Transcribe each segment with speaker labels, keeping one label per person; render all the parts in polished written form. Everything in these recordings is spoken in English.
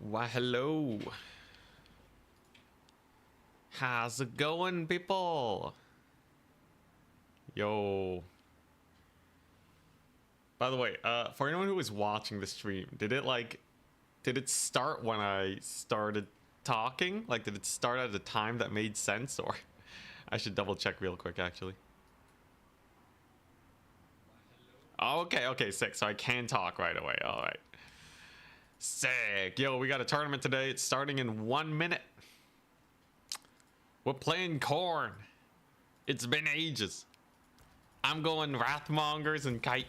Speaker 1: Why, hello. How's it going, people? Yo. By the way, for anyone who was watching the stream, did it start when I started talking? Like, did it start at a time that made sense? Or I should double check real quick, actually. Oh, okay, sick. So I can talk right away. All right. Sick. Yo, we got a tournament today. It's starting in 1 minute. We're playing Khorne. It's been ages. I'm going Wrathmongers and Kite.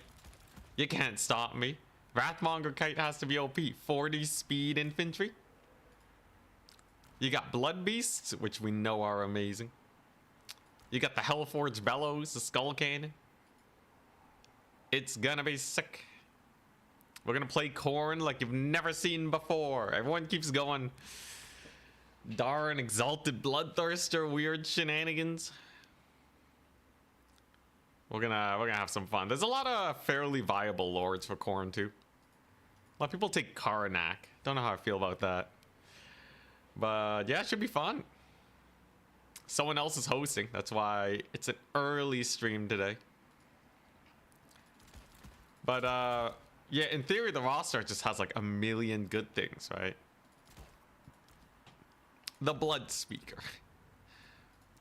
Speaker 1: You can't stop me. Wrathmonger Kite has to be OP. 40 speed infantry. You got Blood Beasts, which we know are amazing. You got the Hellforge Bellows, the Skull Cannon. It's gonna be sick. We're gonna play Khorne like you've never seen before. Everyone keeps going darn Exalted Bloodthirster weird shenanigans. We're gonna have some fun. There's a lot of fairly viable lords for Khorne too. A lot of people take Karnak. Don't know how I feel about that. But yeah, it should be fun. Someone else is hosting. That's why it's an early stream today. But yeah, in theory, the roster just has like a million good things, right? The Blood Speaker.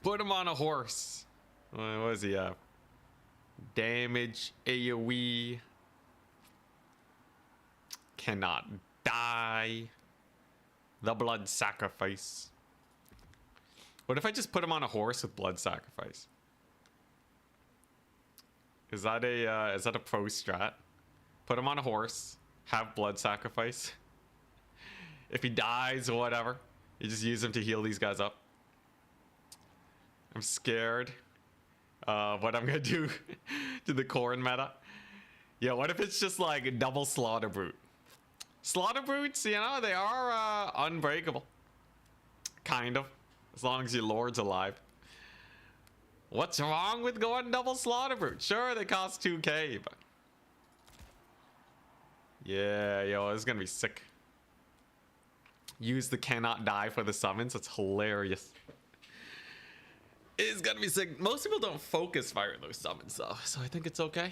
Speaker 1: Put him on a horse. What does he have? Damage, AoE. Cannot die. The Blood Sacrifice. What if I just put him on a horse with Blood Sacrifice? Is that a pro strat? Put him on a horse, have Blood Sacrifice. If he dies or whatever, you just use him to heal these guys up. I'm scared what I'm gonna do to the Khorne meta. Yeah, what if it's just like double Slaughter Brute? Slaughter Brutes, you know, they are unbreakable. Kind of. As long as your Lord's alive. What's wrong with going double Slaughter Brute? Sure, they cost 2k, but... Yeah, yo, this is gonna be sick. Use the cannot die for the summons. It's hilarious. It's gonna be sick. Most people don't focus fire those summons though, so I think it's okay.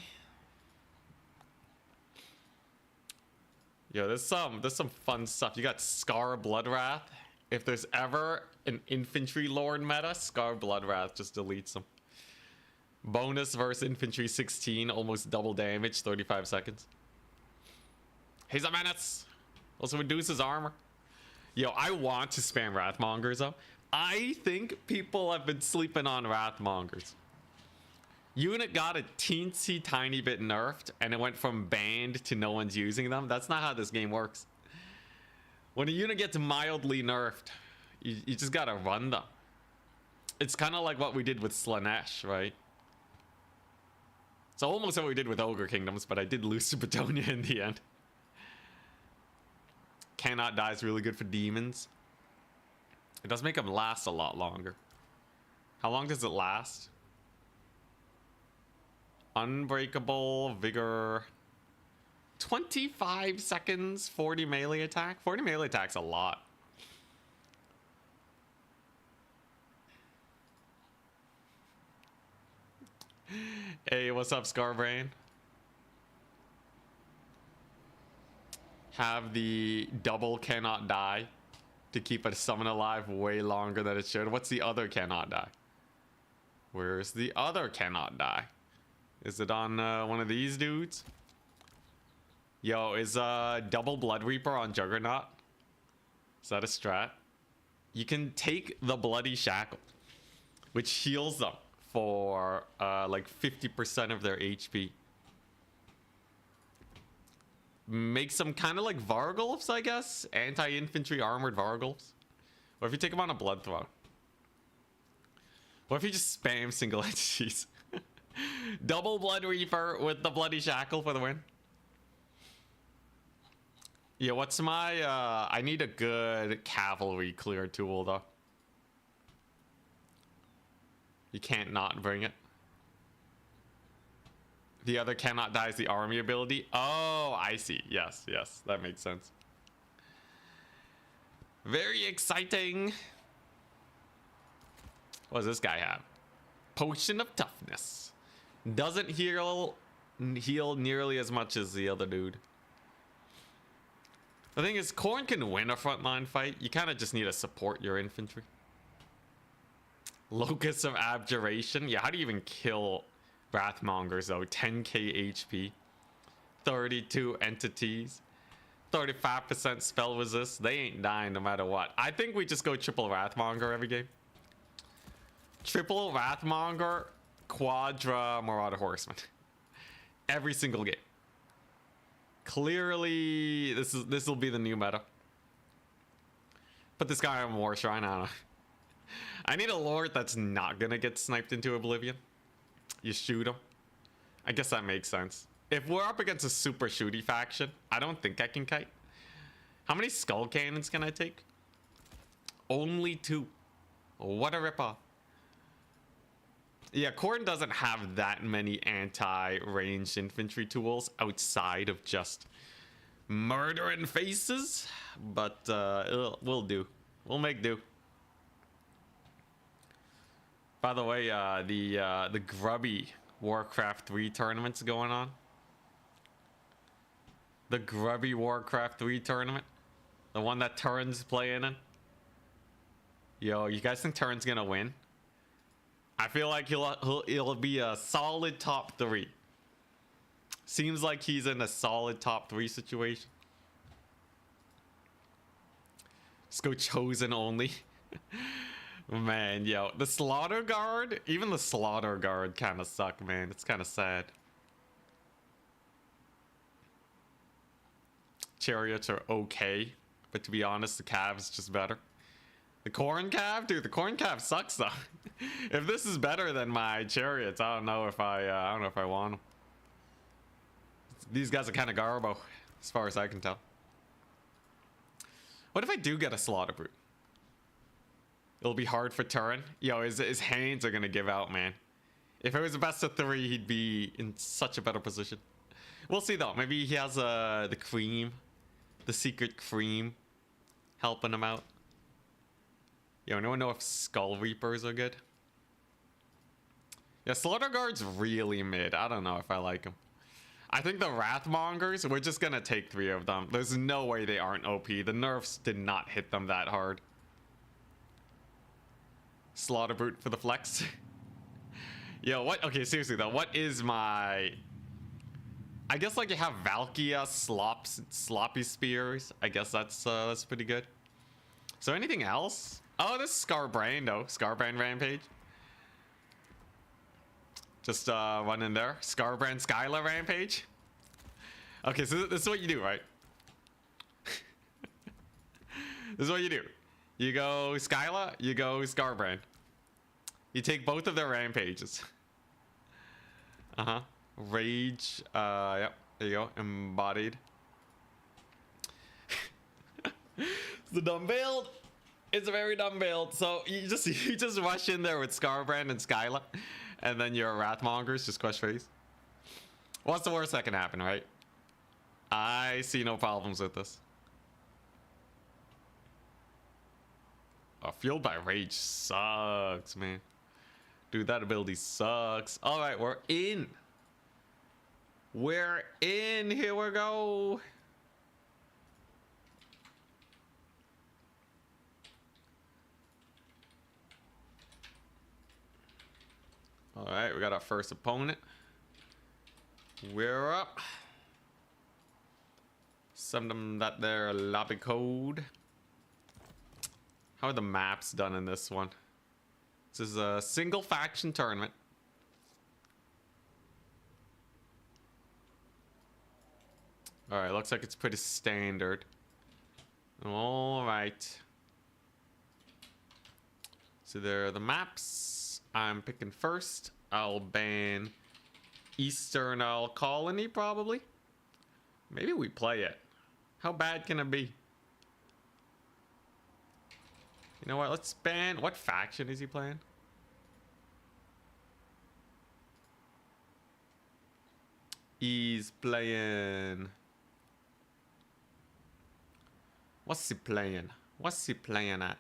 Speaker 1: Yo, there's some fun stuff. You got Scar Bloodwrath. If there's ever an infantry lord meta, Scar Bloodwrath just deletes them. Bonus versus infantry 16, almost double damage, 35 seconds. He's a menace. Also reduces armor. Yo, I want to spam Wrathmongers though. I think people have been sleeping on Wrathmongers. Unit got a teensy tiny bit nerfed and it went from banned to no one's using them. That's not how this game works. When a unit gets mildly nerfed, you just gotta run them. It's kind of like what we did with Slanesh, right? It's almost what we did with Ogre Kingdoms, but I did lose to Bretonnia in the end. Cannot die is really good for demons. It does make them last a lot longer. How long does it last? Unbreakable, vigor. 25 seconds, 40 melee attack. 40 melee attack's a lot. Hey, what's up, Scarbrain? Have the double cannot die to keep a summon alive way longer than it should. What's the other cannot die? Where's the other cannot die? Is it on one of these dudes? Yo, is double Blood Reaper on Juggernaut? Is that a strat? You can take the Bloody Shackle, which heals them for like 50% of their HP. Makes them kind of like Vargulfs, I guess. Anti-infantry armored Vargulfs. Or if you take them on a Blood Throne. What if you just spam single entities? Double Blood Reaper with the Bloody Shackle for the win. Yeah, what's my... I need a good cavalry clear tool, though. You can't not bring it. The other cannot die is the army ability. Oh, I see. Yes, that makes sense. Very exciting. What does this guy have? Potion of toughness. Doesn't heal nearly as much as the other dude. The thing is, Khorne can win a frontline fight. You kind of just need to support your infantry. Locus of Abjuration. Yeah, how do you even kill Wrathmongers though? 10k HP. 32 entities. 35% spell resist. They ain't dying no matter what. I think we just go triple Wrathmonger every game. Triple Wrathmonger, Quadra Marauder Horseman. Every single game. Clearly, this will be the new meta. Put this guy on War Shrine. I don't know. I need a Lord that's not gonna get sniped into oblivion. You shoot him. I guess that makes sense. If we're up against a super shooty faction, I don't think I can kite. How many skull cannons can I take? Only 2. What a ripoff. Yeah, Khorne doesn't have that many anti-ranged infantry tools outside of just murdering faces, but we'll do. We'll make do. By the way, the grubby Warcraft 3 tournament's going on. The grubby Warcraft 3 tournament, the one that Turin's playing in. Yo, you guys think Turin's gonna win? I feel like he'll be a solid top 3. Seems like he's in a solid top 3 situation. Let's go chosen only. Man, yo, the Slaughter Guard, even the Slaughter Guard kind of suck, man. It's kind of sad. Chariots are okay, but to be honest, the Cav's just better. The Khorne Cav? Dude, the Khorne Cav sucks though. If this is better than my Chariots, I don't know if I want them. These guys are kind of garbo, as far as I can tell. What if I do get a Slaughter Brute? It'll be hard for Turin. Yo, his hands are gonna give out, man. If it was a best of 3, he'd be in such a better position. We'll see though. Maybe he has the cream, the secret cream, helping him out. Yo, anyone know if Skull Reapers are good? Yeah, Slaughter Guard's really mid. I don't know if I like him. I think the Wrathmongers, we're just gonna take 3 of them. There's no way they aren't OP. The nerfs did not hit them that hard. Slaughter Brute for the flex. Yo, what? Okay, seriously though, what is my... I guess like you have Valkia, Sloppy Spears. I guess that's pretty good. So anything else? Oh, this is Scarbrand though. Scarbrand Rampage. Just run in there. Scarbrand Skyla Rampage. Okay, so this is what you do, right? This is what you do. You go Skyla, you go Scarbrand. You take both of their rampages. Rage, yep, there you go, embodied. It's the dumb build. It's a very dumb build. So you just rush in there with Scarbrand and Skyla, and then your Wrathmongers just crush face. What's the worst that can happen, right? I see no problems with this. Oh, Fueled by Rage sucks, man. Dude, that ability sucks. All right, we're in. We're in. Here we go. All right, we got our first opponent. We're up. Send them that there lobby code. How are the maps done in this one? This is a single faction tournament. All right, looks like it's pretty standard. All right. So there are the maps. I'm picking first. I'll ban Eastern Colony probably. Maybe we play it. How bad can it be? You know what? Let's ban. What faction is he playing? He's playing. What's he playing? What's he playing at?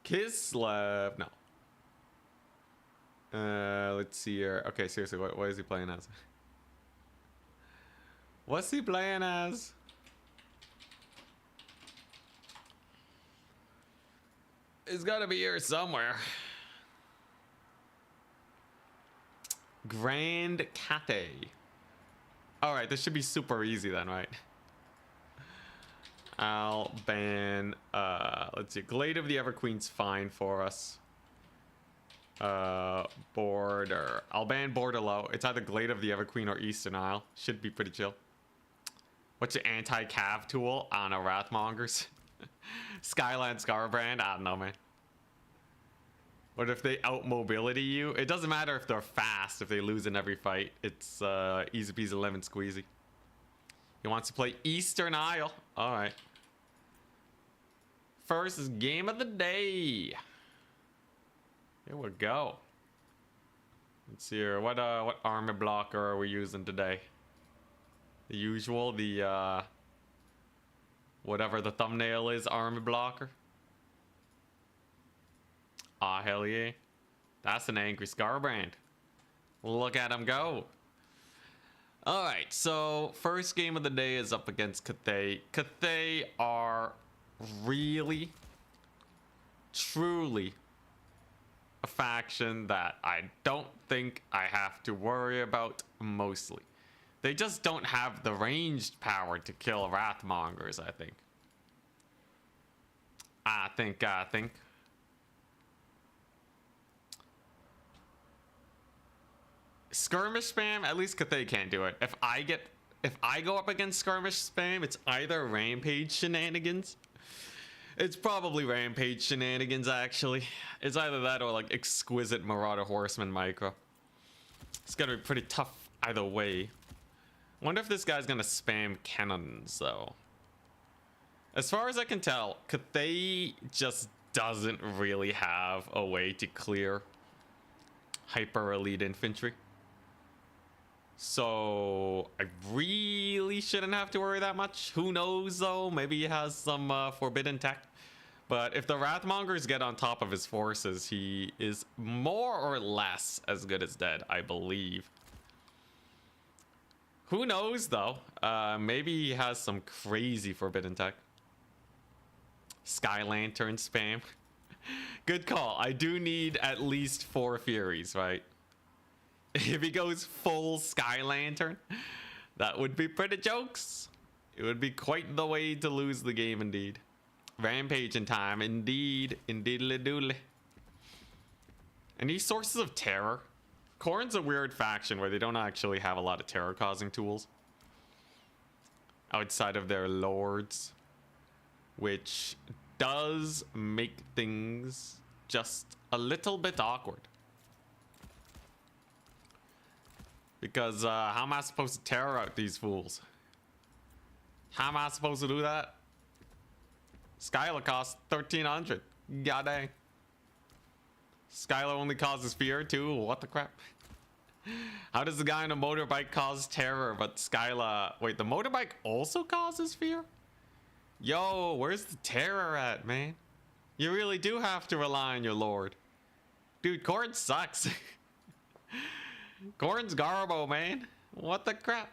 Speaker 1: Kislev? No. Let's see here. Okay, seriously, what is he playing as? What's he playing as? It's gotta be here somewhere. Grand Cathay. Alright, this should be super easy then, right? I'll ban, let's see, Glade of the Everqueen's fine for us. Border. I'll ban Border Low. It's either Glade of the Everqueen or Eastern Isle. Should be pretty chill. What's your anti-cav tool? I don't know, Wrathmongers. Skyland Scarbrand? I don't know, man. What if they out-mobility you? It doesn't matter if they're fast, if they lose in every fight. It's easy peasy lemon squeezy. He wants to play Eastern Isle. Alright. First game of the day. Here we go. Let's see here. What armor blocker are we using today? The usual, the whatever the thumbnail is, armor blocker. Ah, hell yeah. That's an angry Scarbrand. Look at him go. Alright, so first game of the day is up against Cathay. Cathay are really, truly a faction that I don't think I have to worry about mostly. They just don't have the ranged power to kill Wrathmongers, I think. I think. Skirmish spam, at least Cathay can't do it. If I go up against skirmish spam, it's either rampage shenanigans. It's probably rampage shenanigans, actually. It's either that or like exquisite Marauder Horseman micro. It's gonna be pretty tough either way. Wonder if this guy's gonna spam cannons though. As far as I can tell, Cathay just doesn't really have a way to clear hyper elite infantry. So I really shouldn't have to worry that much. Who knows though? Maybe he has some forbidden tech. But if the Wrathmongers get on top of his forces, he is more or less as good as dead, I believe. Who knows though? Maybe he has some crazy forbidden tech. Sky Lantern spam. Good call. I do need at least 4 Furies, right? If he goes full Sky Lantern, that would be pretty jokes. It would be quite the way to lose the game indeed. Rampage in time, indeed. Indeedly doodly. Any sources of terror? Khorne's a weird faction where they don't actually have a lot of terror causing tools. Outside of their lords. Which does make things just a little bit awkward. Because how am I supposed to terror out these fools? How am I supposed to do that? Skylar costs 1,300. God dang. Skylar only causes fear too? What the crap? How does the guy on a motorbike cause terror, but Skylar... Wait, the motorbike also causes fear? Yo, where's the terror at, man? You really do have to rely on your lord. Dude, Khorne sucks. Khorne's Garbo, man. What the crap?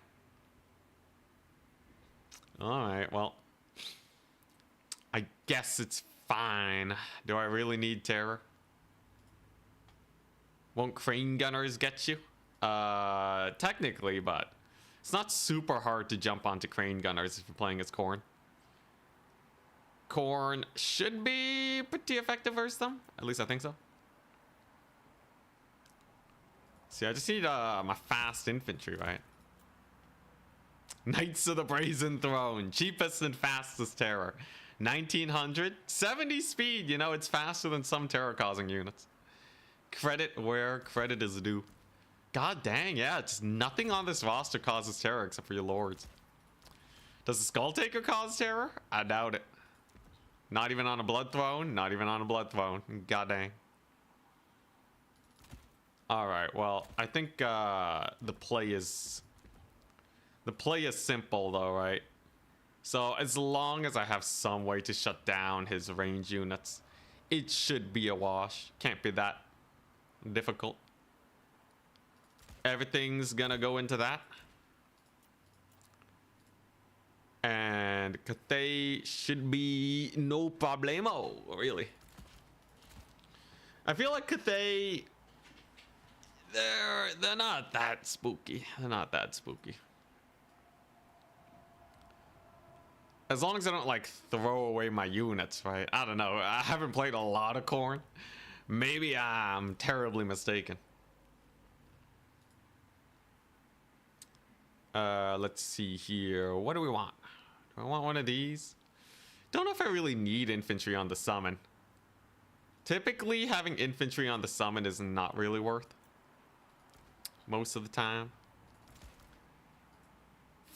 Speaker 1: Alright, well. I guess it's fine. Do I really need terror? Won't crane gunners get you? Technically, but it's not super hard to jump onto crane gunners if you're playing as Khorne. Khorne should be pretty effective versus them. At least I think so. See, I just need my fast infantry, right? Knights of the Brazen Throne. Cheapest and fastest terror. 1900. 70 speed. You know, it's faster than some terror-causing units. Credit where credit is due. God dang, yeah. Just nothing on this roster causes terror except for your lords. Does the Skull Taker cause terror? I doubt it. Not even on a Blood Throne. Not even on a Blood Throne. God dang. Alright, well, I think the play is simple though, right? So as long as I have some way to shut down his range units, it should be a wash. Can't be that difficult. Everything's gonna go into that. And Cathay should be no problemo, really. I feel like Cathay, they're not that spooky. They're not that spooky. As long as I don't like throw away my units, right? I don't know. I haven't played a lot of Khorne. Maybe I'm terribly mistaken. Let's see here. What do we want? Do I want one of these? Don't know if I really need infantry on the summon. Typically, having infantry on the summon is not really worth most of the time.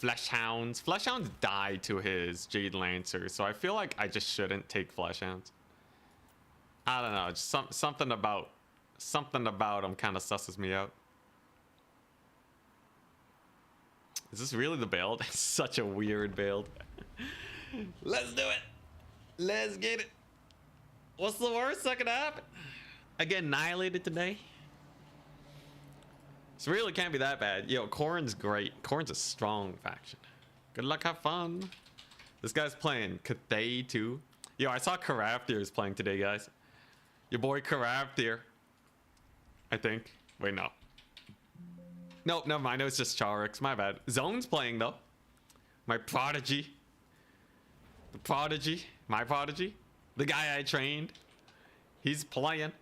Speaker 1: Fleshhounds. Fleshhounds die to his Jade Lancer, so I feel like I just shouldn't take Fleshhounds. I don't know. Just something about them kind of susses me out. Is this really the build? It's such a weird build. Let's do it. Let's get it. What's the worst that could happen? I get annihilated today. This really can't be that bad. Yo, Khorne's great. Khorne's a strong faction. Good luck, have fun. This guy's playing Cathay too. Yo, I saw Karaftir is playing today, guys. Your boy Karaftir, I think. Wait, no. Nope, never mind. It's just Charix. My bad. Zone's playing though. My prodigy. The prodigy. My prodigy. The guy I trained. He's playing.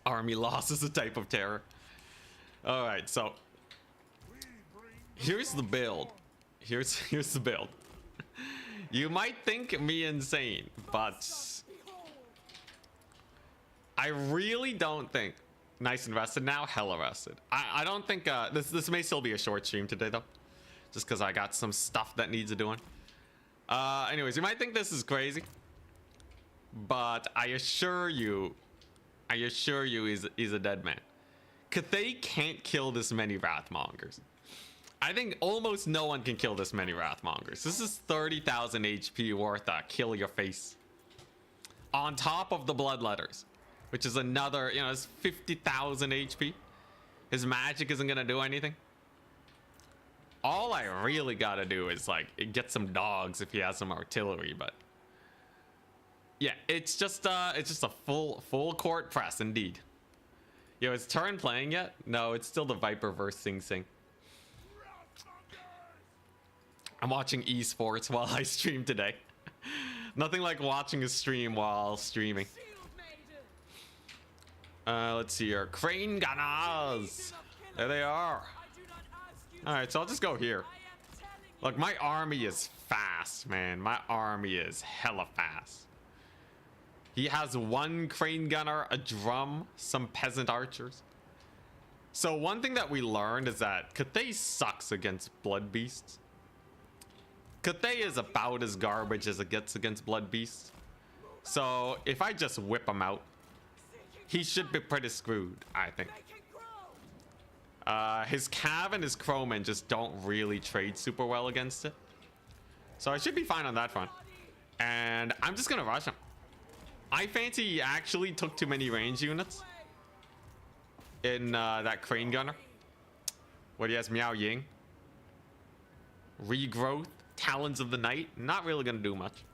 Speaker 1: Army loss is a type of terror. All right, so here's the build. Here's the build. You might think me insane, but I really don't think. Nice and rested now, hella rested. I don't think this may still be a short stream today though, just because I got some stuff that needs doing. Anyways, you might think this is crazy, but I assure you he's a dead man. Cathay can't kill this many Wrathmongers. I think almost no one can kill this many Wrathmongers. This is 30,000 HP worth of kill your face. On top of the Bloodletters, which is another, you know, it's 50,000 HP. His magic isn't gonna do anything. All I really gotta do is like get some dogs if he has some artillery, but yeah, it's just a full court press indeed. Yo, is Turin playing yet? No, it's still the Viper versus Sing Sing. I'm watching esports while I stream today. Nothing like watching a stream while streaming. Let's see here. Crane Gunners! There they are. Alright, so I'll just go here. Look, my army is fast, man. My army is hella fast. He has one Crane Gunner, a drum, some peasant archers. So one thing that we learned is that Cathay sucks against Blood Beasts. Cathay is about as garbage as it gets against Blood Beasts. So if I just whip him out, he should be pretty screwed, I think. His Cav and his Crowman just don't really trade super well against it. So I should be fine on that front. And I'm just gonna rush him. I fancy he actually took too many range units in that Crane Gunner. What he has, Miao Ying. Regrowth, Talons of the Night, not really gonna do much.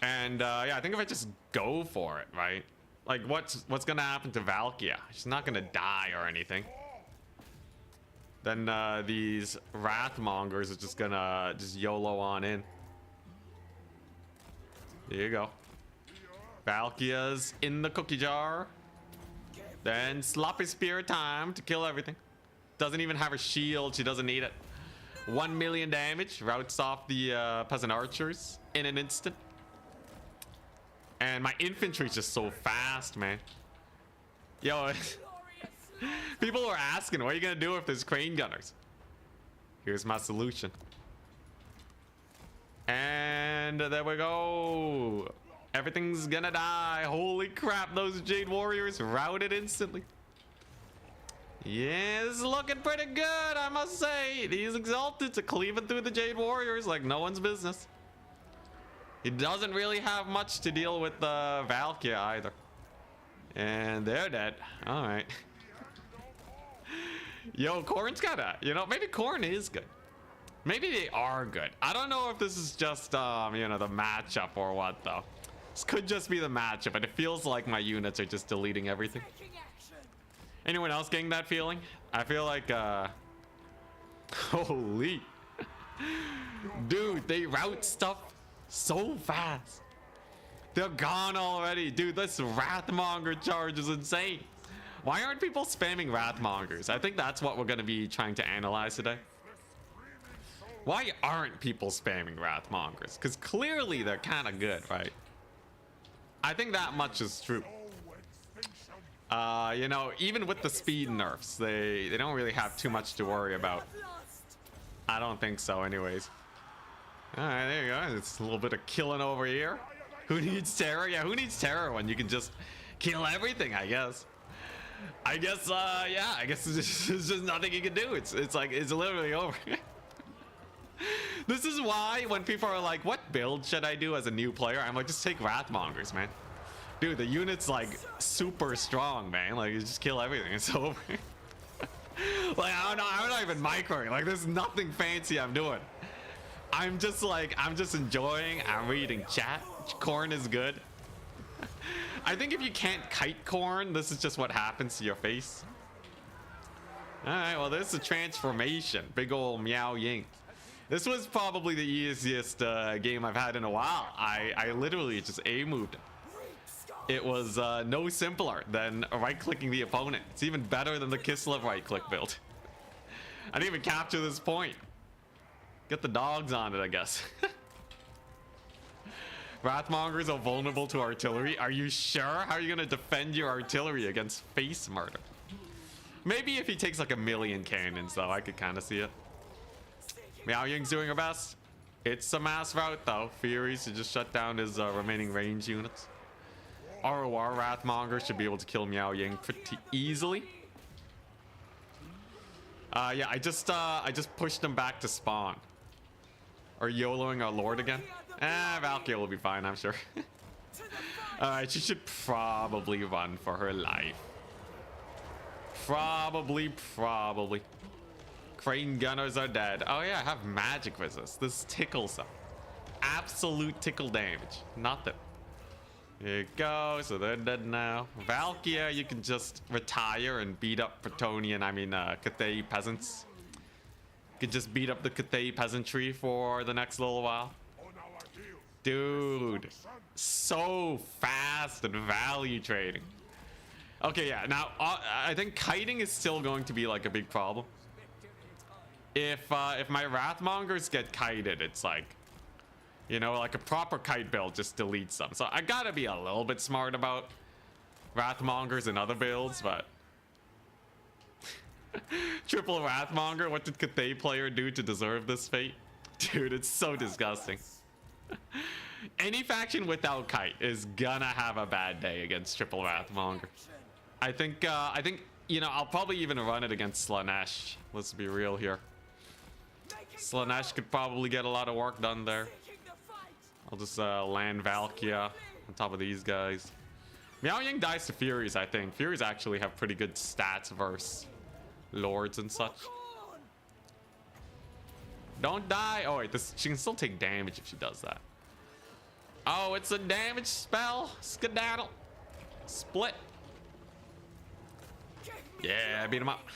Speaker 1: And yeah, I think if I just go for it, right? Like what's gonna happen to Valkia? She's not gonna die or anything. Then these Wrathmongers are just gonna YOLO on in. There you go. Valkia's in the cookie jar. Then Sloppy Spear time to kill everything. Doesn't even have a shield. She doesn't need it. 1 million damage. Routes off the peasant archers in an instant. And my infantry is just so fast, man. Yo, people are asking, what are you gonna do if there's Crane Gunners? Here's my solution. And there we go. Everything's gonna die. Holy crap, those Jade Warriors routed instantly. Yeah, this is looking pretty good, I must say. These Exalteds are cleaving through the Jade Warriors like no one's business. He doesn't really have much to deal with the Valkyria either. And they're dead. Alright. Yo, Khorne's gotta, you know, maybe Khorne is good. Maybe they are good. I don't know if this is just, you know, the matchup or what, though. This could just be the matchup, but it feels like my units are just deleting everything. Anyone else getting that feeling? I feel like, holy. Dude, they route stuff so fast. They're gone already. Dude, this Wrathmonger charge is insane. Why aren't people spamming Wrathmongers? I think that's what we're going to be trying to analyze today. Why aren't people spamming Wrathmongers? Because clearly they're kind of good, right? I think that much is true. You know, even with the speed nerfs, they don't really have too much to worry about. I don't think so anyways. Alright, there you go. It's a little bit of killing over here. Who needs terror? Yeah, who needs terror when you can just kill everything, I guess. Yeah, I guess there's just nothing you can do. It's like, it's literally over. This is why when people are like, what build should I do as a new player? I'm like, just take Wrathmongers, man. Dude, the unit's like super strong, man. Like, you just kill everything. It's over. Like, I don't know. I'm not even microing. Like, there's nothing fancy I'm doing. I'm just like, I'm just enjoying. I'm reading chat. Khorne is good. I think if you can't kite Khorne, this is just what happens to your face. Alright, well, this is a transformation. Big ol' Miao Ying. This was probably the easiest game I've had in a while. I literally just A-moved. It was no simpler than right-clicking the opponent. It's even better than the Kislev right-click build. I didn't even capture this point. Get the dogs on it, I guess. Wrathmongers are vulnerable to artillery. Are you sure? How are you gonna defend your artillery against face murder? Maybe if he takes like 1,000,000 cannons, though, I could kind of see it. Miao Ying's doing her best. It's a mass route, though. Furies to just shut down his remaining range units. ROR Wrathmonger should be able to kill Miao Ying pretty easily. Yeah, I just pushed him back to spawn. Or YOLOing our Lord again. Valkyria will be fine, I'm sure. Alright, she should probably run for her life. Probably. Crane gunners are dead. Oh yeah, I have magic resist. This tickles them. Absolute tickle damage. Nothing. There you go. So they're dead now. Valkyria, you can just retire and beat up Bretonnian, Cathay peasants. You can just beat up the Cathay peasantry for the next little while. Dude, so fast and value trading. Okay, yeah. Now, I think kiting is still going to be like a big problem. If my Wrathmongers get kited, it's like, you know, like a proper kite build just deletes them. So I gotta be a little bit smart about Wrathmongers and other builds, but triple Wrathmonger. What did Cathay player do to deserve this fate? Dude, it's so disgusting. Any faction without kite is gonna have a bad day against triple Wrathmonger. I think you know, I'll probably even run it against Slaanesh. Let's be real here. Slaanesh could probably get a lot of work done there. I'll just land Valkyria on top of these guys. Miao Ying dies to Furies, I think. Furies actually have pretty good stats versus Lords and such. Don't die. Oh wait, she can still take damage if she does that. Oh, it's a damage spell. Skedaddle. Split. Yeah, I beat him up.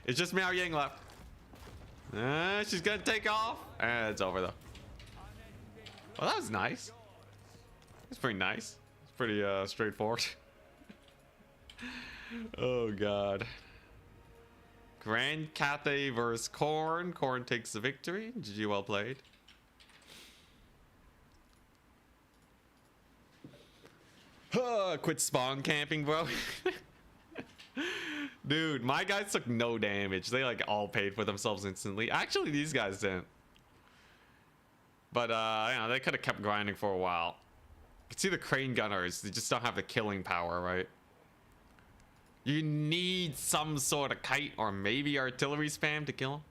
Speaker 1: It's just Miao Ying left. She's gonna take off. It's over though. Well, that was nice. It's pretty nice. It's pretty straightforward. Oh god. Grand Cathay versus Khorne. Khorne takes the victory. GG, well played. Quit spawn camping, bro. Dude, my guys took no damage. They like all paid for themselves instantly. Actually, these guys didn't. But you know, they could have kept grinding for a while. can see the crane gunners, they just don't have the killing power, right? You need some sort of kite or maybe artillery spam to kill him.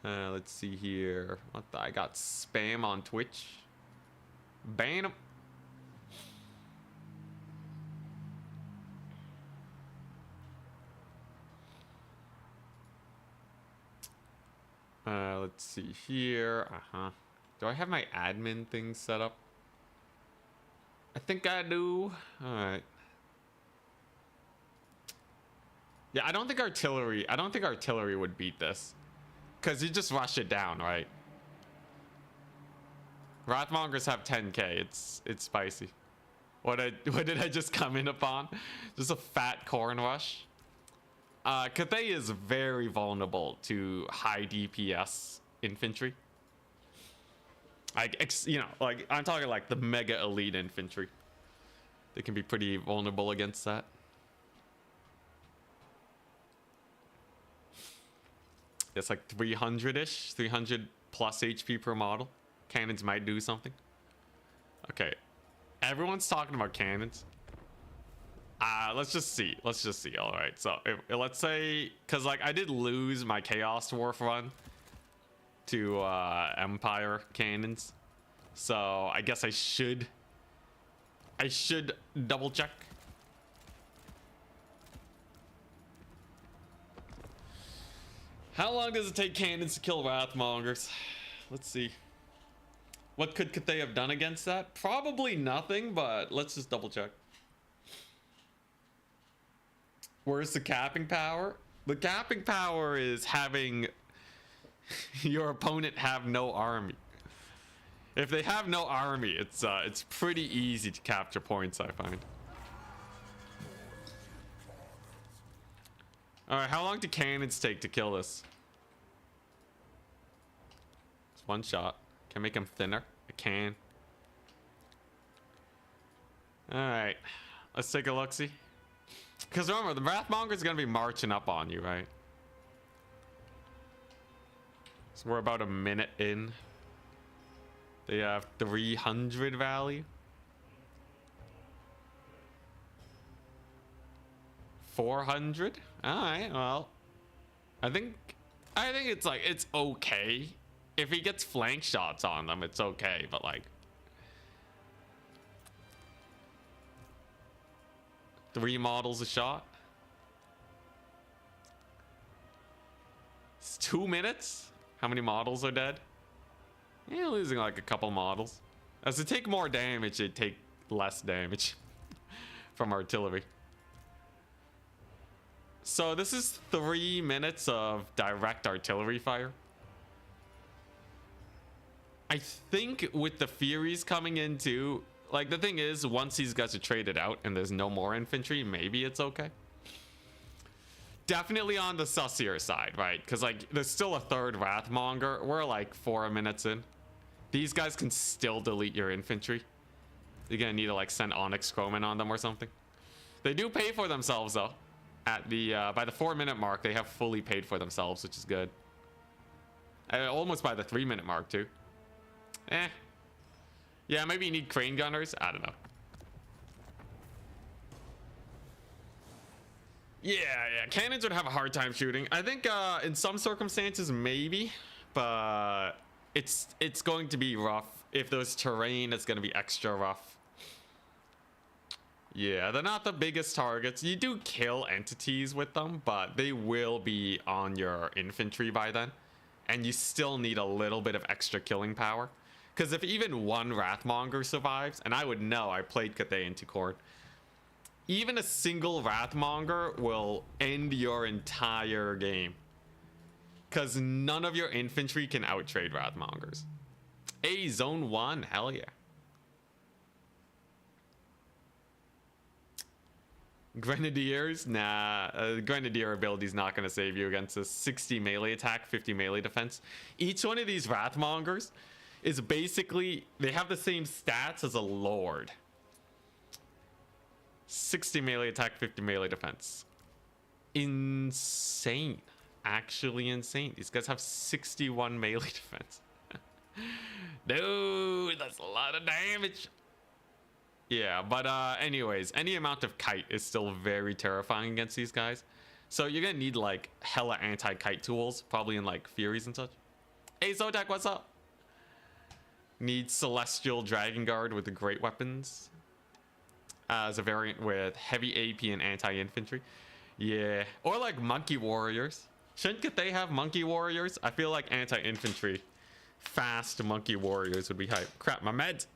Speaker 1: Let's see here. I got spam on Twitch. Ban him. Let's see here. Do I have my admin thing set up? I think I do. All right. Yeah, I don't think artillery would beat this. Because you just rush it down, right? Wrathmongers have 10k. It's spicy. What did I just come in upon? Just a fat Khorne rush. Cathay is very vulnerable to high DPS infantry. Like, you know, like I'm talking like the mega elite infantry. They can be pretty vulnerable against that. It's like 300-ish, 300 plus HP per model. Cannons might do something. Okay, everyone's talking about cannons. Let's just see. All right, so let's say, because like I did lose my Chaos Dwarf run to Empire cannons, so I guess I should double check. How long does it take cannons to kill Wrathmongers? Let's see. What could Cathay have done against that? Probably nothing, but let's just double check. Where's the capping power? The capping power is having your opponent have no army. If they have no army, it's pretty easy to capture points, I find. All right, how long do cannons take to kill this? It's one shot. Can I make them thinner? I can. All right, let's take a look-see. Because remember, the Wrathmonger is going to be marching up on you, right? So we're about a minute in. They have 300 value. 400. All right, well, I think it's like, it's okay. If he gets flank shots on them, it's okay, but like 3 models a shot. It's 2 minutes. How many models are dead? Yeah, losing like a couple models. As they take more damage, they take less damage from artillery. So this is 3 minutes of direct artillery fire. I think with the Furies coming in too, like the thing is, once these guys are traded out and there's no more infantry, maybe it's okay. Definitely on the sussier side, right? Because like there's still a third Wrathmonger. We're like 4 minutes in. These guys can still delete your infantry. You're gonna need to like send Onyx Crowman on them or something. They do pay for themselves though. At the by the 4 minute mark, they have fully paid for themselves, which is good. Almost by the 3 minute mark too. Yeah, maybe you need crane gunners. I don't know. Yeah, cannons would have a hard time shooting. I think in some circumstances maybe, but it's going to be rough. If there's terrain, it's going to be extra rough. Yeah, they're not the biggest targets. You do kill entities with them, but they will be on your infantry by then. And you still need a little bit of extra killing power. Because if even one Wrathmonger survives, and I would know, I played Cathay into Khorne, even a single Wrathmonger will end your entire game. Because none of your infantry can outtrade Wrathmongers. Hey, Zone 1, hell yeah. Grenadiers? Nah, Grenadier ability is not going to save you against a 60 melee attack, 50 melee defense. Each one of these Wrathmongers is basically, they have the same stats as a Lord. 60 melee attack, 50 melee defense. Insane. actually insane. These guys have 61 melee defense. Dude, that's a lot of damage. Yeah, but anyways, any amount of kite is still very terrifying against these guys. So you're gonna need like hella anti-kite tools, probably in like Furies and such. Hey Zodak, what's up? Need Celestial Dragon Guard with the great weapons as a variant with heavy AP and anti-infantry. Yeah, or like Monkey Warriors. Shouldn't they have Monkey Warriors? I feel like anti-infantry fast Monkey Warriors would be hype. Crap, my meds.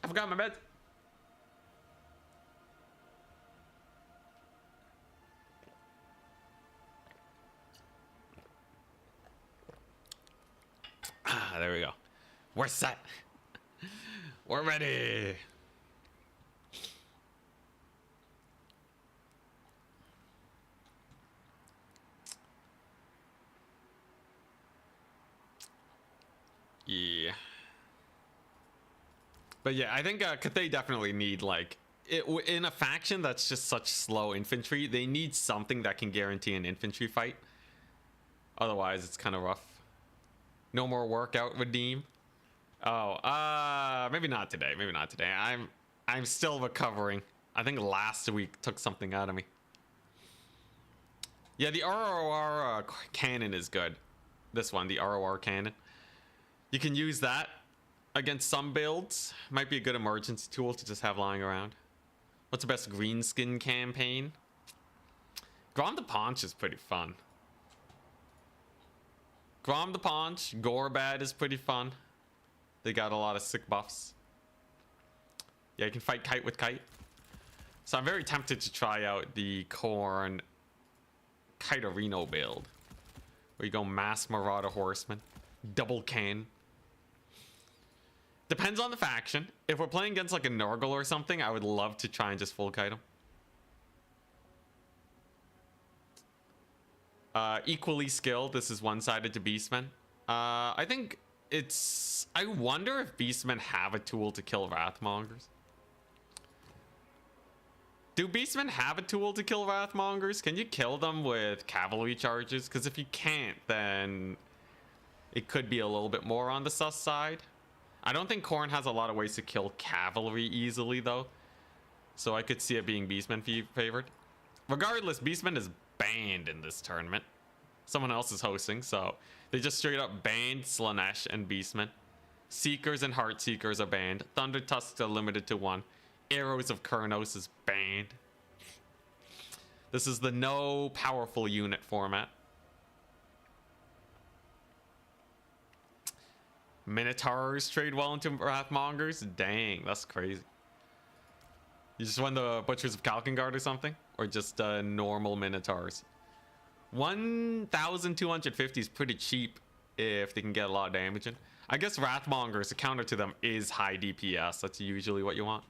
Speaker 1: I forgot my meds. Ah, there we go. We're set. We're ready. Yeah. But yeah, I think Cathay definitely need like in a faction that's just such slow infantry, they need something that can guarantee an infantry fight. Otherwise, it's kind of rough. No more workout redeem. Oh, maybe not today. Maybe not today. I'm still recovering. I think last week took something out of me. Yeah, the ROR cannon is good. This one, the ROR cannon. You can use that against some builds. Might be a good emergency tool to just have lying around. What's the best green skin campaign? Grand Cathay is pretty fun. Grand Cathay, Gorbad is pretty fun. They got a lot of sick buffs. Yeah, you can fight kite with kite. So I'm very tempted to try out the Khorne Kite Reno build, where you go Mass Marauder Horseman, double can. Depends on the faction. If we're playing against like a Nurgle or something, I would love to try and just full kite him. Equally skilled. This is one-sided to Beastmen. I think it's... I wonder if Beastmen have a tool to kill Wrathmongers. Do Beastmen have a tool to kill Wrathmongers? Can you kill them with cavalry charges? Because if you can't, then it could be a little bit more on the sus side. I don't think Khorne has a lot of ways to kill cavalry easily, though. So I could see it being Beastmen favored. Regardless, Beastmen is banned in this tournament. Someone else is hosting, so they just straight up banned Slanesh and Beastmen. Seekers and Heartseekers are banned. Thunder Tusks are limited to 1. Arrows of Kurnos is banned. This is the no powerful unit format. Minotaurs trade well into Wrathmongers? Dang, that's crazy. You just won the Butchers of Kalkengard or something? Or just normal Minotaurs? 1,250 is pretty cheap if they can get a lot of damage in. I guess Wrathmongers, the counter to them is high DPS. That's usually what you want.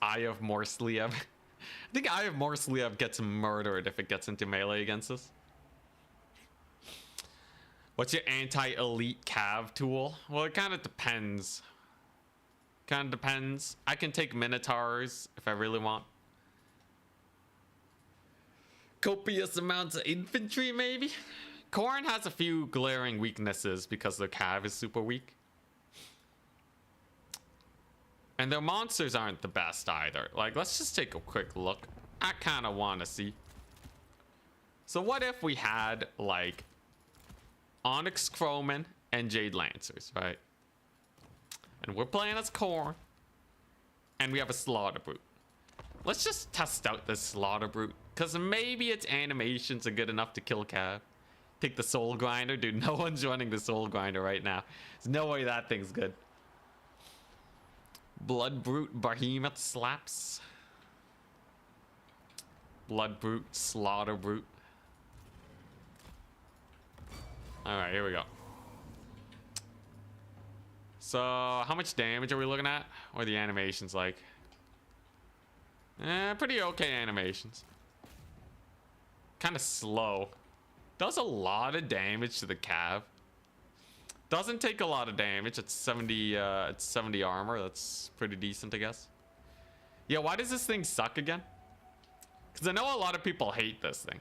Speaker 1: Eye of Morsliev. I think Eye of Morsliev gets murdered if it gets into melee against us. What's your anti-elite cav tool? Well, it kind of depends. Kind of depends. I can take Minotaurs if I really want. Copious amounts of infantry, maybe? Khorne has a few glaring weaknesses because their cav is super weak. And their monsters aren't the best either. Like, let's just take a quick look. I kind of want to see. So what if we had, like, Onyx Crowman and Jade Lancers, right? And we're playing as Khorne. And we have a Slaughter Brute. Let's just test out this Slaughter Brute. Because maybe its animations are good enough to kill Cav. Take the Soul Grinder. Dude, no one's running the Soul Grinder right now. There's no way that thing's good. Blood Brute Behemoth slaps. Blood Brute, Slaughter Brute. Alright, here we go. So, how much damage are we looking at? What are the animations like? Pretty okay animations. Kind of slow. Does a lot of damage to the Cav. Doesn't take a lot of damage. It's 70 armor. That's pretty decent, I guess. Yeah, why does this thing suck again? Because I know a lot of people hate this thing.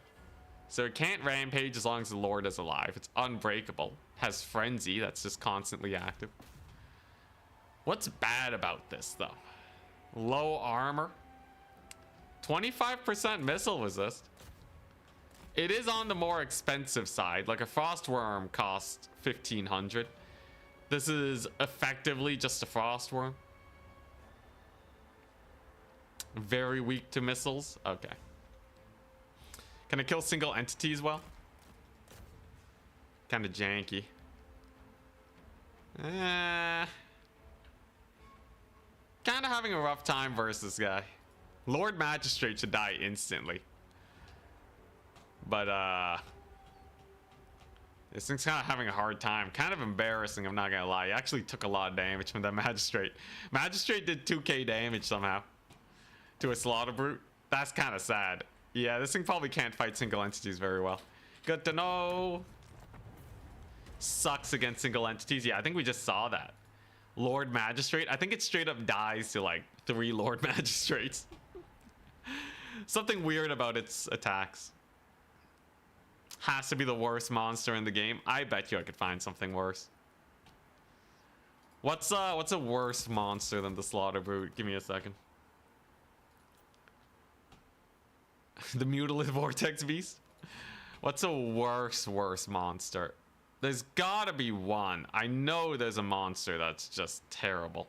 Speaker 1: So it can't rampage as long as the Lord is alive. It's unbreakable. Has frenzy that's just constantly active. What's bad about this though? Low armor. 25% missile resist. It is on the more expensive side. Like a frost worm costs 1500. This is effectively just a frost worm. Very weak to missiles. Okay. Can I kill single entities well? Kind of janky. Kind of having a rough time versus this guy. Lord Magistrate should die instantly. But, this thing's kind of having a hard time. Kind of embarrassing, I'm not gonna lie. He actually took a lot of damage from that Magistrate. Magistrate did 2k damage somehow to a Slaughter Brute. That's kind of sad. Yeah, this thing probably can't fight single entities very well. Good to know. Sucks against single entities. Yeah, I think we just saw that. Lord Magistrate. I think it straight up dies to like 3 Lord Magistrates. Something weird about its attacks. Has to be the worst monster in the game. I bet you I could find something worse. What's a worse monster than the Slaughter Brute? Give me a second. The Mutilated Vortex Beast? What's a worse monster? There's gotta be one. I know there's a monster that's just terrible.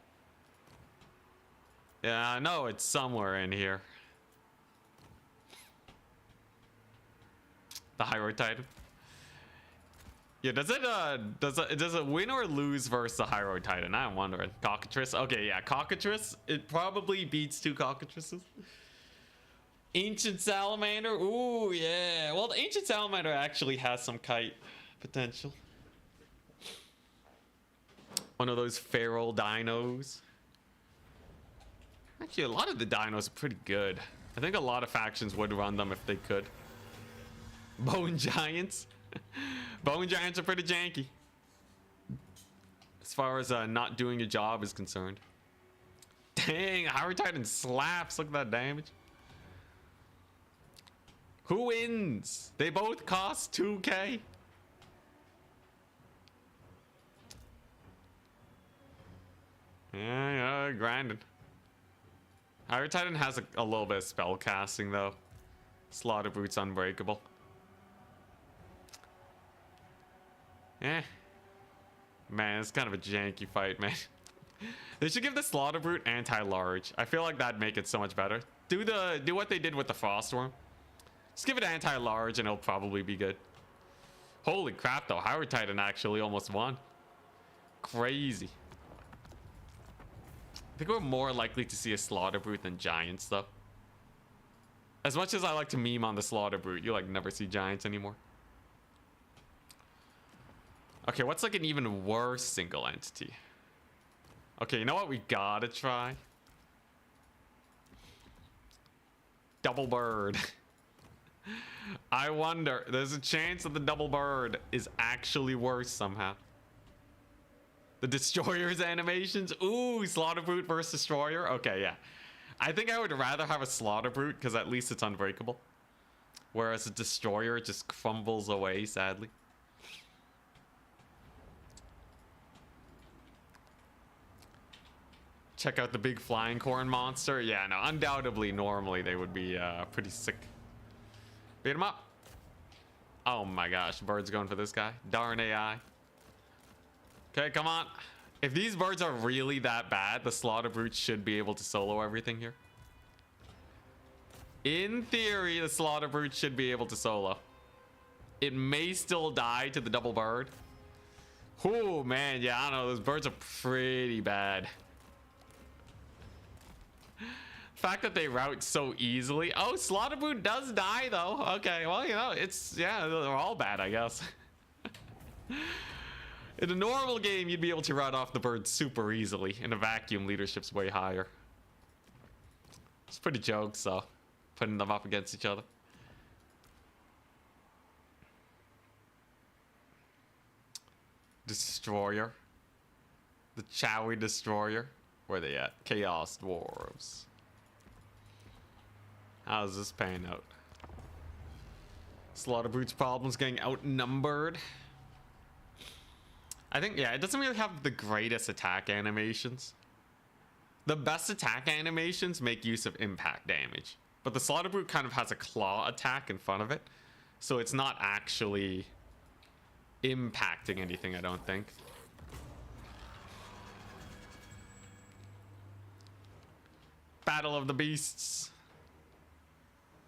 Speaker 1: Yeah, I know it's somewhere in here. The Hyrule Titan. Yeah, does it win or lose versus the Hyrule Titan? I'm wondering. Cockatrice? Okay, yeah, Cockatrice. It probably beats 2 Cockatrices. Ancient Salamander. Ooh, yeah. Well, the Ancient Salamander actually has some kite potential. One of those feral dinos. Actually, a lot of the dinos are pretty good. I think a lot of factions would run them if they could. Bone Giants. Bone Giants are pretty janky. As far as not doing your job is concerned. Dang, Hyrule Titan slaps. Look at that damage. Who wins? They both cost 2k. Yeah, grinding. Hyrule Titan has a little bit of spell casting though. Slaughter Brute's unbreakable. Eh. Man, it's kind of a janky fight, man. They should give the Slaughter Brute anti-large. I feel like that'd make it so much better. Do what they did with the Frostworm. Just give it anti-large and it'll probably be good. Holy crap though, Hyrule Titan actually almost won. Crazy. I think we're more likely to see a Slaughter Brute than Giants though. As much as I like to meme on the Slaughter Brute, you like never see Giants anymore. Okay, what's like an even worse single entity? Okay, you know what we gotta try? Double Bird. I wonder, there's a chance that the Double Bird is actually worse somehow. The Destroyer's animations? Ooh, Slaughter Brute versus Destroyer? Okay, yeah. I think I would rather have a Slaughter Brute because at least it's unbreakable. Whereas a Destroyer just crumbles away, sadly. Check out the big flying Khorne monster. Yeah, no, undoubtedly, normally they would be pretty sick. Beat him up. Oh my gosh, bird's going for this guy. Darn AI. Okay, come on. If these birds are really that bad, the Slaughter Brute should be able to solo everything here. In theory, the Slaughter Brute should be able to solo. It may still die to the Double Bird. Oh man, yeah, I don't know. Those birds are pretty bad. Fact that they route so easily. Oh, Slaughter Brute does die though. Okay, well, you know, it's, yeah, they're all bad, I guess. In a normal game, you'd be able to rout off the bird super easily. In a vacuum, leadership's way higher. It's pretty jokes though, putting them up against each other. Destroyer. The Chowie Destroyer. Where are they at? Chaos Dwarves. How's this paying out? Slaughter Brute's problems getting outnumbered. I think, yeah, it doesn't really have the greatest attack animations. The best attack animations make use of impact damage. But the Slaughter Brute kind of has a claw attack in front of it. So it's not actually impacting anything, I don't think. Battle of the Beasts.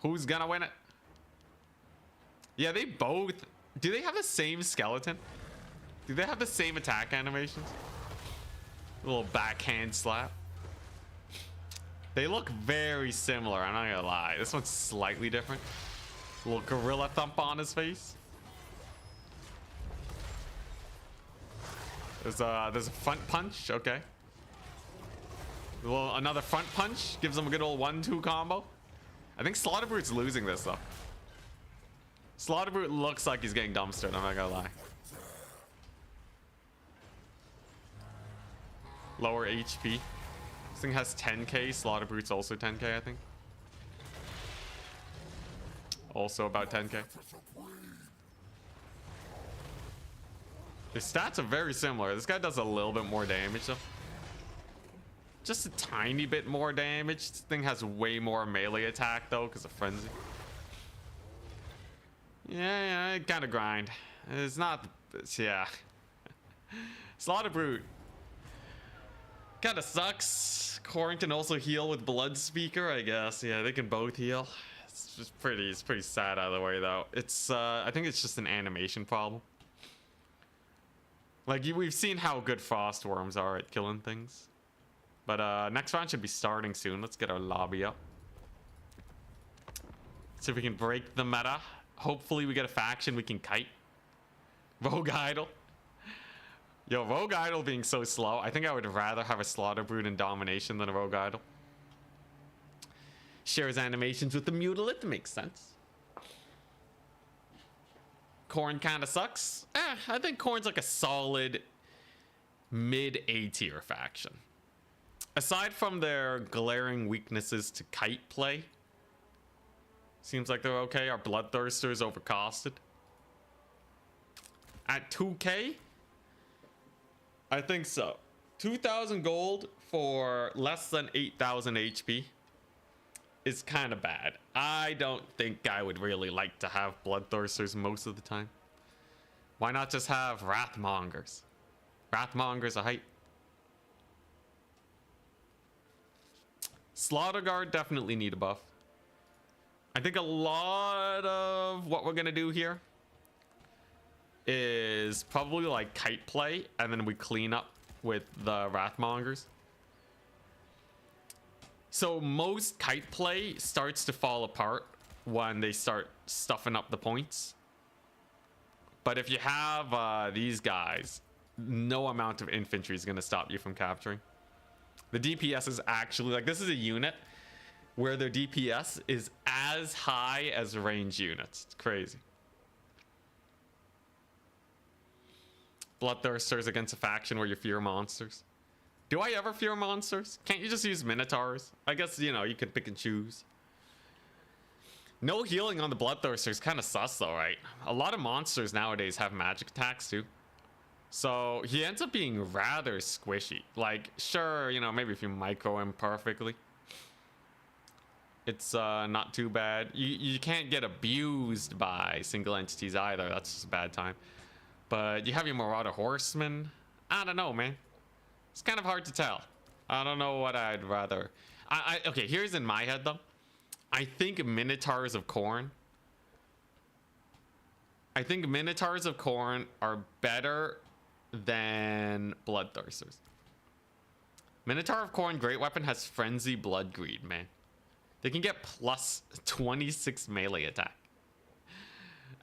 Speaker 1: Who's gonna win it? Yeah, they both... Do they have the same skeleton? Do they have the same attack animations? A little backhand slap. They look very similar, I'm not gonna lie. This one's slightly different. A little gorilla thump on his face. There's a front punch, okay. Another front punch gives him a good old 1-2 combo. I think Slaughter Brute's losing this though. Slaughter Brute looks like he's getting dumpstered, I'm not gonna lie. Lower HP. This thing has 10k. Slaughter Brute's also 10k, I think. Also about 10k. Their stats are very similar. This guy does a little bit more damage though. Just a tiny bit more damage. This thing has way more melee attack though because of Frenzy. Yeah, it kind of grind. It's not, yeah. Slaughter Brute kind of sucks. Khorne can also heal with Blood Speaker, I guess. Yeah, they can both heal. It's pretty sad either way though. It's I think it's just an animation problem. Like we've seen how good Frost Worms are at killing things. But next round should be starting soon. Let's get our lobby up. See if we can break the meta. Hopefully we get a faction we can kite. Rogue Idol. Yo, Rogue Idol being so slow. I think I would rather have a Slaughter Brute in Domination than a Rogue Idol. Shares animations with the Mutilate. Makes sense. Khorne kind of sucks. I think Khorne's like a solid mid A tier faction. Aside from their glaring weaknesses to kite play, seems like they're okay. Our Bloodthirster is overcosted. At 2k? I think so. 2,000 gold for less than 8,000 HP is kind of bad. I don't think I would really like to have Bloodthirsters most of the time. Why not just have Wrathmongers? Wrathmongers are hype. Slaughter Guard definitely need a buff. I think a lot of what we're gonna do here is probably like kite play, and then we clean up with the Wrathmongers. So most kite play starts to fall apart when they start stuffing up the points. But if you have these guys, no amount of infantry is gonna stop you from capturing. The DPS is actually, like, this is a unit where their DPS is as high as range units. It's crazy. Bloodthirsters against a faction where you fear monsters. Do I ever fear monsters? Can't you just use Minotaurs? I guess, you know, you can pick and choose. No healing on the Bloodthirsters kind of sus though, right? A lot of monsters nowadays have magic attacks too. So he ends up being rather squishy. Like, sure, you know, maybe if you micro him perfectly, it's not too bad. You can't get abused by single entities either. That's just a bad time. But you have your Marauder Horseman. I don't know, man. It's kind of hard to tell. I don't know what I'd rather. Okay, here's in my head though. I think Minotaurs of Khorne. I think Minotaurs of Khorne are better than Bloodthirsters. Minotaur of Khorne Great Weapon has Frenzy Blood Greed, man. They can get plus 26 melee attack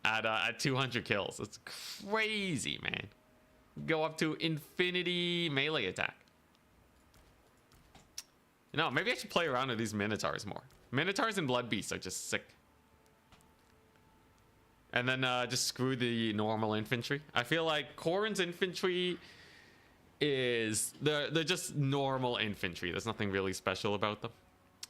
Speaker 1: at 200 kills. It's crazy, man. Go up to infinity melee attack. You know, maybe I should play around with these Minotaurs more. Minotaurs and Blood Beasts are just sick. And then just screw the normal infantry. I feel like Khorne's infantry is... They're just normal infantry. There's nothing really special about them.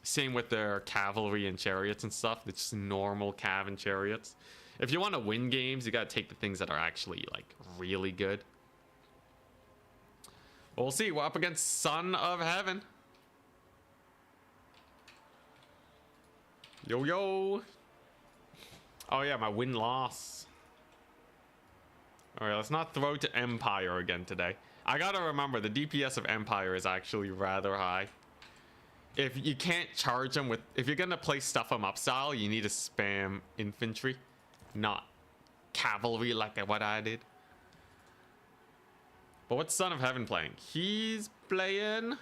Speaker 1: Same with their cavalry and chariots and stuff. It's just normal cav and chariots. If you want to win games, you gotta take the things that are actually like really good. We'll see. We're up against Son of Heaven. Yo, yo. Oh, yeah, my win-loss. All right, let's not throw to Empire again today. I gotta remember, the DPS of Empire is actually rather high. If you can't charge them with... If you're gonna play Stuff 'em Up style, you need to spam infantry, not cavalry like what I did. But what's Son of Heaven playing? He's playing...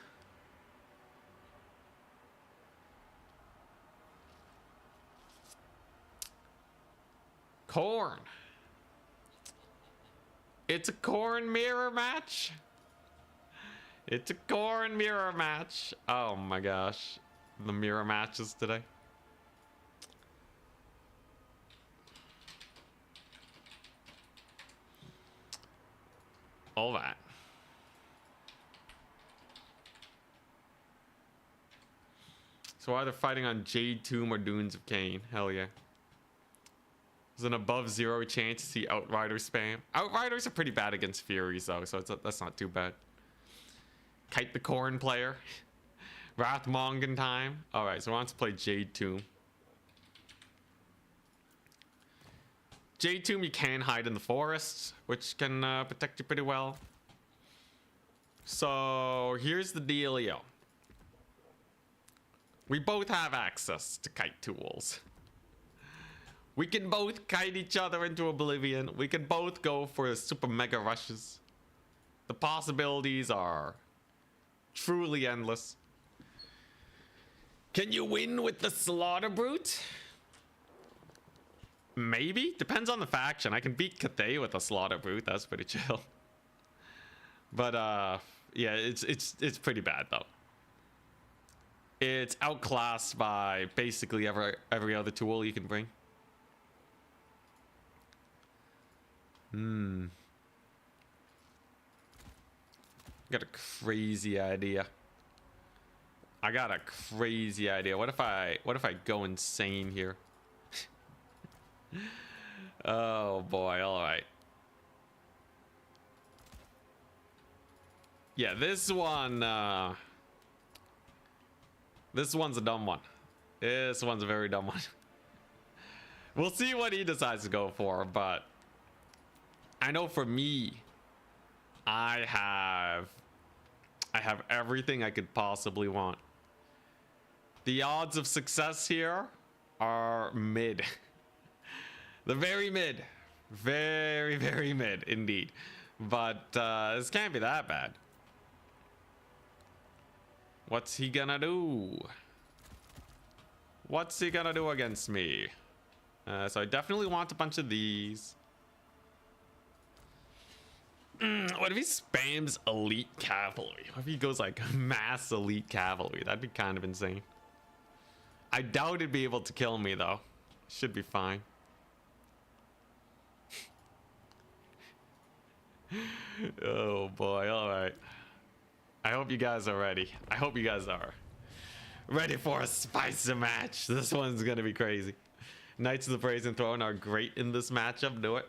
Speaker 1: Khorne. It's a Khorne mirror match. It's a Khorne mirror match. Oh my gosh. The mirror matches today. All that. So either fighting on Jade Tomb or Dunes of Cain. Hell yeah. There's an above 0 chance to see Outrider spam. Outriders are pretty bad against Furies though, so that's not too bad. Kite the Khorne player. Wrathmongan time. Alright, so I want to play Jade Tomb. Jade Tomb you can hide in the forest, which can protect you pretty well. So here's the dealio. We both have access to kite tools. We can both kite each other into oblivion. We can both go for super mega rushes. The possibilities are truly endless. Can you win with the Slaughter Brute? Maybe. Depends on the faction. I can beat Cathay with a Slaughter Brute. That's pretty chill. But yeah, it's pretty bad though. It's outclassed by basically every other tool you can bring. Got a crazy idea. I got a crazy idea. What if I go insane here? Oh boy, all right. Yeah, this one's a dumb one. This one's a very dumb one. We'll see what he decides to go for, but I know for me, I have everything I could possibly want. The odds of success here are mid. They're very mid. Very, very mid indeed. But this can't be that bad. What's he gonna do? What's he gonna do against me? So I definitely want a bunch of these. What if he spams elite cavalry? What if he goes like mass elite cavalry? That'd be kind of insane. I doubt he'd be able to kill me though. Should be fine. Oh boy, alright. I hope you guys are ready. I hope you guys are ready for a spicy match. This one's gonna be crazy. Knights of the Brazen Throne are great in this matchup. Do it.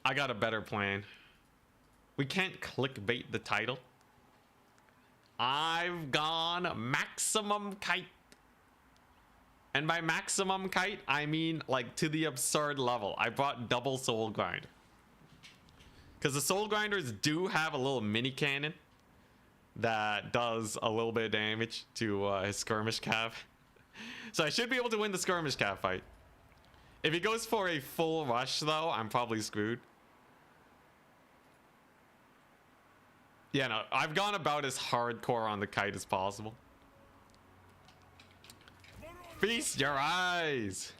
Speaker 1: I got a better plan. We can't clickbait the title. I've gone maximum kite. And by maximum kite, I mean like to the absurd level. I brought double soul grinder. Because the soul grinders do have a little mini cannon that does a little bit of damage to his skirmish cav. So I should be able to win the skirmish cav fight. If he goes for a full rush though, I'm probably screwed. Yeah, no, I've gone about as hardcore on the kite as possible. Feast your eyes!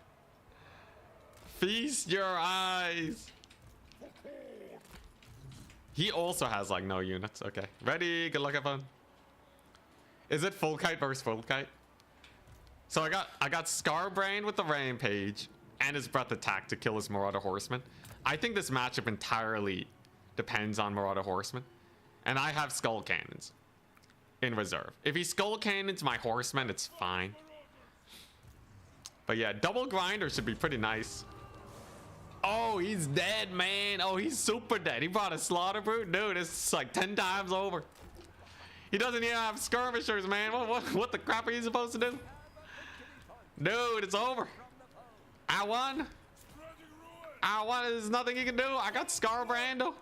Speaker 1: Feast your eyes! He also has like no units. Okay, ready, good luck, have fun. Is it full kite versus full kite? So I got Scarbrain with the Rampage and his Breath Attack to kill his Marauder Horseman. I think this matchup entirely depends on Marauder Horseman. And I have Skull Cannons. in reserve. If he skull cannons my horsemen, it's fine. But yeah, double grinder should be pretty nice. Oh, he's dead, man. Oh, he's super dead. He brought a slaughter brute. Dude, it's like 10 times over. He doesn't even have skirmishers, man. What the crap are you supposed to do? Dude, it's over. I won. There's nothing you can do. I got Scarbrando.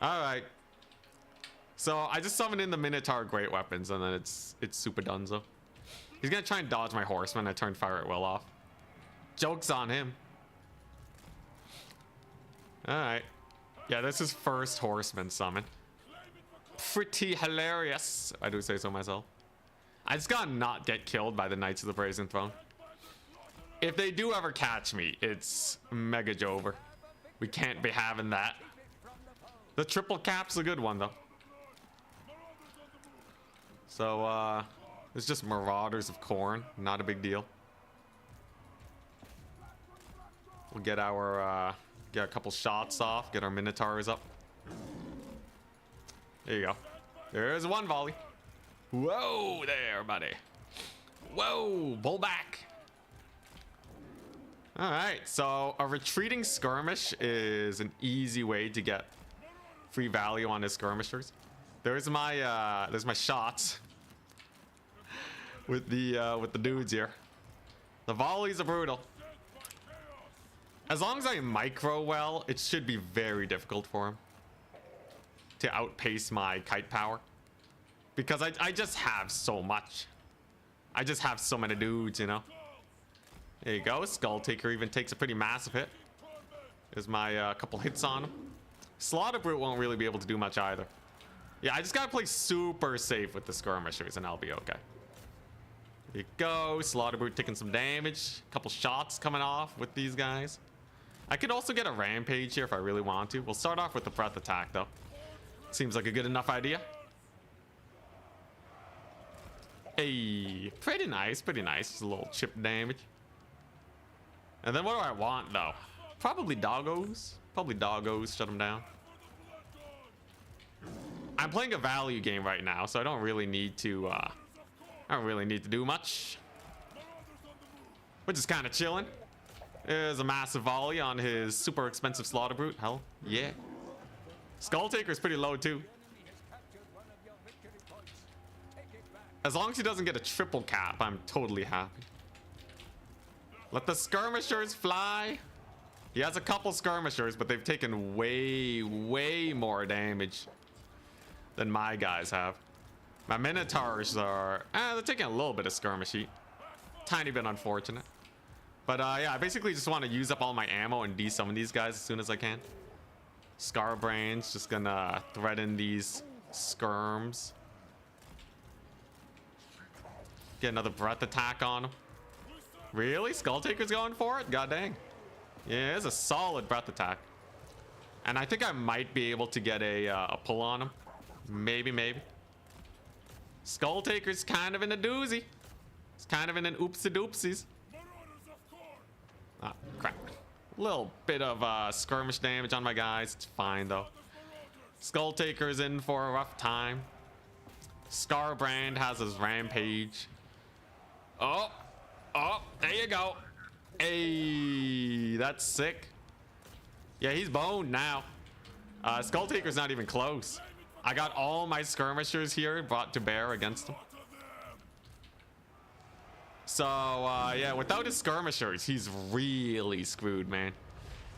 Speaker 1: Alright. So I just summoned in the Minotaur great weapons, and then it's super dunzo. He's gonna try and dodge my horseman. I turned fire at will off. Joke's on him. Alright. Yeah, this is first horseman summon. Pretty hilarious, I do say so myself. I just gotta not get killed by the Knights of the Brazen Throne. If they do ever catch me, it's mega Jover. We can't be having that. The triple cap's a good one, though. So, it's just Marauders of Khorne. Not a big deal. We'll get our, get a couple shots off. Get our Minotaurs up. There you go. There's one volley. Whoa there, buddy. Whoa, pull back. All right, so a retreating skirmish is an easy way to get free value on his skirmishers. There's my shots with the dudes here. The volleys are brutal. As long as I micro well, it should be very difficult for him to outpace my kite power, because I just have so much. I just have so many dudes, you know. There you go. Skull Taker even takes a pretty massive hit. There's my couple hits on him. Slaughter Brute won't really be able to do much either. Yeah, I just gotta play super safe with the skirmishers and I'll be okay. There you go. Slaughter Brute taking some damage. Couple shots coming off with these guys. I could also get a rampage here if I really want to. We'll start off with the breath attack though. Seems like a good enough idea. Hey, pretty nice, pretty nice. Just a little chip damage. And then what do I want though? Probably doggos. Probably doggos, shut them down. I'm playing a value game right now, so I don't really need to do much. We're just kind of chilling. There's a massive volley on his super expensive slaughter brute. Hell yeah. Skull Taker's pretty low too. As long as he doesn't get a triple cap, I'm totally happy. Let the skirmishers fly. He has a couple skirmishers, but they've taken way more damage than my guys have. My Minotaurs are, they're taking a little bit of skirmish heat. Tiny bit unfortunate. But yeah, I basically just want to use up all my ammo and de-summon these guys as soon as I can. Scarbrain's just gonna threaten these skirms. Get another breath attack on him. Really? Skull Taker's going for it? God dang. Yeah, it's a solid breath attack. And I think I might be able to get a pull on him. Maybe. Skull Taker's kind of in a doozy. It's kind of in an oopsie doopsies. Ah, crap. Little bit of skirmish damage on my guys. It's fine though. Skull Taker's in for a rough time. Scarbrand has his rampage. Oh, there you go. Hey, that's sick. Yeah, he's boned now. Skull Taker's not even close. I got all my skirmishers here brought to bear against him. So, yeah, without his skirmishers, he's really screwed, man.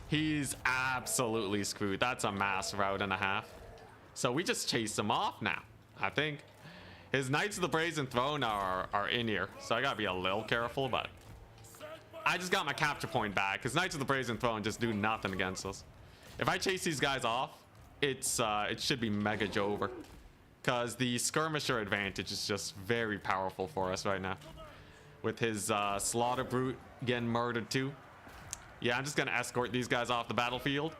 Speaker 1: He's absolutely screwed. That's a mass route and a half. So we just chase him off now, I think. His Knights of the Brazen Throne are in here, so I gotta be a little careful, but I just got my capture point back, because Knights of the Brazen Throne just do nothing against us. If I chase these guys off, it should be mega Jover, because the skirmisher advantage is just very powerful for us right now. With his slaughter brute getting murdered too. Yeah, I'm just gonna escort these guys off the battlefield.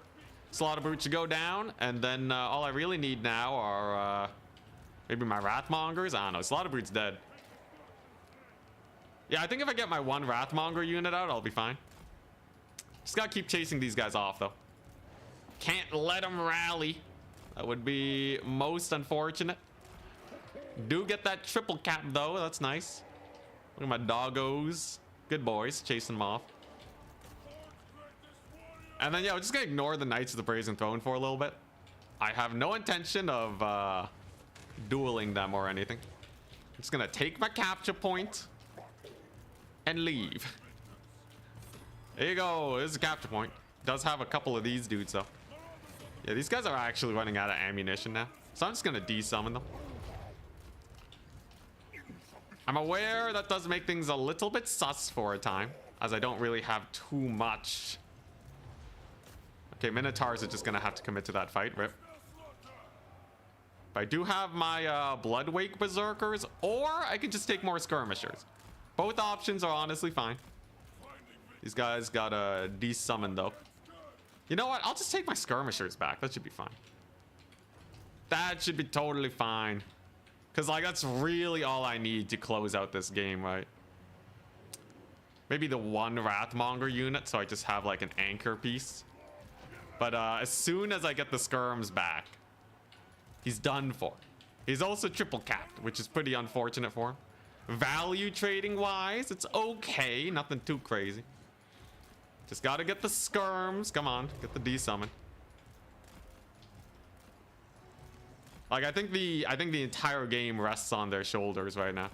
Speaker 1: Slaughter brute should go down, and then all I really need now are maybe my Wrathmongers. I don't know. Slaughter brute's dead. Yeah, I think if I get my one Wrathmonger unit out, I'll be fine. Just gotta keep chasing these guys off though. Can't let them rally. That would be most unfortunate. Do get that triple cap though. That's nice. Look at my doggos. Good boys. Chasing them off. And then, yeah, we're just gonna ignore the Knights of the Brazen Throne for a little bit. I have no intention of dueling them or anything. I'm just gonna take my capture point and leave. There you go. There's a capture point. Does have a couple of these dudes though. Yeah, these guys are actually running out of ammunition now. So I'm just gonna desummon them. I'm aware that does make things a little bit sus for a time, as I don't really have too much. Okay, Minotaurs are just gonna have to commit to that fight, rip. But I do have my Bloodwake Berserkers, or I can just take more Skirmishers. Both options are honestly fine. These guys got desummoned though. You know what? I'll just take my Skirmishers back. That should be fine. That should be totally fine. Because, like, that's really all I need to close out this game, right? Maybe the one Wrathmonger unit, so I just have, like, an anchor piece. But as soon as I get the Skirms back, he's done for. He's also triple capped, which is pretty unfortunate for him. Value trading-wise, it's okay. Nothing too crazy. Just gotta get the Skirms. Come on, get the desummon. Like, I think the entire game rests on their shoulders right now.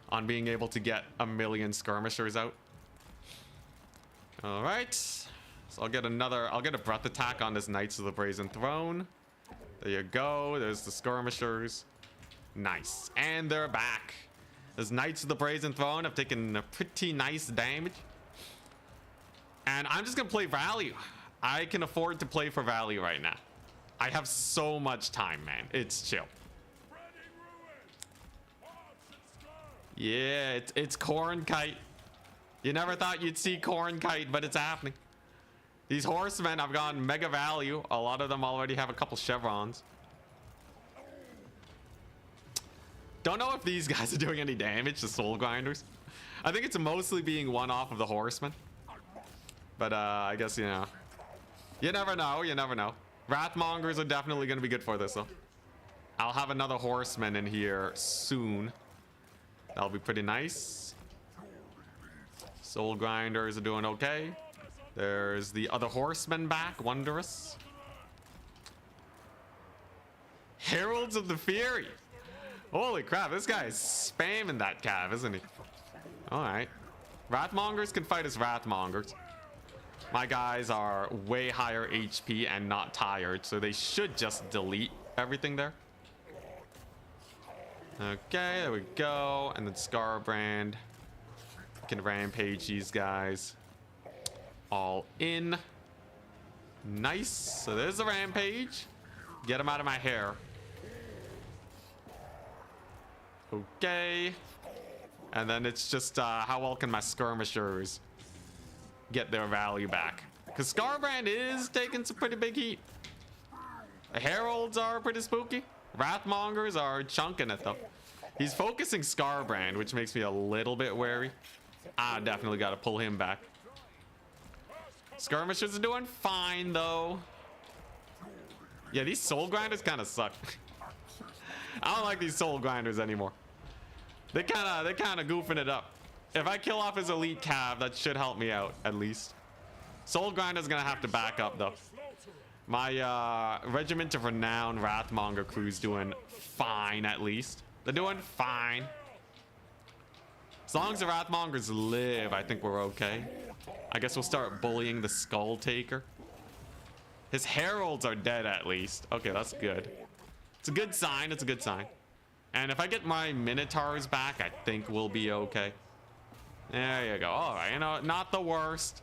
Speaker 1: On being able to get a million Skirmishers out. All right. So I'll get a breath attack on this Knights of the Brazen Throne. There you go. There's the Skirmishers. Nice. And they're back. Those Knights of the Brazen Throne have taken a pretty nice damage. And I'm just gonna play value. I can afford to play for value right now. I have so much time, man. It's chill. Yeah, it's Khorne Kite. You never thought you'd see Khorne Kite, but it's happening. These horsemen have gone mega value. A lot of them already have a couple chevrons. Don't know if these guys are doing any damage to soul grinders. I think it's mostly being one off of the horsemen. But I guess, you know. You never know, you never know. Wrathmongers are definitely going to be good for this, though. I'll have another horseman in here soon. That'll be pretty nice. Soul grinders are doing okay. There's the other horseman back. Wondrous. Heralds of the Fury. Holy crap, this guy is spamming that cav, isn't he? Alright. Wrathmongers can fight as Wrathmongers. My guys are way higher HP and not tired, so they should just delete everything there. Okay, there we go. And then Scarbrand can rampage these guys. All in. Nice. So there's the rampage. Get him out of my hair. Okay. And then it's just how well can my skirmishers get their value back? Because Scarbrand is taking some pretty big heat. The heralds are pretty spooky. Wrathmongers are chunking it though. He's focusing Scarbrand, which makes me a little bit wary. I definitely got to pull him back. Skirmishers are doing fine though. Yeah, these soul grinders kind of suck. I don't like these soul grinders anymore. They're kind of goofing it up. If I kill off his elite cav, that should help me out at least. Soul grinder's gonna have to back up though. My Regiment of Renown Wrathmonger crew's doing fine at least. They're doing fine. As long as the Wrathmongers live, I think we're okay. I guess we'll start bullying the Skull Taker. His heralds are dead at least. Okay, that's good. It's a good sign. It's a good sign. And if I get my Minotaurs back, I think we'll be okay. There you go. All right, you know, not the worst.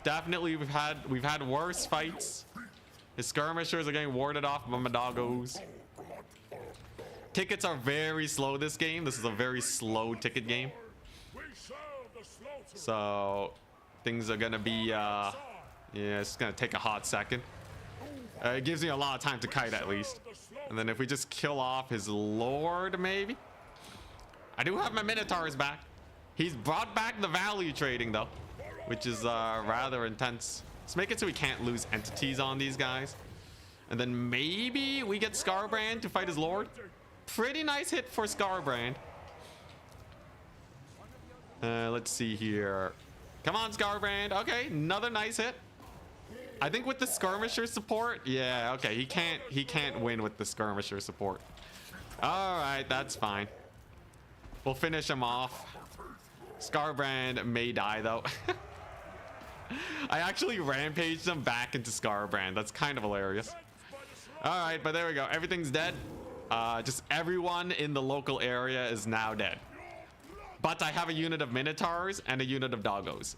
Speaker 1: Definitely, we've had worse fights. His skirmishers are getting warded off by my doggos. Tickets are very slow this game. This is a very slow ticket game. So things are gonna be yeah, it's gonna take a hot second. It gives me a lot of time to kite at least. And then if we just kill off his lord, maybe. I do have my Minotaurs back. He's brought back the value trading though, which is rather intense. Let's make it so we can't lose entities on these guys. And then maybe we get Scarbrand to fight his lord. Pretty nice hit for Scarbrand. Let's see here. Come on, Scarbrand. Okay, another nice hit. I think with the skirmisher support, yeah, okay, he can't win with the skirmisher support. All right, that's fine. We'll finish him off. Scarbrand may die though. I actually rampaged him back into Scarbrand. That's kind of hilarious. All right, but there we go. Everything's dead. Just everyone in the local area is now dead. But I have a unit of Minotaurs and a unit of Doggos.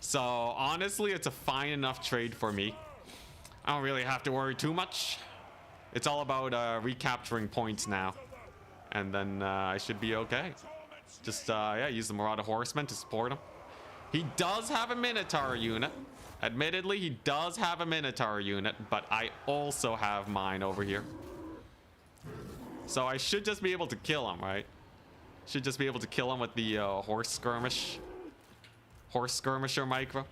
Speaker 1: So honestly, it's a fine enough trade for me. I don't really have to worry too much. It's all about recapturing points now. And then I should be okay. Just, yeah, use the Marauder Horsemen to support him. He does have a Minotaur unit. Admittedly, he does have a Minotaur unit, but I also have mine over here. So I should just be able to kill him, right? Should just be able to kill him with the Horse Skirmisher micro.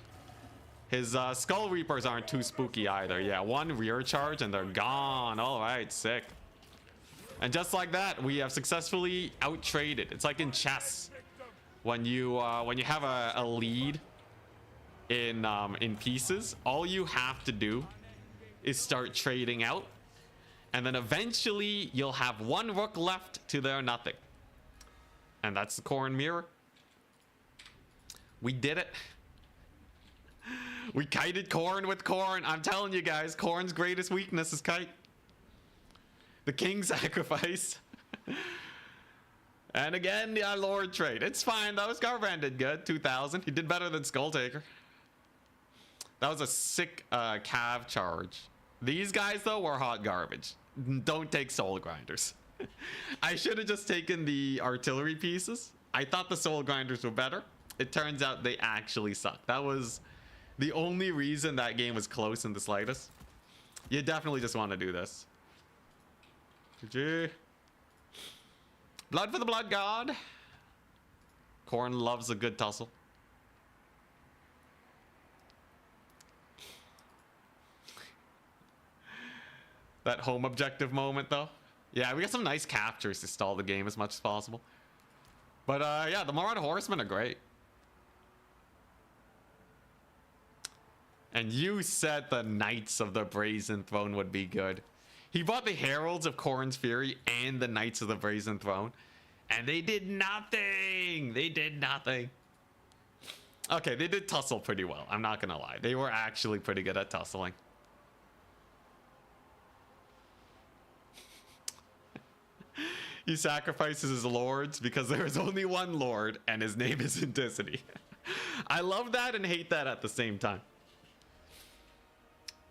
Speaker 1: His Skull Reapers aren't too spooky either. Yeah, one rear charge and they're gone. All right, sick. And just like that, we have successfully out-traded. It's like in chess. When you have a lead in pieces, all you have to do is start trading out. And then eventually you'll have one rook left to their nothing. And that's the Khorne mirror. We did it. We kited Khorne with Khorne. I'm telling you guys, Khorne's greatest weakness is kite. The king sacrifice. And again, the Lord trade. It's fine though. Scarbrand did good. 2,000. He did better than Skulltaker. That was a sick cav charge. These guys though were hot garbage. Don't take soul grinders. I should have just taken the artillery pieces. I thought the soul grinders were better. It turns out they actually suck. That was the only reason that game was close in the slightest. You definitely just want to do this. GG. Blood for the blood god. Khorne loves a good tussle. That home objective moment though. Yeah, we got some nice captures to stall the game as much as possible. But yeah, the Marauder Horsemen are great. And you said the Knights of the Brazen Throne would be good. He bought the Heralds of Khorne's Fury and the Knights of the Brazen Throne. And they did nothing. They did nothing. Okay, they did tussle pretty well. I'm not gonna lie. They were actually pretty good at tussling. He sacrifices his lords because there is only one lord and his name is Indicity. I love that and hate that at the same time.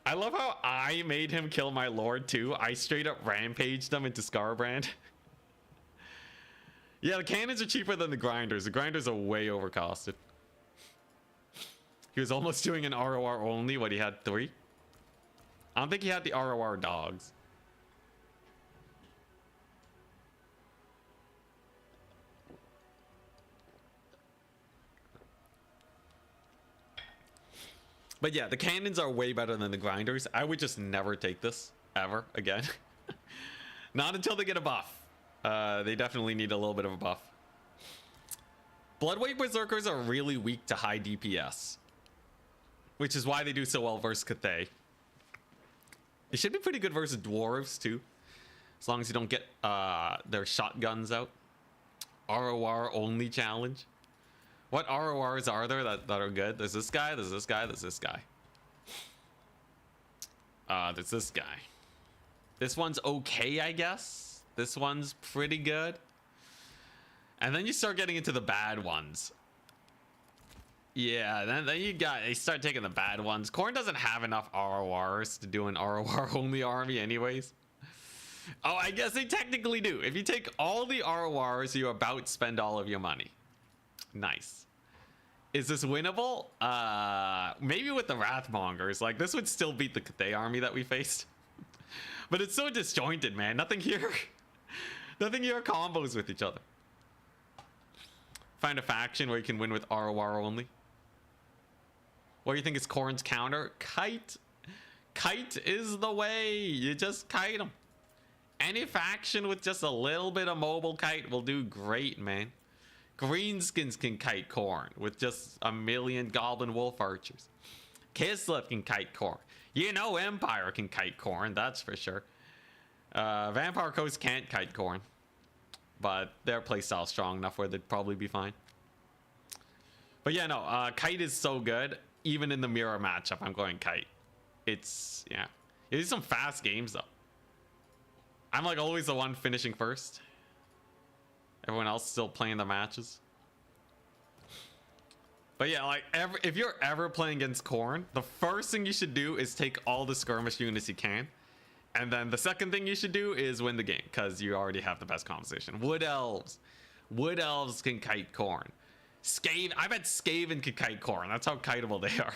Speaker 1: I love how I made him kill my lord too. I straight up rampaged them into Scarbrand. Yeah, the cannons are cheaper than the grinders. The grinders are way overcosted. He was almost doing an ROR only. What, he had 3? I don't think he had the ROR dogs. But yeah, the cannons are way better than the grinders. I would just never take this ever again. Not until they get a buff. They definitely need a little bit of a buff. Bloodweight Berserkers are really weak to high DPS, which is why they do so well versus Cathay. They should be pretty good versus dwarves too, as long as you don't get their shotguns out. ROR only challenge. What RORs are there that are good? There's this guy, there's this guy, there's this guy. There's this guy. This one's okay, I guess. This one's pretty good. And then you start getting into the bad ones. Yeah, then they start taking the bad ones. Khorne doesn't have enough RORs to do an ROR only army anyways. Oh, I guess they technically do. If you take all the RORs, you about spend all of your money. Nice. Is this winnable? Maybe with the Wrathmongers. Like, this would still beat the Cathay army that we faced. But it's so disjointed, man. Nothing here combos with each other. Find a faction where you can win with ROR only. What do you think is Khorne's counter? Kite. Kite is the way. You just kite them. Any faction with just a little bit of mobile kite will do great, man. Greenskins can kite Khorne with just a million Goblin Wolf archers. Kislev can kite Khorne. You know Empire can kite Khorne, that's for sure. Vampire Coast can't kite Khorne, but their playstyle strong enough where they'd probably be fine. But yeah, no, Kite is so good. Even in the mirror matchup, I'm going Kite. It's, yeah. It's some fast games, though. I'm like always the one finishing first. Everyone else still playing the matches. But yeah, like, if you're ever playing against Khorne, the first thing you should do is take all the skirmish units you can. And then the second thing you should do is win the game, because you already have the best composition. Wood Elves. Wood Elves can kite Khorne. Skaven, I bet Skaven can kite Khorne. That's how kiteable they are.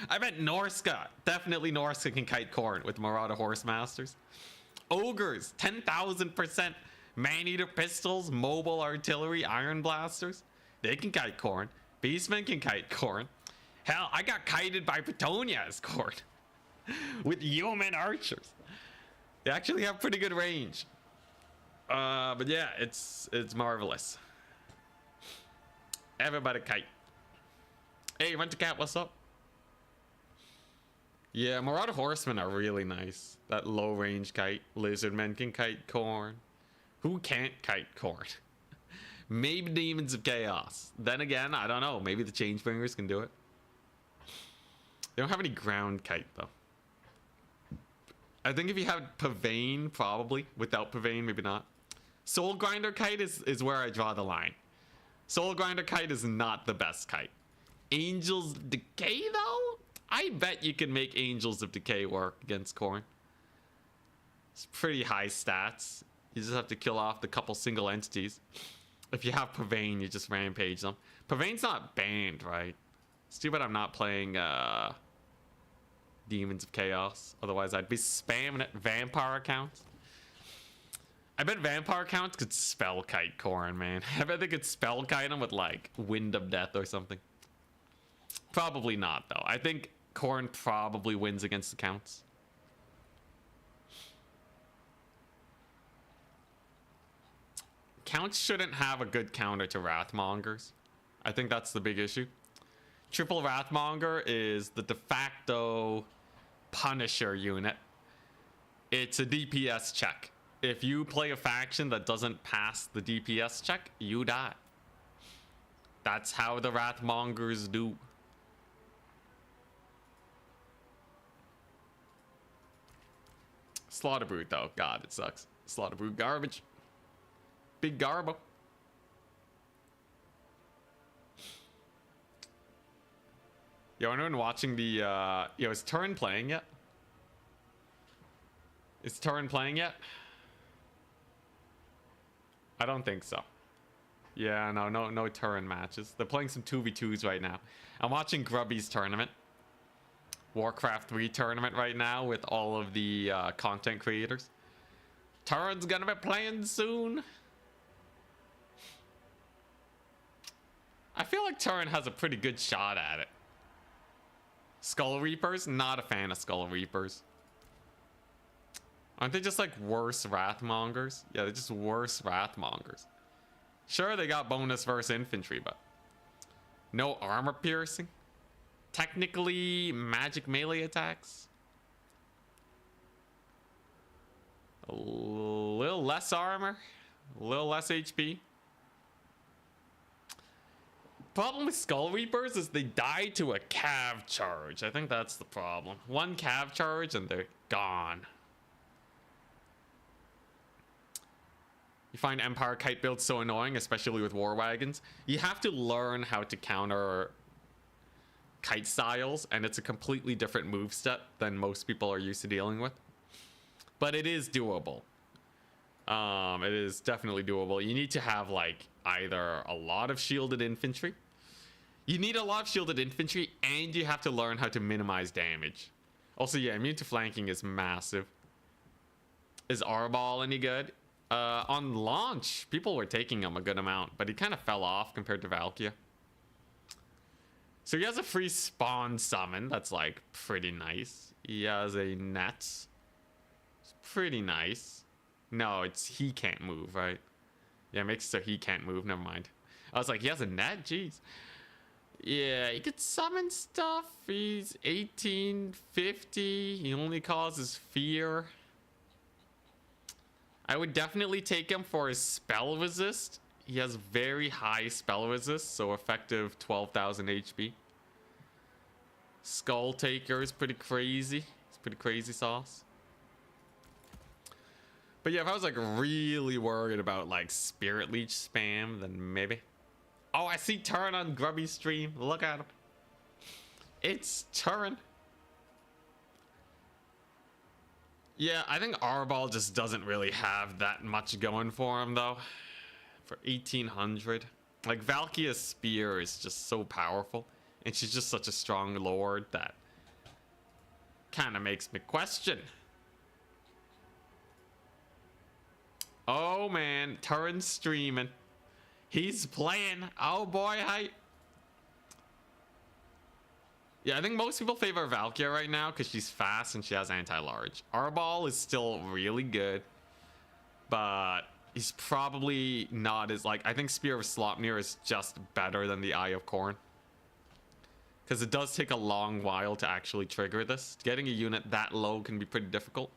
Speaker 1: I bet Norska, definitely Norska can kite Khorne with Marauder Horse Masters. Ogres, 10,000% Man-Eater pistols, mobile artillery, iron blasters. They can kite Khorne. Beastmen can kite Khorne. Hell, I got kited by Bretonnia as Khorne. With human archers. They actually have pretty good range. But yeah, it's marvelous. Everybody kite. Hey, Rent a Cat, what's up? Yeah, Marauder Horsemen are really nice. That low range kite. Lizardmen can kite Khorne. Who can't kite Khorne? Maybe Demons of Chaos. Then again, I don't know. Maybe the Changebringers can do it. They don't have any ground kite though. I think if you have Pavane, probably. Without Pavane, maybe not. Soul Grinder Kite is where I draw the line. Soul Grinder Kite is not the best kite. Angels of Decay though? I bet you can make Angels of Decay work against Khorne. It's pretty high stats. You just have to kill off the couple single entities. If you have Pavane, you just rampage them. Pavane's not banned, right? It's too bad I'm not playing Demons of Chaos. Otherwise, I'd be spamming it. Vampire accounts. I bet Vampire accounts could spell kite Khorne, man. I bet they could spell kite him with like Wind of Death or something. Probably not, though. I think Khorne probably wins against the counts. Counts shouldn't have a good counter to Wrathmongers. I think that's the big issue. Triple Wrathmonger is the de facto Punisher unit. It's a DPS check. If you play a faction that doesn't pass the DPS check, you die. That's how the Wrathmongers do. Slaughterbrute though, God, it sucks. Slaughterbrute garbage. Big garbo. Yo, anyone watching the yo, is Turin playing yet? Is Turin playing yet? I don't think so. Yeah, no Turin matches. They're playing some 2v2s right now. I'm watching Grubby's tournament. Warcraft 3 tournament right now with all of the content creators. Turin's gonna be playing soon. I feel like Turin has a pretty good shot at it. Skull Reapers? Not a fan of Skull Reapers. Aren't they just like worse Wrathmongers? Yeah, they're just worse Wrathmongers. Sure, they got bonus versus infantry, but no armor piercing. Technically, magic melee attacks. A little less armor, a little less HP. Problem with Skull Reapers is they die to a cav charge. I think that's the problem. One cav charge and they're gone. You find Empire Kite builds so annoying, especially with War Wagons. You have to learn how to counter kite styles, and it's a completely different moveset than most people are used to dealing with. But it is doable. It is definitely doable. You need to have like either a lot of shielded infantry. You need a lot of shielded infantry, and you have to learn how to minimize damage. Also, yeah, immune to flanking is massive. Is Arbol any good? On launch, people were taking him a good amount, but he kind of fell off compared to Valkia. So he has a free spawn summon. That's like pretty nice. He has a net. It's pretty nice. No, it's he can't move, right? Yeah, it makes it so he can't move. Never mind. I was like, he has a net? Jeez. Yeah, he could summon stuff. He's 1850. He only causes fear. I would definitely take him for his spell resist. He has very high spell resist, so effective 12,000 HP. Skull Taker is pretty crazy. It's pretty crazy sauce. But yeah, if I was like really worried about like Spirit Leech spam, then maybe. Oh, I see Turin on Grubby's stream. Look at him. It's Turin. Yeah, I think Arbol just doesn't really have that much going for him though. For 1800. Like Valkia's spear is just so powerful. And she's just such a strong lord that kind of makes me question. Oh man, Turin's streaming. He's playing. Oh boy, hype. Yeah, I think most people favor Valkia right now because she's fast and she has anti-large. Arbol is still really good, but he's probably not as like. I think Spear of Sleipnir is just better than the Eye of Khorne because it does take a long while to actually trigger this. Getting a unit that low can be pretty difficult.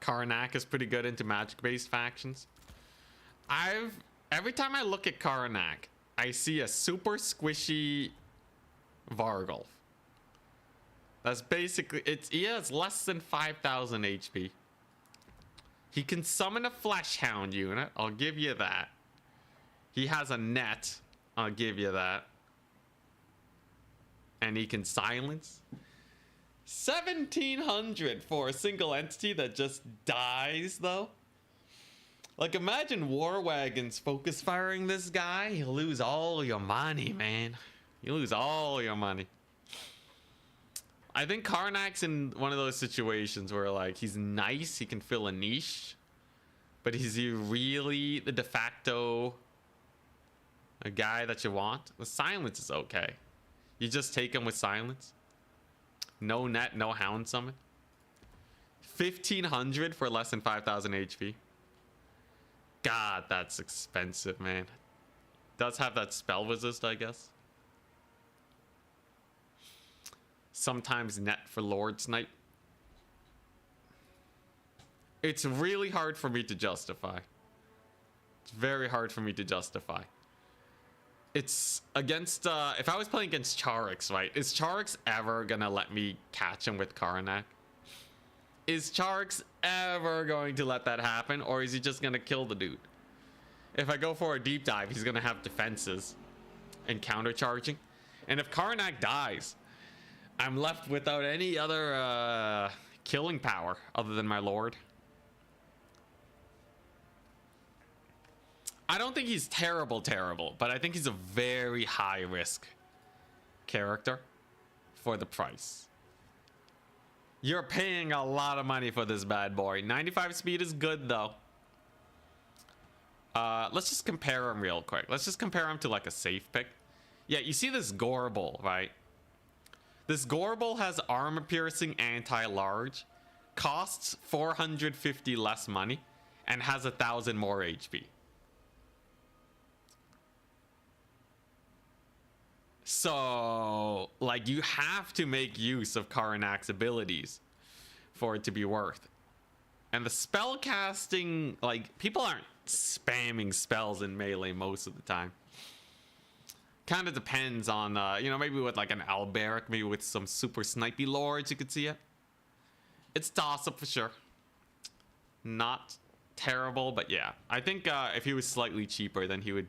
Speaker 1: Karnak is pretty good into magic-based factions. Every time I look at Karnak, I see a super squishy Vargulf. That's basically he has less than 5,000 HP. He can summon a Fleshhound unit. I'll give you that. He has a net. I'll give you that. And he can silence. 1,700 for a single entity that just dies, though. Like, imagine War Wagons focus firing this guy. You'll lose all your money, man. You lose all your money. I think Karnak's in one of those situations where, like, he's nice. He can fill a niche. But is he really the de facto a guy that you want? The silence is okay. You just take him with silence. No net, no hound summon. 1,500 for less than 5,000 HP. God, that's expensive, man. Does have that spell resist, I guess. Sometimes net for Lord Snipe. It's really hard for me to justify. It's very hard for me to justify. It's against, if I was playing against Charix, right? Is Charix ever gonna let me catch him with Karnak? Is Charix ever going to let that happen? Or is he just gonna kill the dude? If I go for a deep dive, he's gonna have defenses and counter charging. And if Karnak dies, I'm left without any other killing power other than my lord. I don't think he's terrible, but I think he's a very high risk character for the price. You're paying a lot of money for this bad boy. 95 speed is good though. Let's just compare him real quick. Let's just compare him to like a safe pick. Yeah, you see this Gorbel, right? This Gorbel has armor piercing anti-large, costs 450 less money, and has 1,000 more HP. So, like, you have to make use of Karnak's abilities for it to be worth. And the spell casting, like, people aren't spamming spells in melee most of the time. Kind of depends on, you know, maybe with like an Alberic, maybe with some super snipey lords, you could see it. It's toss-up for sure. Not terrible, but yeah. I think if he was slightly cheaper, then he would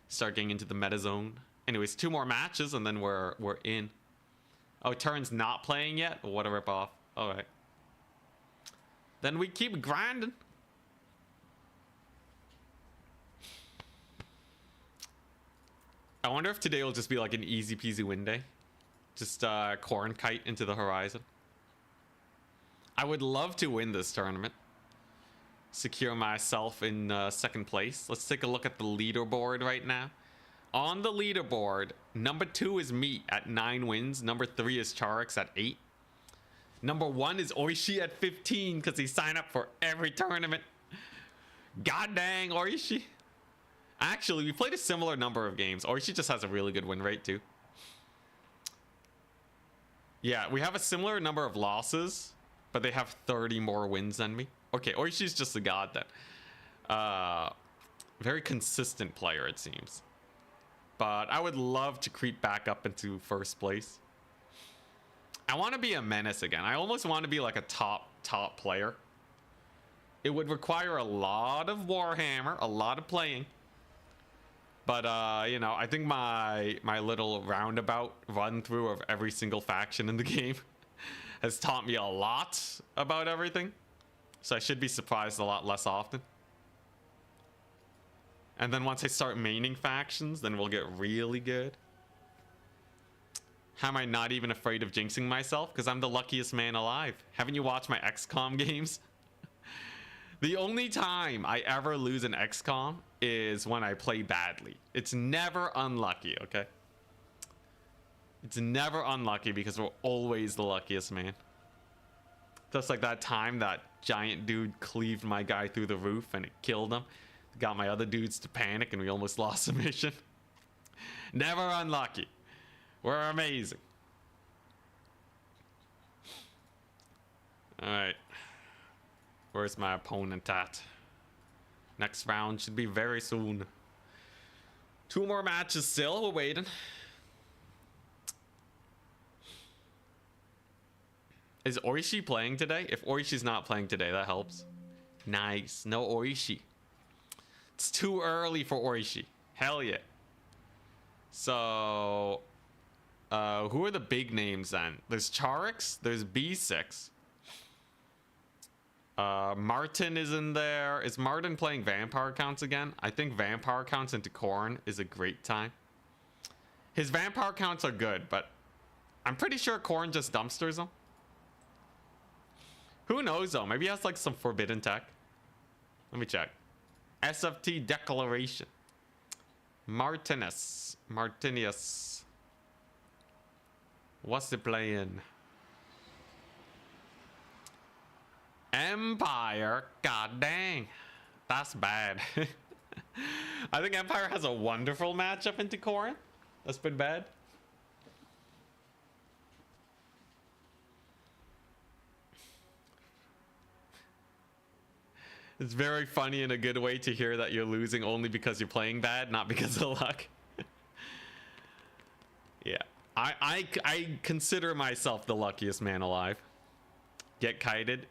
Speaker 1: start getting into the meta zone. Anyways, 2 more matches and then we're in. Oh, Turin's not playing yet? What a ripoff. Alright. Then we keep grinding. I wonder if today will just be like an easy peasy win day. Just Khorne Kite into the horizon. I would love to win this tournament. secure myself in second place. Let's take a look at the leaderboard right now. On the leaderboard, number 2 is me at 9 wins. Number 3 is Charix at 8. Number 1 is Oishi at 15 because he signed up for every tournament. God dang, Oishi. Actually, we played a similar number of games. Oishi just has a really good win rate too. Yeah, we have a similar number of losses, but they have 30 more wins than me. Okay, Oishi's just a god then. Very consistent player, it seems. But I would love to creep back up into first place. I want to be a menace again. I almost want to be like a top player. It would require a lot of Warhammer, a lot of playing. But, you know, I think my little roundabout run through of every single faction in the game has taught me a lot about everything. So I should be surprised a lot less often. And then once I start maining factions, then we'll get really good. How am I not even afraid of jinxing myself? Because I'm the luckiest man alive. Haven't you watched my XCOM games? The only time I ever lose an XCOM is when I play badly. It's never unlucky, okay? It's never unlucky because we're always the luckiest man. Just like that time that giant dude cleaved my guy through the roof and it killed him. Got my other dudes to panic and we almost lost the mission. Never unlucky. We're amazing. Alright. Where's my opponent at? Next round should be very soon. 2 more matches still. We're waiting. Is Oishi playing today? If Oishi's not playing today, that helps. Nice. No Oishi. It's too early for Oishi. Hell yeah. So, who are the big names then? There's Charix. There's B6. Martin is in there. Is Martin playing vampire counts again? I think vampire counts into Khorne is a great time. His vampire counts are good, but I'm pretty sure Khorne just dumpsters them. Who knows though? Maybe he has like some forbidden tech. Let me check. SFT declaration. Martinius. What's he playing? Empire. God dang. That's bad. I think Empire has a wonderful matchup into Khorne. That's been bad. It's very funny in a good way to hear that you're losing only because you're playing bad, not because of luck. Yeah. I consider myself the luckiest man alive. Get kited.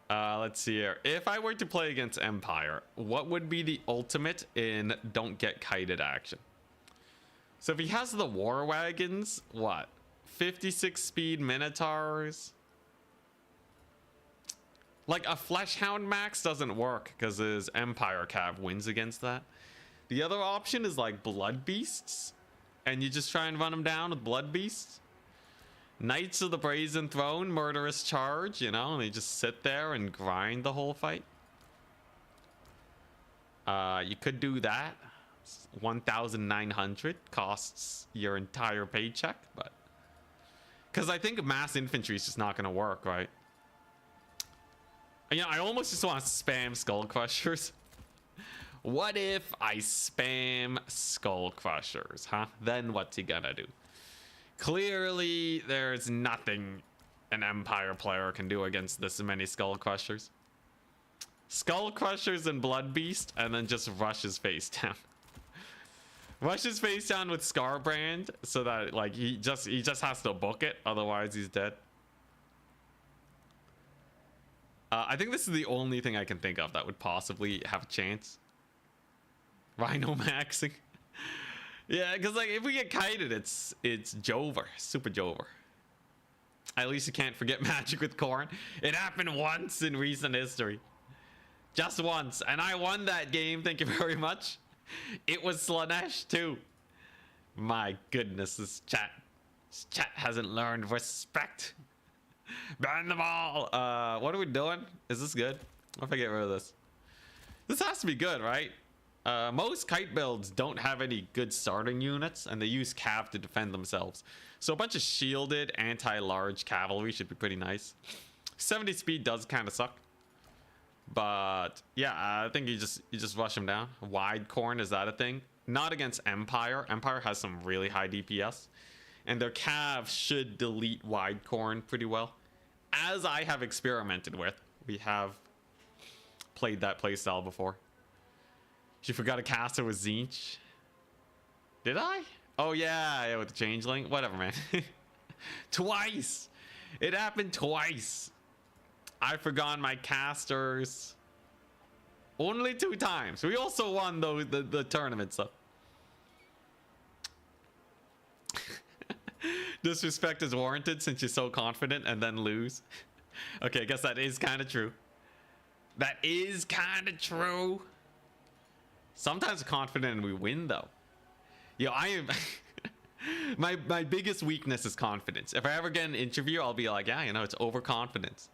Speaker 1: Let's see here. If I were to play against Empire, what would be the ultimate in don't get kited action? So if he has the war wagons, what? 56 speed Minotaurs? Like a Fleshhound max doesn't work because his Empire Cav wins against that. The other option is like Blood Beasts. And you just try and run them down with Blood Beasts. Knights of the Brazen Throne, Murderous Charge, you know, and they just sit there and grind the whole fight. You could do that. 1,900 costs your entire paycheck, but... Because I think mass infantry is just not going to work, right? You know, I almost just want to spam Skull Crushers. What if I spam Skull Crushers, huh? Then what's he gonna do? Clearly, there's nothing an Empire player can do against this many Skull Crushers. Skull Crushers and Blood Beast, and then just rush his face down. Rush his face down with Scarbrand, so that like he just has to book it, otherwise he's dead. I think this is the only thing I can think of that would possibly have a chance. Rhino maxing. Yeah, because like if we get kited, it's Jover, super Jover. At least you can't forget magic with Khorne. It happened once in recent history. Just once, and I won that game, thank you very much. It was Slanesh too. My goodness, this chat hasn't learned respect. Ban them all. What are we doing? Is this good? What if I get rid of this? This has to be good, right? Most kite builds don't have any good starting units, and they use cav to defend themselves. So a bunch of shielded anti-large cavalry should be pretty nice. 70 speed does kind of suck, but yeah, I think you just rush them down. Wide Khorne, is that a thing? Not against Empire. Empire has some really high DPS, and their cav should delete wide Khorne pretty well. As I have experimented with, we have played that playstyle before. You forgot to cast it with Zinch. Did I? Oh yeah, with the changeling. Whatever, man. Twice. It happened twice. I forgot my casters. Only 2 times. We also won though the tournament stuff. Disrespect is warranted since you're so confident and then lose. Okay, I guess that is kind of true. That is kind of true. Sometimes confident and we win though. Yo, I am my biggest weakness is confidence. If I ever get an interview, I'll be like, yeah, you know, it's overconfidence.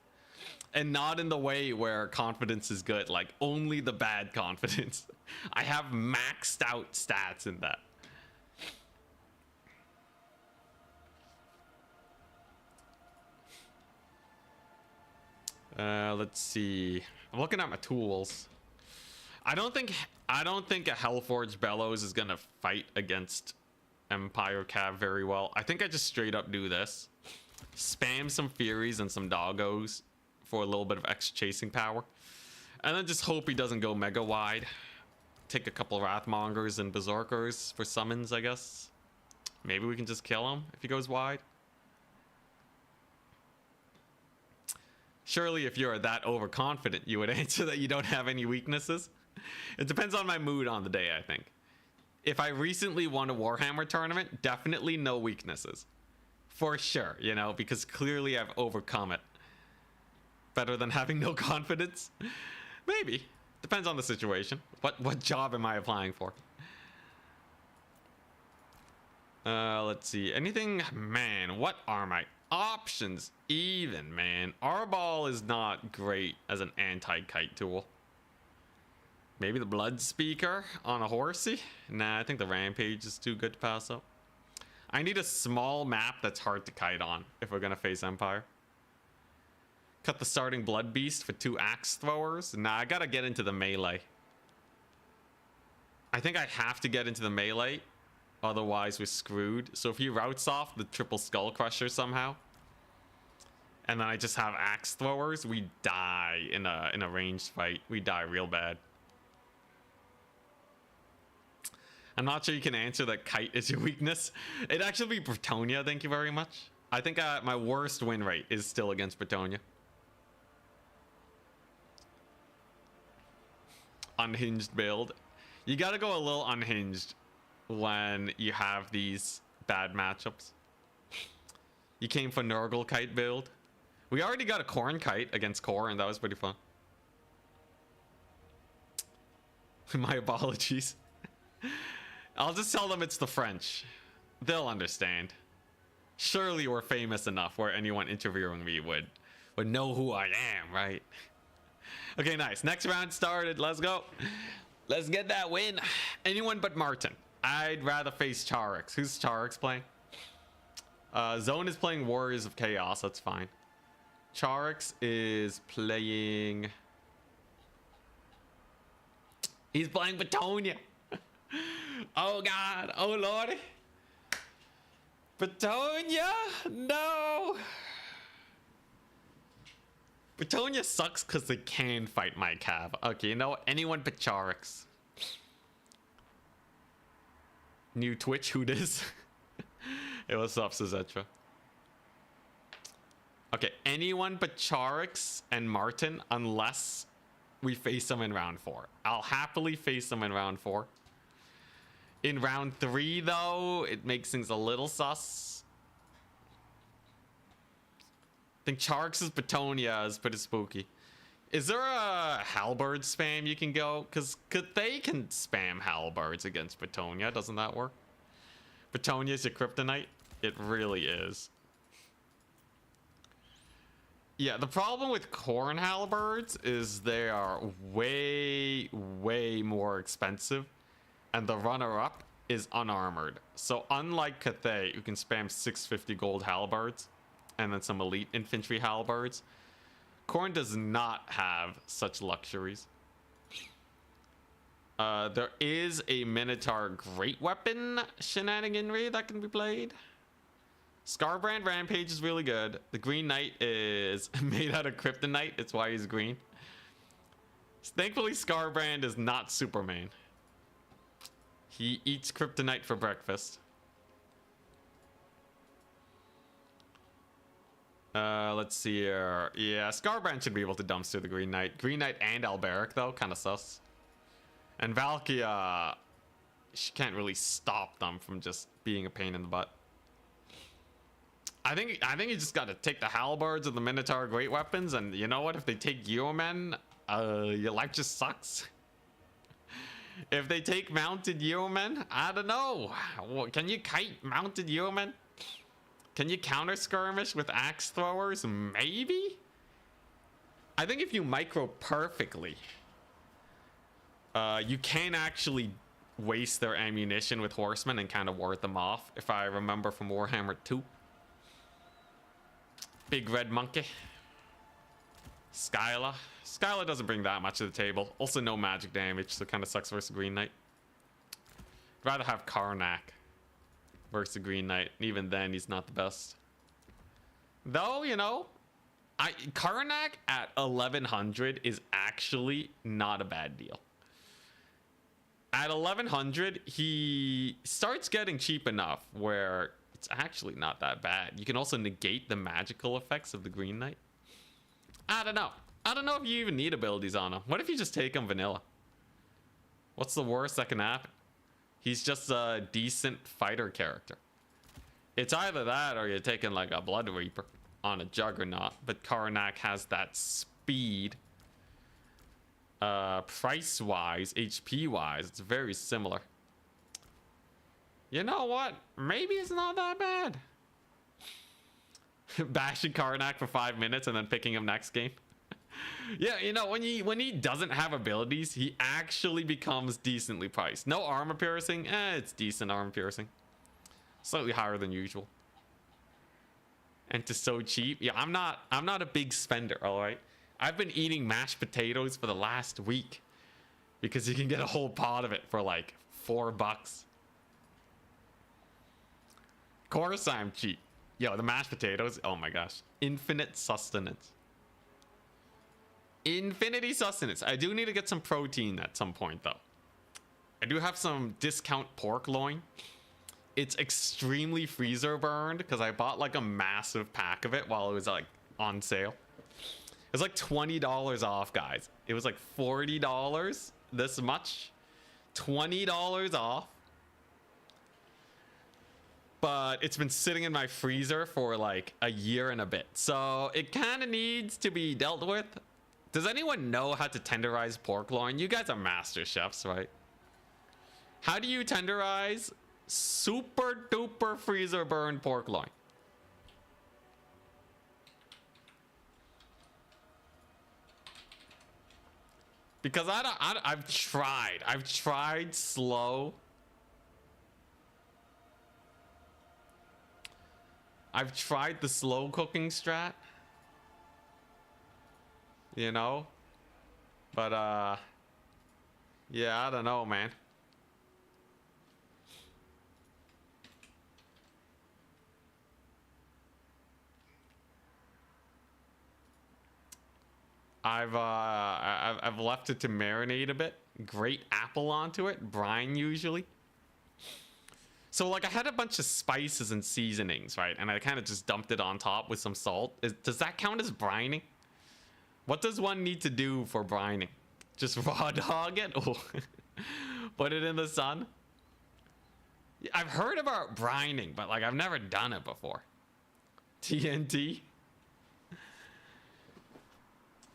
Speaker 1: And not in the way where confidence is good, like only the bad confidence. I have maxed out stats in that. Let's see. I'm looking at my tools. I don't think a Hellforge Bellows is gonna fight against Empire Cav very well. I think I just straight up do this. Spam some Furies and some Doggos for a little bit of extra chasing power. And then just hope he doesn't go mega wide. Take a couple Wrathmongers and Berserkers for summons, I guess. Maybe we can just kill him if he goes wide. Surely if you're that overconfident, you would answer that you don't have any weaknesses. It depends on my mood on the day, I think. If I recently won a Warhammer tournament, definitely no weaknesses. For sure, you know, because clearly I've overcome it. Better than having no confidence? Maybe. Depends on the situation. What job am I applying for? Let's see. Anything? Man, what are my options even, man? Arball is not great as an anti-kite tool. Maybe the Blood Speaker on a horsey? Nah, I think the Rampage is too good to pass up. I need a small map that's hard to kite on if we're gonna face Empire. Cut the starting Blood Beast for 2 axe throwers. Nah, I gotta get into the melee. I think I have to get into the melee, otherwise we're screwed. So if he routes off the triple Skull Crusher somehow, and then I just have axe throwers, we die in a ranged fight. We die real bad. I'm not sure you can answer that kite is your weakness. It'd actually be Bretonnia, thank you very much. I think my worst win rate is still against Bretonnia. Unhinged build. You gotta go a little unhinged when you have these bad matchups. You came for Nurgle Kite build. We already got a Khorne Kite against Core, and that was pretty fun. My apologies. I'll just tell them it's the French. They'll understand. Surely we're famous enough where anyone interviewing me would know who I am, right? Okay, nice. Next round started. Let's go. Let's get that win. Anyone but Martin. I'd rather face Charix. Who's Charix playing? Zone is playing Warriors of Chaos. That's fine. Charix is playing... He's playing Bretonnia. Oh God. Oh Lord. Bretonnia? No. Bretonnia sucks because they can fight my cav. Okay, you know what? Anyone but Charix. New Twitch, who dis? Hey, what's up, Suzetra? Okay, anyone but Charix and Martin, unless we face them in round 4. I'll happily face them in round 4. In round 3, though, it makes things a little sus. I think Charix's Bretonnia is pretty spooky. Is there a halberd spam you can go? Because they can spam halberds against Bretonnia. Doesn't that work? Bretonnia is your kryptonite? It really is. Yeah, the problem with Khorne halberds is they are way, way more expensive, and the runner-up is unarmored. So unlike Cathay, you can spam 650 gold halberds, and then some elite infantry halberds, Khorne does not have such luxuries. There is a Minotaur Great Weapon shenaniganry that can be played. Scarbrand Rampage is really good. The Green Knight is made out of kryptonite. It's why he's green. Thankfully, Scarbrand is not Superman. He eats kryptonite for breakfast. Let's see here. Yeah, Scarbrand should be able to dumpster the Green Knight. Green Knight and Alberic, though, kind of sus. And Valkia, she can't really stop them from just being a pain in the butt. I think you just got to take the halberds and the Minotaur Great Weapons, and you know what? If they take Yeomen, your life just sucks. If they take mounted Yeomen, I don't know. Can you kite mounted Yeomen? Can you counter skirmish with axe throwers? Maybe? I think if you micro perfectly, you can actually waste their ammunition with horsemen and kind of ward them off, if I remember from Warhammer 2. Big red monkey. Skyla. Skyla doesn't bring that much to the table. Also no magic damage, so kind of sucks versus Green Knight. I'd rather have Karnak versus Green Knight. Even then, he's not the best. Though, you know, Karnak at 1100 is actually not a bad deal. At 1100, he starts getting cheap enough where it's actually not that bad. You can also negate the magical effects of the Green Knight. I don't know. I don't know if you even need abilities on him. What if you just take him vanilla? What's the worst that can happen? He's just a decent fighter character. It's either that or you're taking like a Blood Reaper on a Juggernaut, but Karnak has that speed. Price-wise, HP-wise, it's very similar. You know what? Maybe it's not that bad. Bashing Karnak for 5 minutes and then picking him next game. Yeah, you know, when he doesn't have abilities, he actually becomes decently priced. No armor piercing, it's decent armor piercing. Slightly higher than usual. And to so cheap, yeah, I'm not a big spender, all right? I've been eating mashed potatoes for the last week because you can get a whole pot of it for like $4. Of course I'm cheap. Yo, the mashed potatoes, oh my gosh. Infinite sustenance. Infinity sustenance. I do need to get some protein at some point though. I do have some discount pork loin. It's extremely freezer burned because I bought like a massive pack of it while it was like on sale. It was like $20 off, guys. It was like $40 this much. $20 off. But it's been sitting in my freezer for like a year and a bit. So it kind of needs to be dealt with. Does anyone know how to tenderize pork loin? You guys are master chefs, right? How do you tenderize super duper freezer burned pork loin? Because I've tried slow. I've tried the slow cooking strat. You know? But, yeah, I don't know, man. I've left it to marinate a bit. Grate apple onto it. Brine usually. So like I had a bunch of spices and seasonings, right? And I kind of just dumped it on top with some salt. Does that count as brining? What does one need to do for brining? Just raw dog it? Or put it in the sun? I've heard about brining, but like I've never done it before. TNT?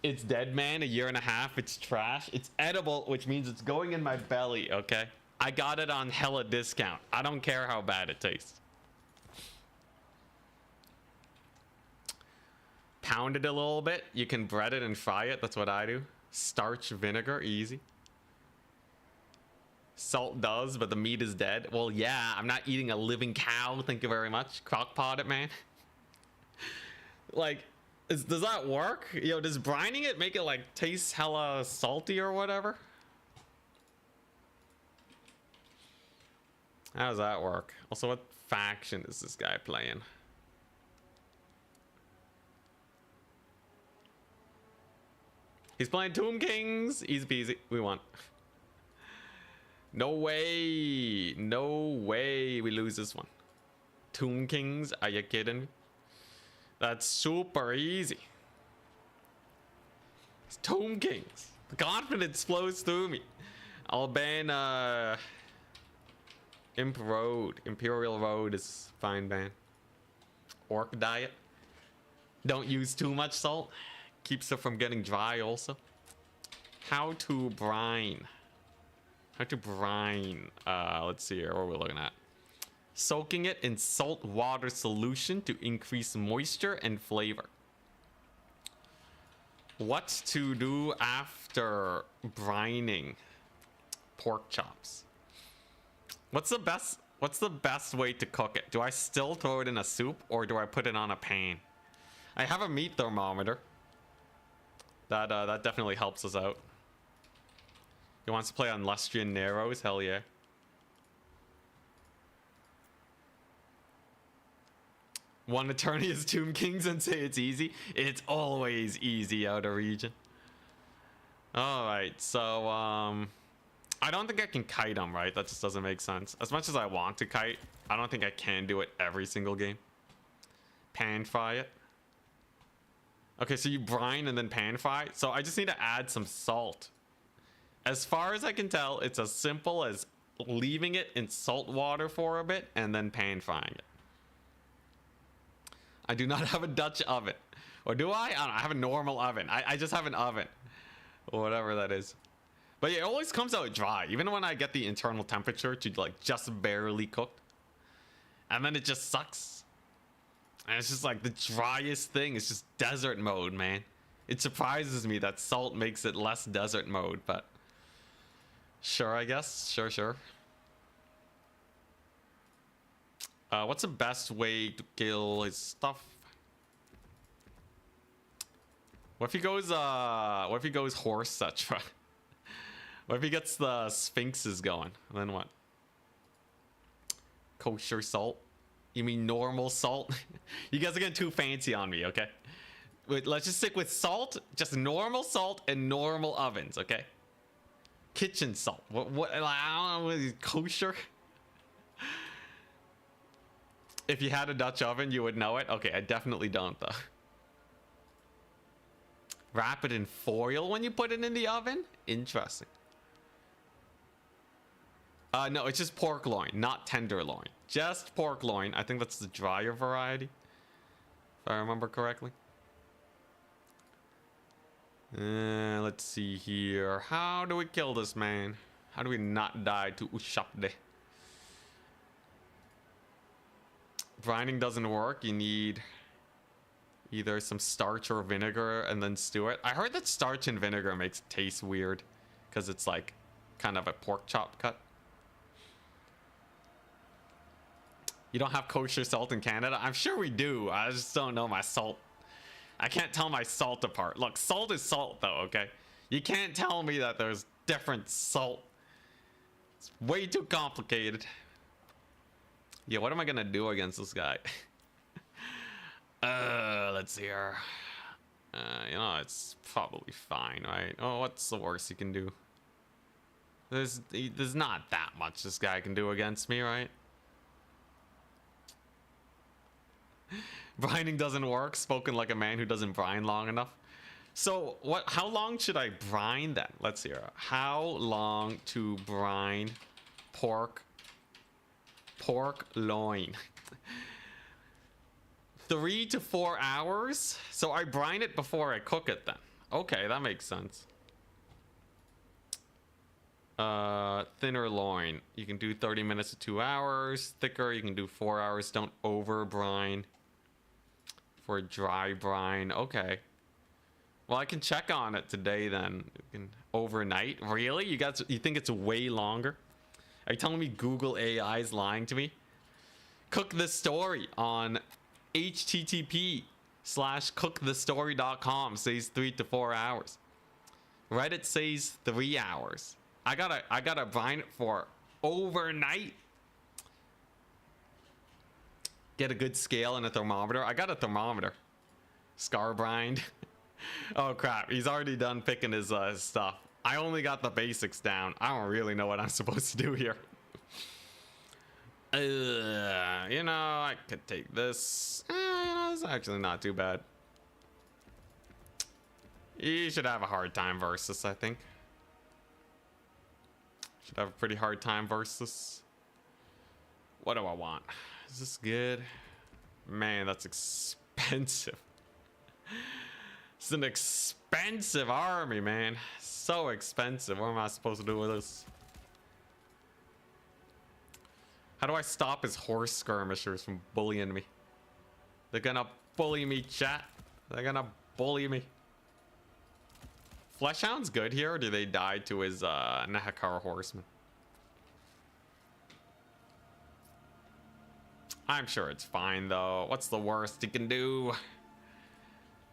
Speaker 1: It's dead, man. A year and a half. It's trash. It's edible, which means it's going in my belly, okay? I got it on hella discount. I don't care how bad it tastes. pound it a little bit. You can bread it and fry it. That's what I do. Starch, vinegar, easy. Salt does, but the meat is dead. Well, yeah, I'm not eating a living cow. Thank you very much. Crockpot it, man. Like, does that work? Yo, does brining it make it like taste hella salty or whatever? How does that work? Also, what faction is this guy playing? He's playing Tomb Kings. Easy peasy. We won. No way. No way we lose this one. Tomb Kings? Are you kidding me? That's super easy. It's Tomb Kings. The confidence flows through me. I'll ban Imp Road. Imperial Road is fine ban. Orc diet. Don't use too much salt. Keeps it from getting dry also. How to brine. How to brine. Let's see here. What are we looking at? Soaking it in salt water solution to increase moisture and flavor. What to do after brining pork chops? What's the best way to cook it? Do I still throw it in a soup or do I put it on a pan? I have a meat thermometer. That definitely helps us out. He wants to play on Lustrian Narrows? Hell yeah. One Eternia's Tomb Kings and say it's easy. It's always easy out of region. Alright, so I don't think I can kite him, right? That just doesn't make sense. As much as I want to kite, I don't think I can do it every single game. Pan fry it. Okay, so you brine and then pan fry. So I just need to add some salt. As far as I can tell, it's as simple as leaving it in salt water for a bit and then pan frying it. I do not have a Dutch oven. Or do I? I don't know. I have a normal oven. I just have an oven. Or whatever that is. But yeah, it always comes out dry. Even when I get the internal temperature to like just barely cooked. And then it just sucks. And it's just like the driest thing. It's just desert mode, man. It surprises me that salt makes it less desert mode, but sure, I guess. Sure. What's the best way to kill his stuff? What if he goes horse such? What if he gets the sphinxes going? Then what? Kosher salt? You mean normal salt? You guys are getting too fancy on me, okay? Wait, let's just stick with salt. Just normal salt and normal ovens, okay? Kitchen salt. What I don't know, kosher? If you had a Dutch oven, you would know it. Okay, I definitely don't, though. Wrap it in foil when you put it in the oven? Interesting. No, it's just pork loin, not tenderloin. Just pork loin. I think that's the drier variety, if I remember correctly. Let's see here. How do we kill this man? How do we not die to Ushapde? Brining doesn't work. You need either some starch or vinegar and then stew it. I heard that starch and vinegar makes it taste weird because it's like kind of a pork chop cut. You don't have kosher salt in Canada? I'm sure we do. I just don't know my salt. I can't tell my salt apart. Look, salt is salt though, okay? You can't tell me that there's different salt. It's way too complicated. Yeah, what am I gonna do against this guy? Let's see here. You know, it's probably fine, right? Oh, what's the worst he can do? There's not that much this guy can do against me, right? Brining doesn't work. Spoken like a man who doesn't brine long enough. So how long should I brine then? Let's see here. How long to brine pork loin? 3 to 4 hours. So I brine it before I cook it then. Okay, that makes sense. Thinner loin. You can do 30 minutes to 2 hours. Thicker, you can do 4 hours. Don't over brine. for dry brine. Okay. Well, I can check on it today then. Overnight? Really? You think it's way longer? Are you telling me Google AI is lying to me? Cook the story on http:/cookthestory.com says 3 to 4 hours. Reddit says 3 hours. I gotta brine it for overnight. Get a good scale and a thermometer. I got a thermometer. Scar brined. Oh crap, he's already done picking his stuff. I only got the basics down. I don't really know what I'm supposed to do here. You know, I could take this. You know, it's actually not too bad. You should have a hard time versus, I think. Should have a pretty hard time versus. What do I want? Is this good? Man, that's expensive. It's an expensive army, man. So expensive. What am I supposed to do with this? How do I stop his horse skirmishers from bullying me? They're gonna bully me, chat. They're gonna bully me. Fleshhound's good here, or do they die to his Nahakar horseman? I'm sure it's fine though. What's the worst he can do?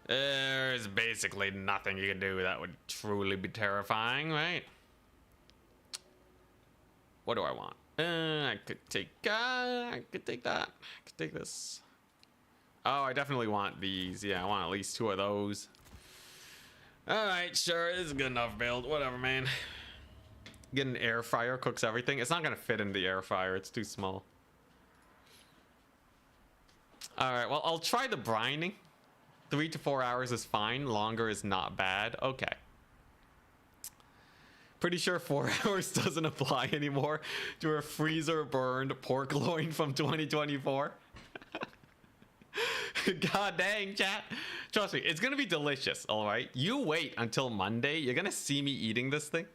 Speaker 1: There's basically nothing you can do that would truly be terrifying, right? What do I want? I could take that. I could take this. Oh, I definitely want these. Yeah, I want at least 2 of those. All right, sure. This is a good enough build. Whatever, man. Get an air fryer, cooks everything. It's not gonna fit in the air fryer. It's too small. All right. Well, I'll try the brining. 3 to 4 hours is fine. Longer is not bad. Okay. Pretty sure 4 hours doesn't apply anymore to a freezer burned pork loin from 2024. God dang, chat. Trust me, it's gonna be delicious. All right, you wait until Monday. You're gonna see me eating this thing.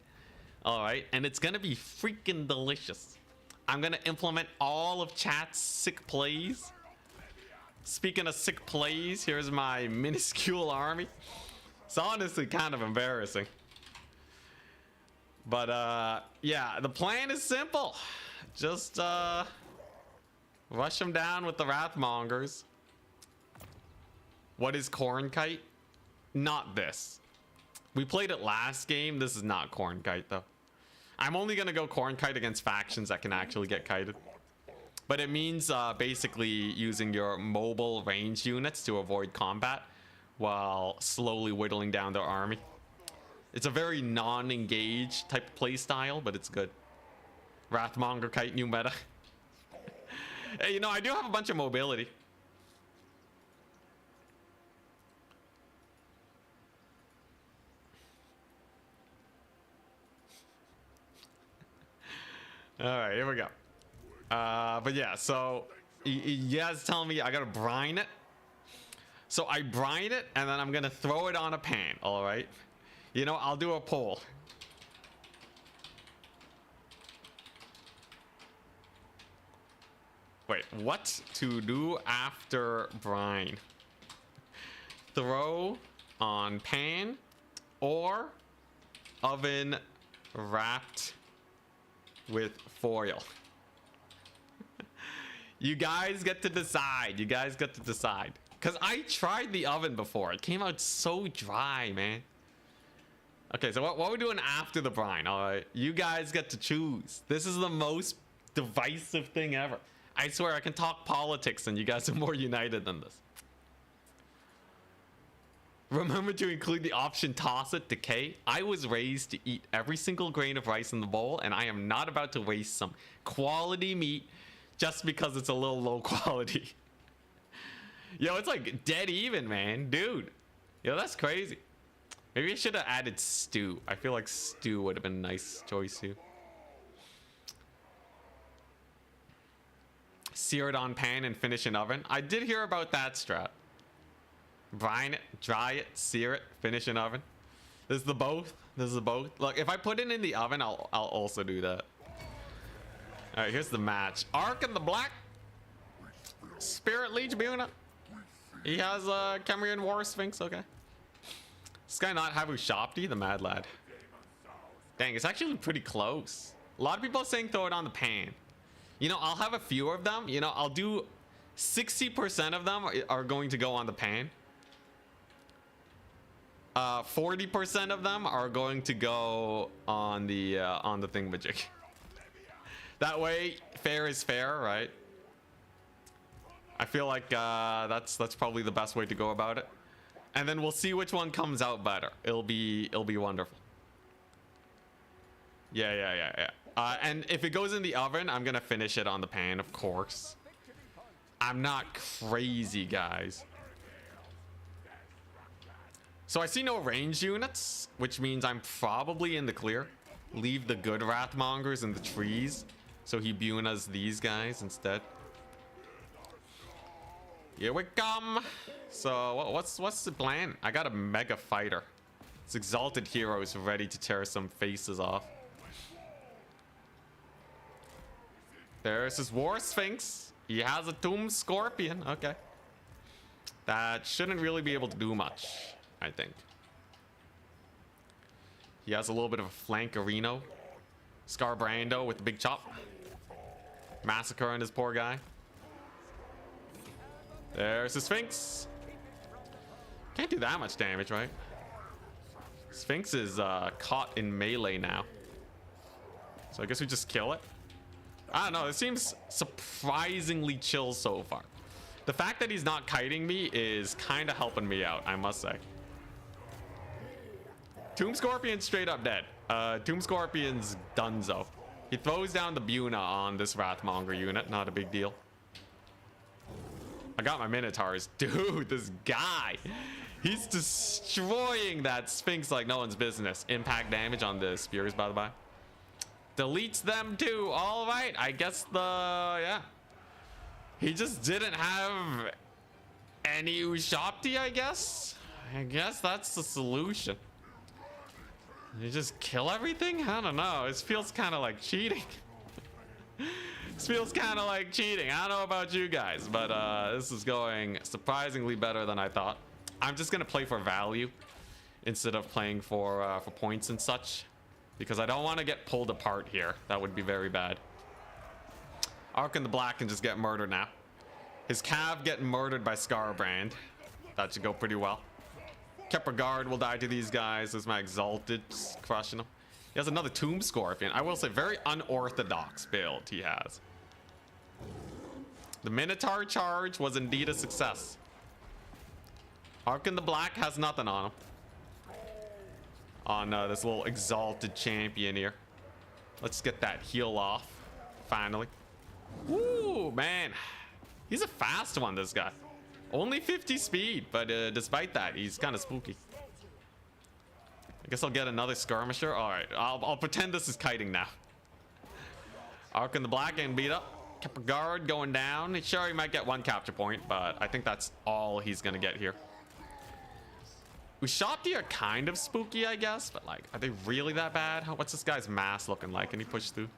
Speaker 1: All right, and it's gonna be freaking delicious. I'm gonna implement all of chat's sick plays. Speaking of sick plays, here's my minuscule army. It's honestly kind of embarrassing. But yeah, the plan is simple. Just rush them down with the Wrathmongers. What is Khorne Kite? Not this. We played it last game. This is not Khorne Kite though. I'm only gonna go Khorne Kite against factions that can actually get kited. But it means basically using your mobile range units to avoid combat while slowly whittling down their army. It's a very non-engaged type of play style, but it's good. Wrathmonger Kite, new meta. Hey, you know, I do have a bunch of mobility. All right, here we go. But yeah, so you guys telling me I gotta brine it. So I brine it and then I'm gonna throw it on a pan. All right. You know, I'll do a poll. Wait, what to do after brine? Throw on pan or oven wrapped with foil. You guys get to decide. You guys get to decide. Because I tried the oven before. It came out so dry, man. Okay, so what are we doing after the brine? All right, you guys get to choose. This is the most divisive thing ever. I swear I can talk politics and you guys are more united than this. Remember to include the option toss it, decay. I was raised to eat every single grain of rice in the bowl, and I am not about to waste some quality meat just because it's a little low quality. Yo, it's like dead even, man. Dude. Yo, that's crazy. Maybe I should have added stew. I feel like stew would have been a nice choice too. Sear it on pan and finish in oven. I did hear about that strat. Brine it, dry it, sear it, finish in oven. This is the both. This is the both. Look, if I put it in the oven, I'll also do that. All right, here's the match. Ark in the black. Spirit Leech Buna. He has a Cambrian War Sphinx. Okay. This guy not have Ushopti, the mad lad. Dang, it's actually pretty close. A lot of people are saying throw it on the pan. You know, I'll have a few of them. You know, I'll do 60% of them are going to go on the pan. 40% of them are going to go on the thingamajig. That way, fair is fair, right? I feel like that's probably the best way to go about it. And then we'll see which one comes out better. It'll be wonderful. Yeah. And if it goes in the oven, I'm gonna finish it on the pan, of course. I'm not crazy, guys. So I see no range units, which means I'm probably in the clear. Leave the good Wrathmongers in the trees, so he Bunas these guys instead. Here we come. So what's the plan? I got a mega fighter. This exalted hero is ready to tear some faces off. There's his War Sphinx. He has a Tomb Scorpion. Okay. That shouldn't really be able to do much, I think. He has a little bit of a Flankerino. Scarbrando with the big chop. Massacring his poor guy. There's the Sphinx. Can't do that much damage, right? Sphinx is caught in melee now. So I guess we just kill it. I don't know. It seems surprisingly chill so far. The fact that he's not kiting me is kind of helping me out, I must say. Tomb Scorpion's straight up dead. Tomb Scorpion's donezo. He throws down the Buna on this Wrathmonger unit. Not a big deal. I got my Minotaurs. Dude, this guy. He's destroying that Sphinx like no one's business. Impact damage on the spears, by the way. Deletes them too. All right. I guess yeah. He just didn't have any Ushopti, I guess. I guess that's the solution. You just kill everything? I don't know. It feels kind of like cheating. This feels kind of like cheating. I don't know about you guys, but this is going surprisingly better than I thought. I'm just gonna play for value instead of playing for points and such, because I don't want to get pulled apart here. That would be very bad. Ark in the Black can just get murdered now. His Cav getting murdered by Scarbrand. That should go pretty well. Kepler Guard will die to these guys. There's my Exalted, just crushing him. He has another Tomb Scorpion. I will say, very unorthodox build he has. The Minotaur charge was indeed a success. Ark in the Black has nothing on him. On this little Exalted champion here. Let's get that heal off, finally. Ooh, man. He's a fast one, this guy. Only 50 speed, but despite that, he's kind of spooky. I guess I'll get another skirmisher. All right, I'll pretend this is kiting now. Ark in the Black getting beat up. Kepler Guard going down. Sure, he might get one capture point, but I think that's all he's gonna get here. Ushopti are kind of spooky, I guess, but like, are they really that bad? What's this guy's mass looking like? Can he push through?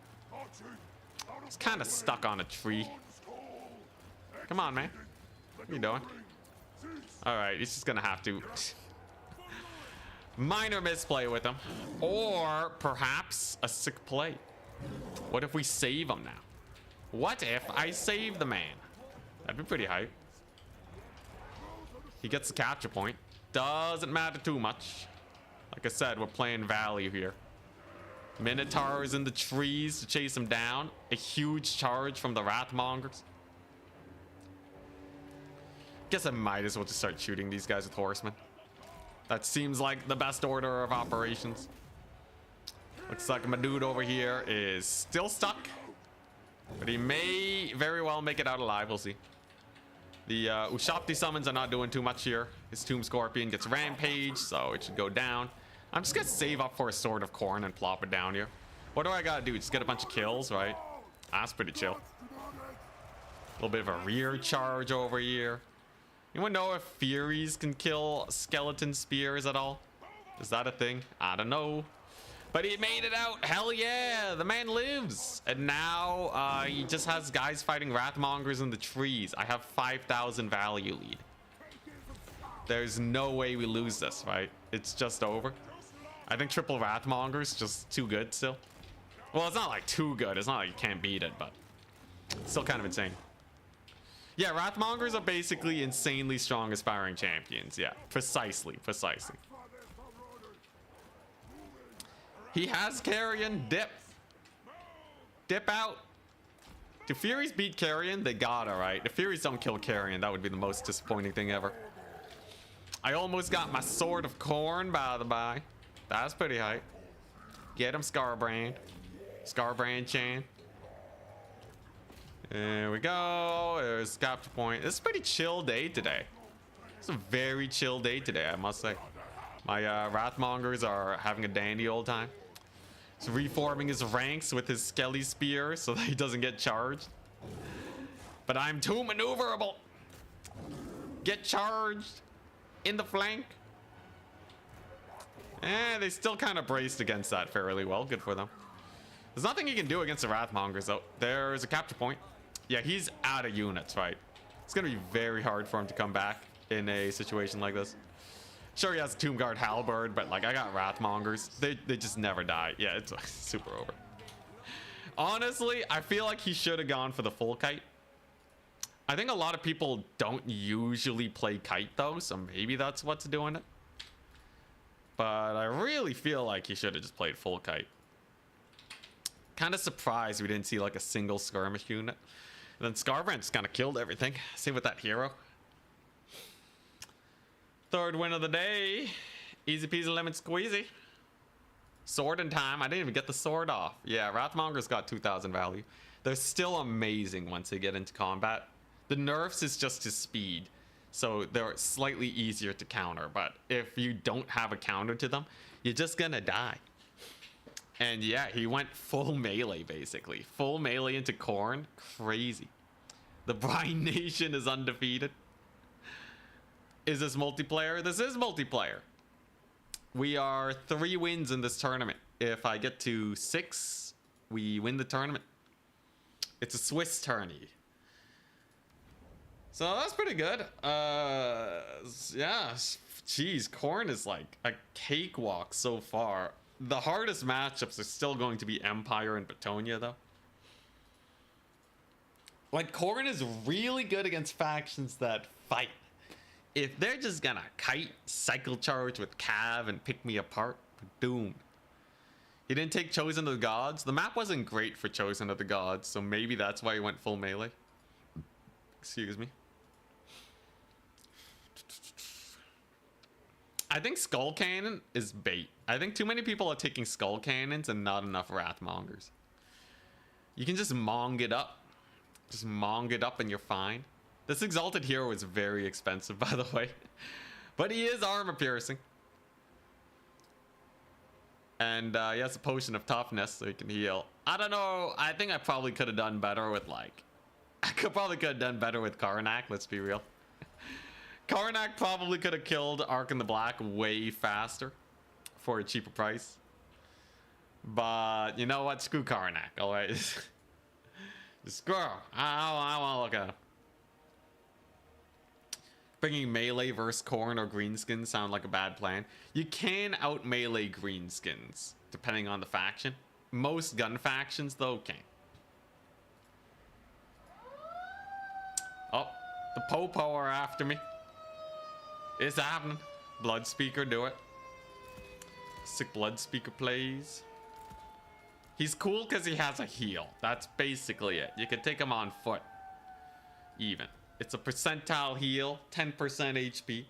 Speaker 1: He's kind of stuck on a tree. Come on, man. What are you doing? All right, he's just gonna have to minor misplay with him, or perhaps a sick play. What if we save him now? What if I save the man? That'd be pretty hype. He gets the capture point. Doesn't matter too much. Like I said, we're playing value here. Minotaurs in the trees to chase him down. A huge charge from the Wrathmongers. Guess I might as well just start shooting these guys with horsemen. That seems like the best order of operations. Looks like my dude over here is still stuck, but he may very well make it out alive. We'll see. The Ushopti summons are not doing too much here. His Tomb Scorpion gets rampage, so it should go down. I'm just gonna save up for a Sword of Khorne and plop it down here. What do I gotta do? Just get a bunch of kills, right? That's pretty chill. A little bit of a rear charge over here. Anyone know if Furies can kill skeleton spears at all? Is that a thing? I don't know. But he made it out. Hell yeah, the man lives. And now he just has guys fighting Wrathmongers in the trees. I have 5,000 value lead. There's no way we lose this, right? It's just over. I think triple Wrathmonger's just too good still. Well, it's not like too good. It's not like you can't beat it, but it's still kind of insane. Yeah, Wrathmongers are basically insanely strong aspiring champions. Yeah, precisely. He has Carrion. Dip. Dip out. Do Furies beat Carrion? They gotta, right? If Furies don't kill Carrion, that would be the most disappointing thing ever. I almost got my Sword of Khorne, by the by. That's pretty hype. Get him, Scarbrand. Scarbrand Chan. There we go. There's capture point. It's a pretty chill day today. It's a very chill day today, I must say. My Wrathmongers are having a dandy old time. He's reforming his ranks with his Skelly Spear so that he doesn't get charged. But I'm too maneuverable. Get charged in the flank. They still kind of braced against that fairly well. Good for them. There's nothing he can do against the Wrathmongers, though. There's a capture point. Yeah, he's out of units, right? It's going to be very hard for him to come back in a situation like this. Sure, he has a Tomb Guard Halberd, but like I got Wrathmongers. They just never die. Yeah, it's super over. Honestly, I feel like he should have gone for the full kite. I think a lot of people don't usually play kite though, so maybe that's what's doing it. But I really feel like he should have just played full kite. Kind of surprised we didn't see like a single skirmish unit. And then Scarbrand just kind of killed everything. Same with that hero. Third win of the day. Easy peasy lemon squeezy. Sword in time. I didn't even get the sword off. Yeah, Wrathmonger's got 2,000 value. They're still amazing once they get into combat. The nerfs is just his speed. So they're slightly easier to counter. But if you don't have a counter to them, you're just gonna die. And yeah, he went full melee basically. Full melee into Khorne. Crazy. The Brine Nation is undefeated. Is this multiplayer? This is multiplayer. We are 3 wins in this tournament. If I get to 6, we win the tournament. It's a Swiss tourney. So that's pretty good. Yeah, geez, Khorne is like a cakewalk so far. The hardest matchups are still going to be Empire and Bretonnia, though. Like, Khorne is really good against factions that fight. If they're just gonna kite, cycle charge with Cav and pick me apart, we're doomed. He didn't take Chosen of the Gods. The map wasn't great for Chosen of the Gods, so maybe that's why he went full melee. Excuse me. I think Skull Cannon is bait. I think too many people are taking Skull Cannons and not enough Wrathmongers. You can just mong it up. Just mong it up and you're fine. This Exalted Hero is very expensive, by the way. But he is armor piercing. And he has a potion of toughness, so he can heal. I don't know. I think I probably could have done better with, like... I probably could have done better with Karnak, let's be real. Karnak probably could have killed Ark in the Black way faster for a cheaper price. But, you know what? Screw Karnak, alright? Just screw him. I want to look at him. Bringing melee versus Khorne or Greenskins sound like a bad plan. You can out melee Greenskins, depending on the faction. Most gun factions, though, can't. Oh, the Popo are after me. It's happening. Blood Speaker, do it. Sick Blood Speaker plays. He's cool because he has a heal. That's basically it. You can take him on foot. Even. It's a percentile heal, 10% HP.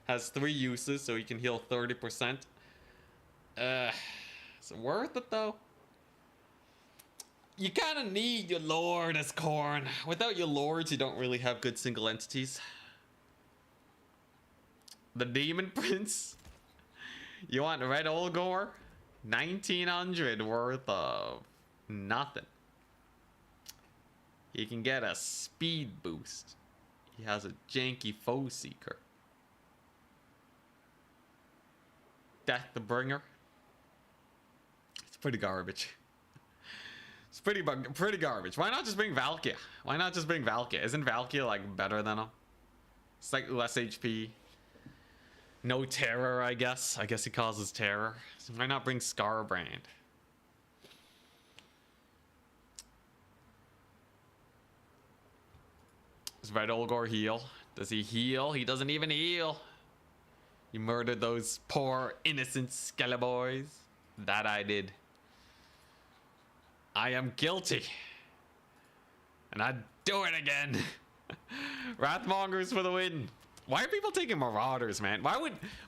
Speaker 1: Has 3 uses, so he can heal 30%. Is it worth it, though? You kind of need your Lord as Khorne. Without your Lords, you don't really have good single entities. The Demon Prince. You want Red Olgor? 1900 worth of nothing. He can get a speed boost. He has a janky Foe Seeker. Death the Bringer. It's pretty garbage. It's pretty garbage. Why not just bring Valkia? Why not just bring Valkia? Isn't Valkia like better than him? It's like less HP. No terror, I guess. I guess he causes terror. So why not bring Scarbrand? Does Red Olgor heal? Does he heal? He doesn't even heal. You murdered those poor innocent Skelleboys. That I did. I am guilty. And I'd do it again. Wrathmongers for the win. Why are people taking Marauders, man? Why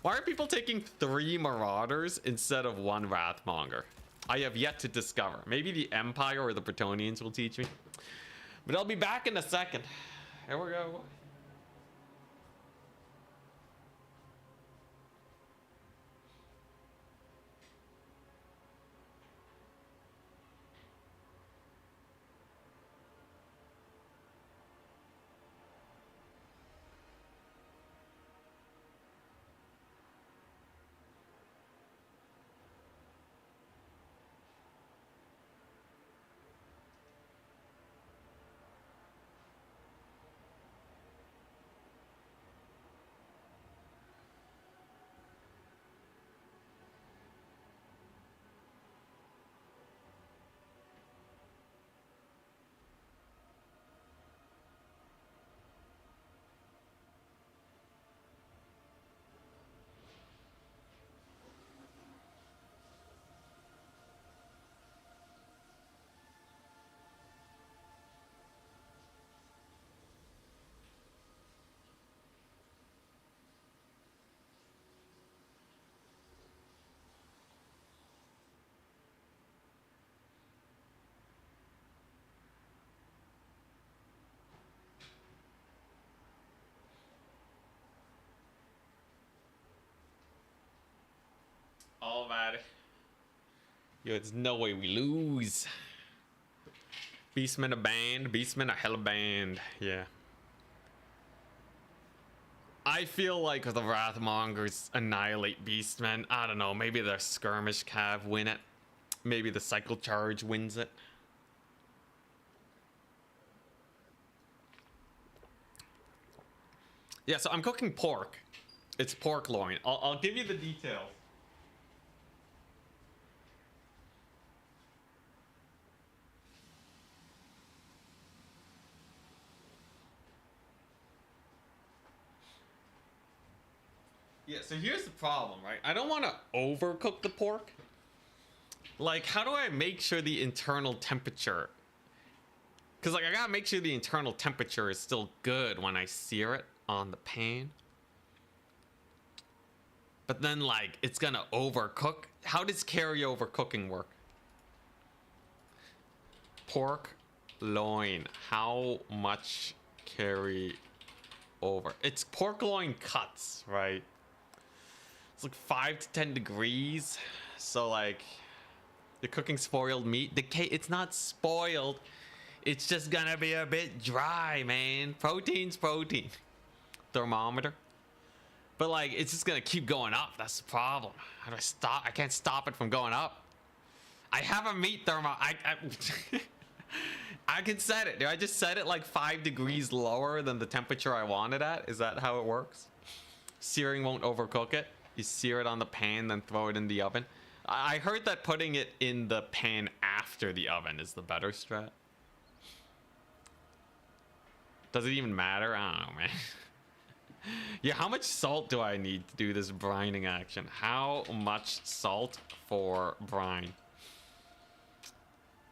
Speaker 1: are people taking 3 Marauders instead of 1 Wrathmonger? I have yet to discover. Maybe the Empire or the Bretonnians will teach me. But I'll be back in a second. Here we go. Alrighty. Yo, there's no way we lose. Beastmen a band. Beastmen a hell band. Yeah. I feel like the Wrathmongers annihilate Beastmen. I don't know. Maybe their Skirmish Cav win it. Maybe the Cycle Charge wins it. Yeah, so I'm cooking pork. It's pork loin. I'll give you the details. Yeah, so here's the problem, right? I don't want to overcook the pork. Like, how do I make sure the internal temperature... Because, like, I gotta make sure the internal temperature is still good when I sear it on the pan. But then, like, it's gonna overcook. How does carryover cooking work? Pork loin. How much carry over? It's pork loin cuts, right? It's like 5 to 10 degrees. So, like, you're cooking spoiled meat. It's not spoiled. It's just gonna be a bit dry, man. Protein's protein. Thermometer. But, like, it's just gonna keep going up. That's the problem. How do I stop? I can't stop it from going up. I have a meat I can set it. Do I just set it like 5 degrees lower than the temperature I want it at? Is that how it works? Searing won't overcook it. You sear it on the pan, then throw it in the oven. I heard that putting it in the pan after the oven is the better strat. Does it even matter? I don't know, man. Yeah, how much salt do I need to do this brining action? How much salt for brine?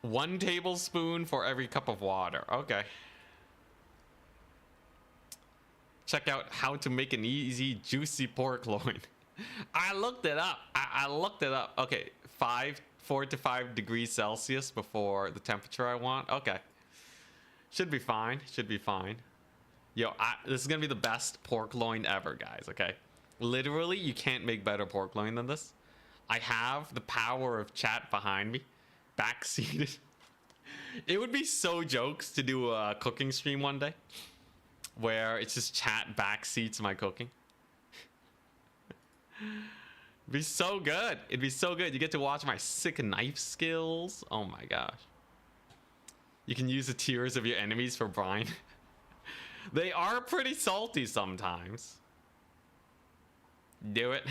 Speaker 1: 1 tablespoon for every cup of water. Okay. Check out how to make an easy, juicy pork loin. I looked it up. I looked it up. Okay, 4 to 5 degrees Celsius before the temperature I want. Okay. Should be fine. Should be fine. Yo, this is gonna be the best pork loin ever, guys, okay? Literally, you can't make better pork loin than this. I have the power of chat behind me. Backseated. It would be so jokes to do a cooking stream one day. Where it's just chat backseats my cooking. It'd be so good. It'd be so good. You get to watch my sick knife skills. Oh my gosh. You can use the tears of your enemies for brine. They are pretty salty sometimes. do it.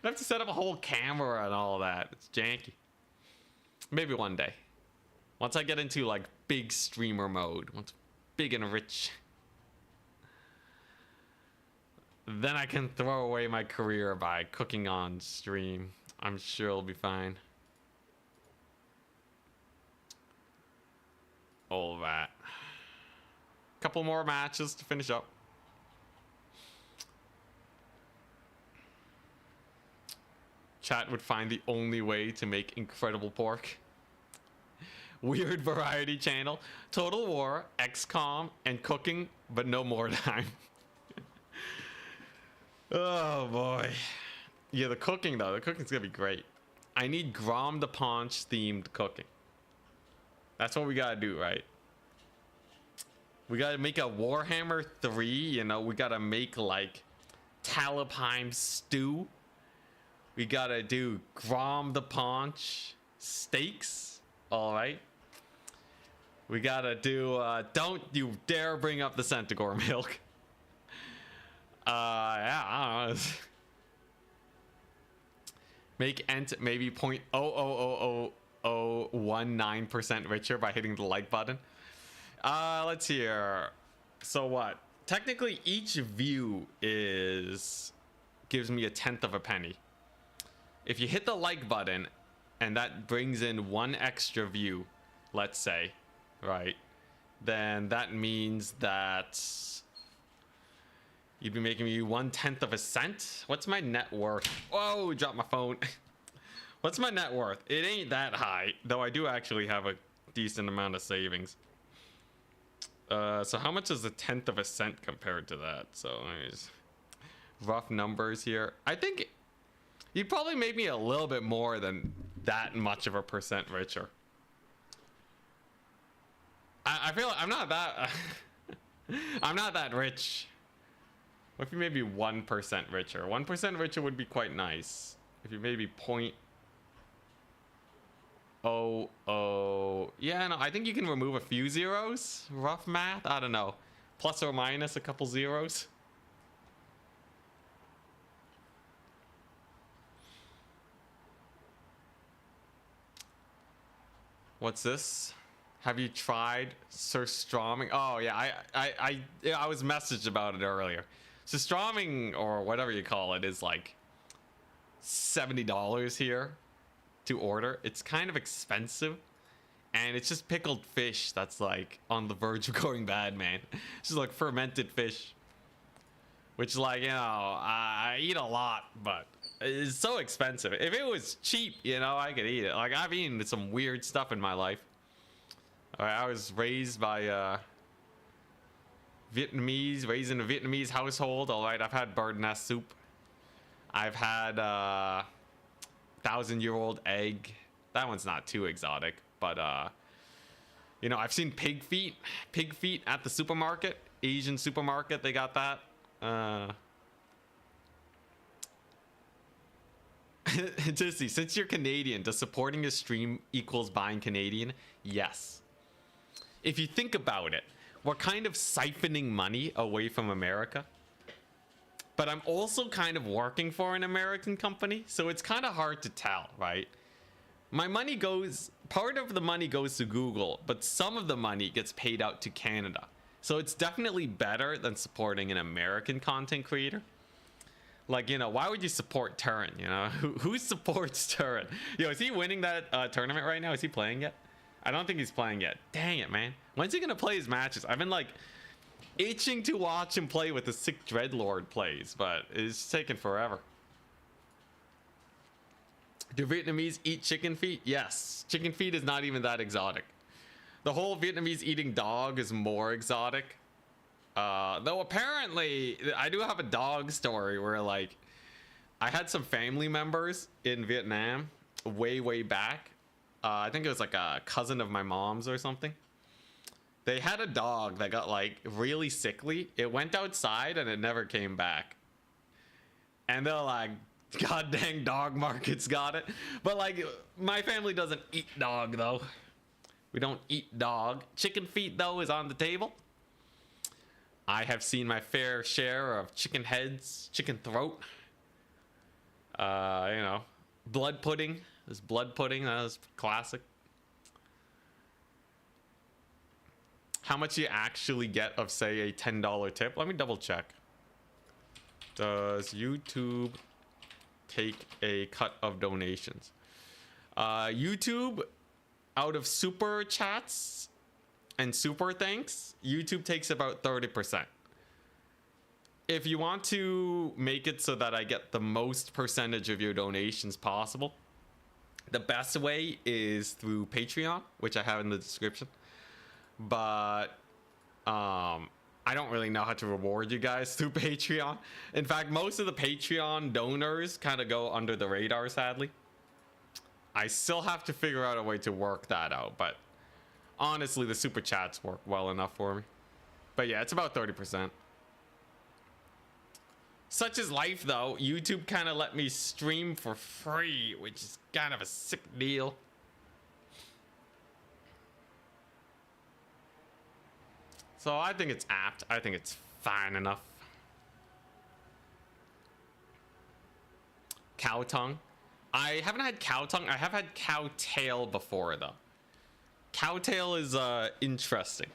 Speaker 1: I have to set up a whole camera and all that. It's janky. Maybe one day. Once I get into like big streamer mode, once big and rich, then I can throw away my career by cooking on stream. I'm sure it'll be fine. All that. Couple more matches to finish up. Chat would find the only way to make incredible pork. Weird variety channel. Total War, XCOM, and cooking, but no more time. Oh boy. Yeah, the cooking though. The cooking's gonna be great. I need Grom the Paunch themed cooking. That's what we gotta do, right? We gotta make a Warhammer 3, you know, we gotta make like Talabheim stew. We gotta do Grom the Paunch steaks. Alright. We gotta do don't you dare bring up the Centaur milk. Yeah, I don't know. Make Ent maybe 0.0000019% richer by hitting the like button. Let's see here. So what? Technically, each view gives me a tenth of a penny. If you hit the like button, and that brings in one extra view, let's say, right? Then that means that you'd be making me 1/10 of a cent. What's my net worth? Whoa, dropped my phone. What's my net worth? It ain't that high, though I do actually have a decent amount of savings. So how much is a 1/10 of a cent compared to that? So there's rough numbers here. I think you'd probably make me a little bit more than that much of a percent richer. I feel like I'm not that I'm not that rich. What if you made me 1% richer? 1% richer would be quite nice. If you made me 0.00, yeah, no, I think you can remove a few zeros. Rough math, I don't know, plus or minus a couple zeros. What's this? Have you tried surströmming? Oh yeah, I was messaged about it earlier. Surströmming, or whatever you call it, is like $70 here to order. It's kind of expensive, and it's just pickled fish that's like on the verge of going bad, man. It's just like fermented fish, which, like, you know, I eat a lot, but it's so expensive. If it was cheap, you know, I could eat it. Like, I've eaten some weird stuff in my life. I was raised by raised in a Vietnamese household. All right, I've had bird nest soup. I've had 1,000-year-old egg. That one's not too exotic, but you know, I've seen pig feet at the supermarket, Asian supermarket. They got that. Jesse, since you're Canadian, does supporting a stream equals buying Canadian? Yes. If you think about it, we're kind of siphoning money away from America. But I'm also kind of working for an American company, so it's kind of hard to tell, right? My money goes, part of the money goes to Google, but some of the money gets paid out to Canada. So it's definitely better than supporting an American content creator. Like, you know, why would you support Turin? You know, who supports Turin? Yo, is he winning that tournament right now? Is he playing yet? I don't think he's playing yet. Dang it, man. When's he gonna play his matches? I've been like itching to watch him play with the sick Dreadlord plays, but it's taking forever. Do Vietnamese eat chicken feet? Yes. Chicken feet is not even that exotic. The whole Vietnamese eating dog is more exotic. Though apparently, I do have a dog story where, like, I had some family members in Vietnam way back. I think it was like a cousin of my mom's or something. They had a dog that got like really sickly. It went outside and it never came back. And they're like, God dang, dog markets got it. But like, my family doesn't eat dog though. We don't eat dog. Chicken feet though is on the table. I have seen my fair share of chicken heads, chicken throat, You know, blood pudding. This blood pudding, that was classic. How much you actually get of, say, a $10 tip? Let me double check. Does YouTube take a cut of donations? YouTube, out of super chats and super thanks, YouTube takes about 30%. If you want to make it so that I get the most percentage of your donations possible, the best way is through Patreon, which I have in the description. But I don't really know how to reward you guys through Patreon. In fact, most of the Patreon donors kind of go under the radar, sadly. I still have to figure out a way to work that out, but honestly, the super chats work well enough for me. But yeah, it's about 30%. Such is life, though. YouTube kind of let me stream for free, which is kind of a sick deal. So I think it's apt. I think it's fine enough. Cow tongue. I haven't had cow tongue. I have had cow tail before, though. Cow tail is interesting.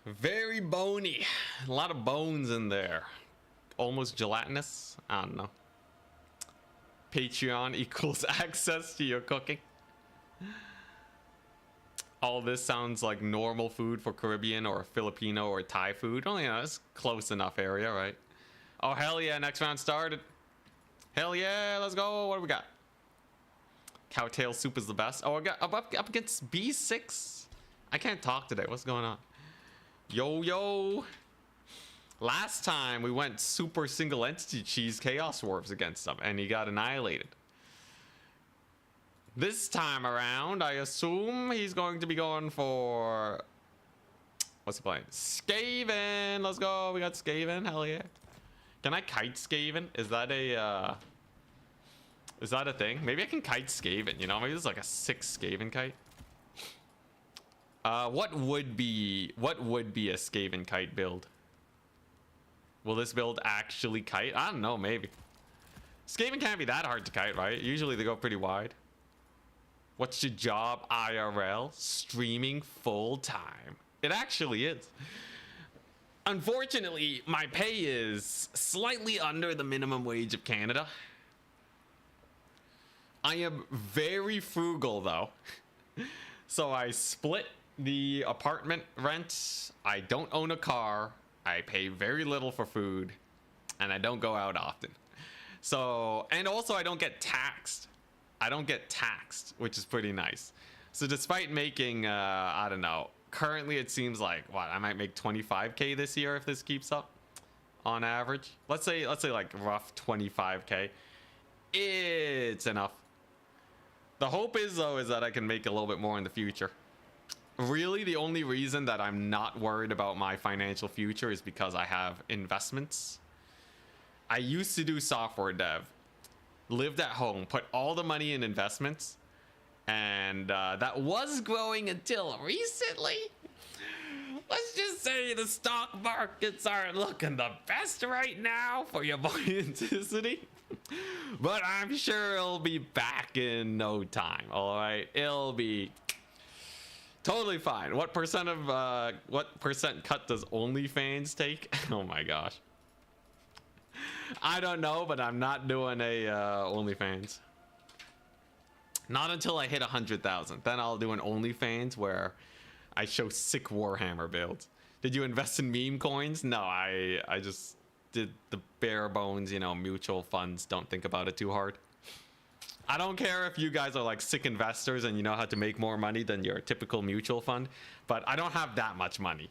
Speaker 1: Very bony. A lot of bones in there. Almost gelatinous. I don't know. Patreon equals access to your cooking. All this sounds like normal food for Caribbean or Filipino or Thai food. Oh, yeah, it's close enough area, right? Oh, hell yeah, next round started. Hell yeah, let's go. What do we got? Cowtail soup is the best. Oh, I got up against B6. I can't talk today. What's going on? Yo, yo. Last time we went super single entity cheese chaos dwarves against him and he got annihilated. This time around, I assume he's going to be going for... What's he playing? Skaven! Let's go! We got Skaven. Hell yeah. Can I kite Skaven? Is that a... Is that a thing? Maybe I can kite Skaven, you know? Maybe there's like a 6 Skaven kite. What would be a Skaven kite build? Will this build actually kite? I don't know, maybe. Skaven can't be that hard to kite, right? Usually they go pretty wide. What's your job, IRL? Streaming full time. It actually is. Unfortunately, my pay is slightly under the minimum wage of Canada. I am very frugal, though. So I split the apartment rent. I don't own a car. I pay very little for food. And I don't go out often. So, and also I don't get taxed. I don't get taxed, which is pretty nice. So despite making, I don't know, currently it seems like, what, I might make 25K this year if this keeps up on average. Let's say like rough 25K. It's enough. The hope is, though, is that I can make a little bit more in the future. Really, the only reason that I'm not worried about my financial future is because I have investments. I used to do software dev, lived at home, put all the money in investments, and that was growing until recently. Let's just say the stock markets aren't looking the best right now for your buoyancy. But I'm sure it'll be back in no time. All right, it'll be totally fine. What percent cut does OnlyFans take? Oh my gosh, I don't know, but I'm not doing a OnlyFans. Not until I hit 100,000. Then I'll do an OnlyFans where I show sick Warhammer builds. Did you invest in meme coins? No, I just did the bare bones, you know, mutual funds. Don't think about it too hard. I don't care if you guys are like sick investors and you know how to make more money than your typical mutual fund, but I don't have that much money.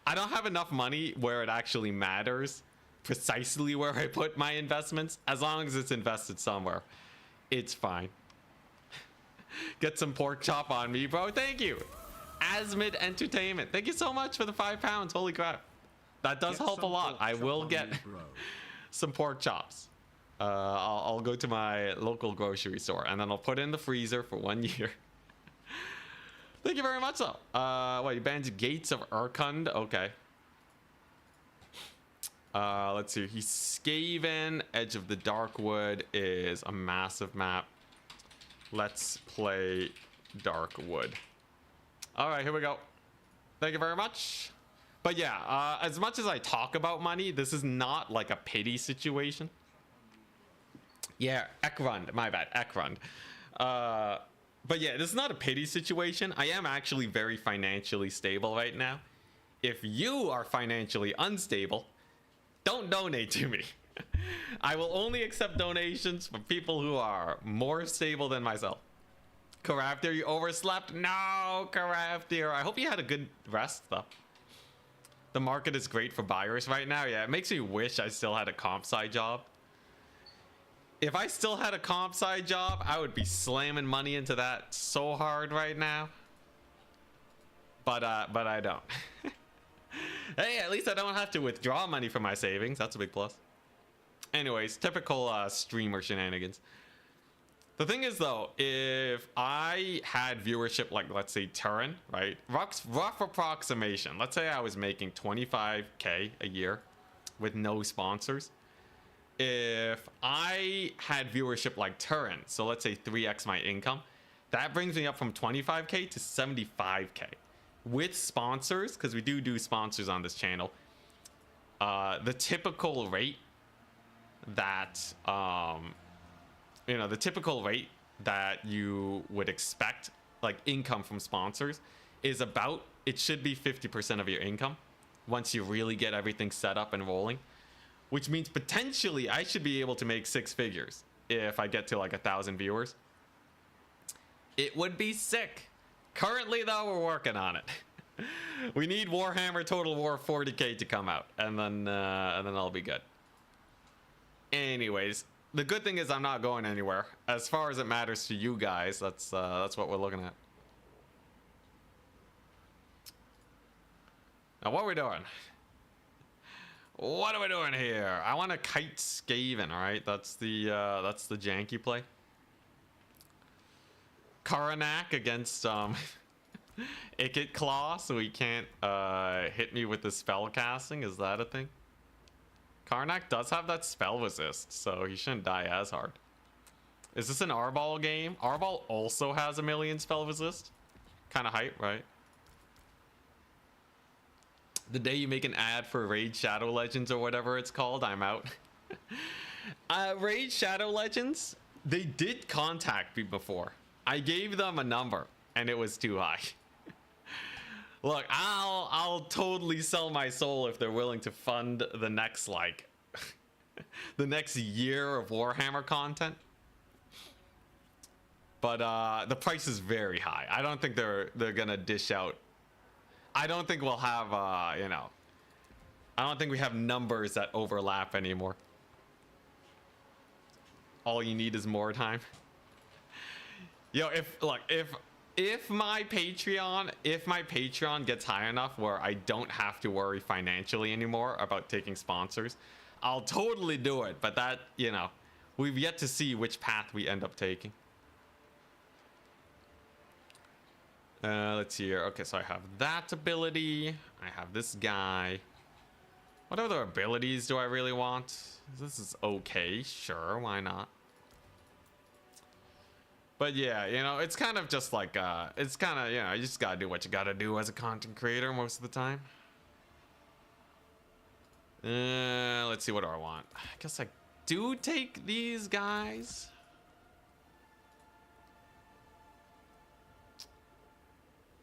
Speaker 1: I don't have enough money where it actually matters precisely where I put my investments. As long as it's invested somewhere, it's fine. Get some pork chop on me, bro. Thank you. Asmid Entertainment, thank you so much for the £5. Holy crap, that does help a lot. I will get some pork chops. I'll go to my local grocery store and then I'll put it in the freezer for 1 year. Thank you very much, though. What, you banned Gates of Urkund? Okay. Let's see. He's Skaven. Edge of the Darkwood is a massive map. Let's play Darkwood. All right, here we go. Thank you very much. But yeah, as much as I talk about money, this is not like a pity situation. Yeah, Ekrund. My bad, Ekrund. But yeah, this is not a pity situation. I am actually very financially stable right now. If you are financially unstable, don't donate to me. I will only accept donations from people who are more stable than myself. Craftier, you overslept? No, Craftier. I hope you had a good rest, though. The market is great for buyers right now. Yeah, it makes me wish I still had a comp sci job. If I still had a comp sci job, I would be slamming money into that so hard right now. But I don't. Hey, at least I don't have to withdraw money from my savings. That's a big plus. Anyways, typical streamer shenanigans. The thing is, though, if I had viewership like, let's say, Turin, right? Rough approximation. Let's say I was making 25K a year with no sponsors. If I had viewership like Turin, so let's say 3x my income, that brings me up from 25K to 75K. With sponsors, because we do sponsors on this channel, the typical rate that the typical rate that you would expect, like income from sponsors, is about, it should be 50% of your income once you really get everything set up and rolling, which means potentially I should be able to make 6 figures if I get to like 1,000 viewers. It would be sick. Currently, though, we're working on it. We need Warhammer Total War 40K to come out, and then I'll be good. Anyways, the good thing is I'm not going anywhere. As far as it matters to you guys, that's what we're looking at. Now, what are we doing? What are we doing here? I want to kite Skaven. All right, that's the janky play. Karanak against Ikit Claw, so he can't hit me with the spell casting. Is that a thing? Karnak does have that spell resist, so he shouldn't die as hard. Is this an Arbol game? Arbol also has a million spell resist. Kind of hype, right? The day you make an ad for Raid Shadow Legends or whatever it's called, I'm out. Raid Shadow Legends, they did contact me before. I gave them a number and it was too high. Look, I'll totally sell my soul if they're willing to fund the next, like, the next year of Warhammer content. But the price is very high. I don't think they're gonna dish out. I don't think we'll have I don't think we have numbers that overlap anymore. All you need is more time. Yo, if my Patreon gets high enough where I don't have to worry financially anymore about taking sponsors, I'll totally do it. But that, we've yet to see which path we end up taking. Let's see here. Okay, so I have that ability. I have this guy. What other abilities do I really want? This is okay. Sure, why not? But yeah, it's kind of just like, it's kind of, you just gotta do what you gotta do as a content creator most of the time. Let's see, what do I want? I guess I do take these guys.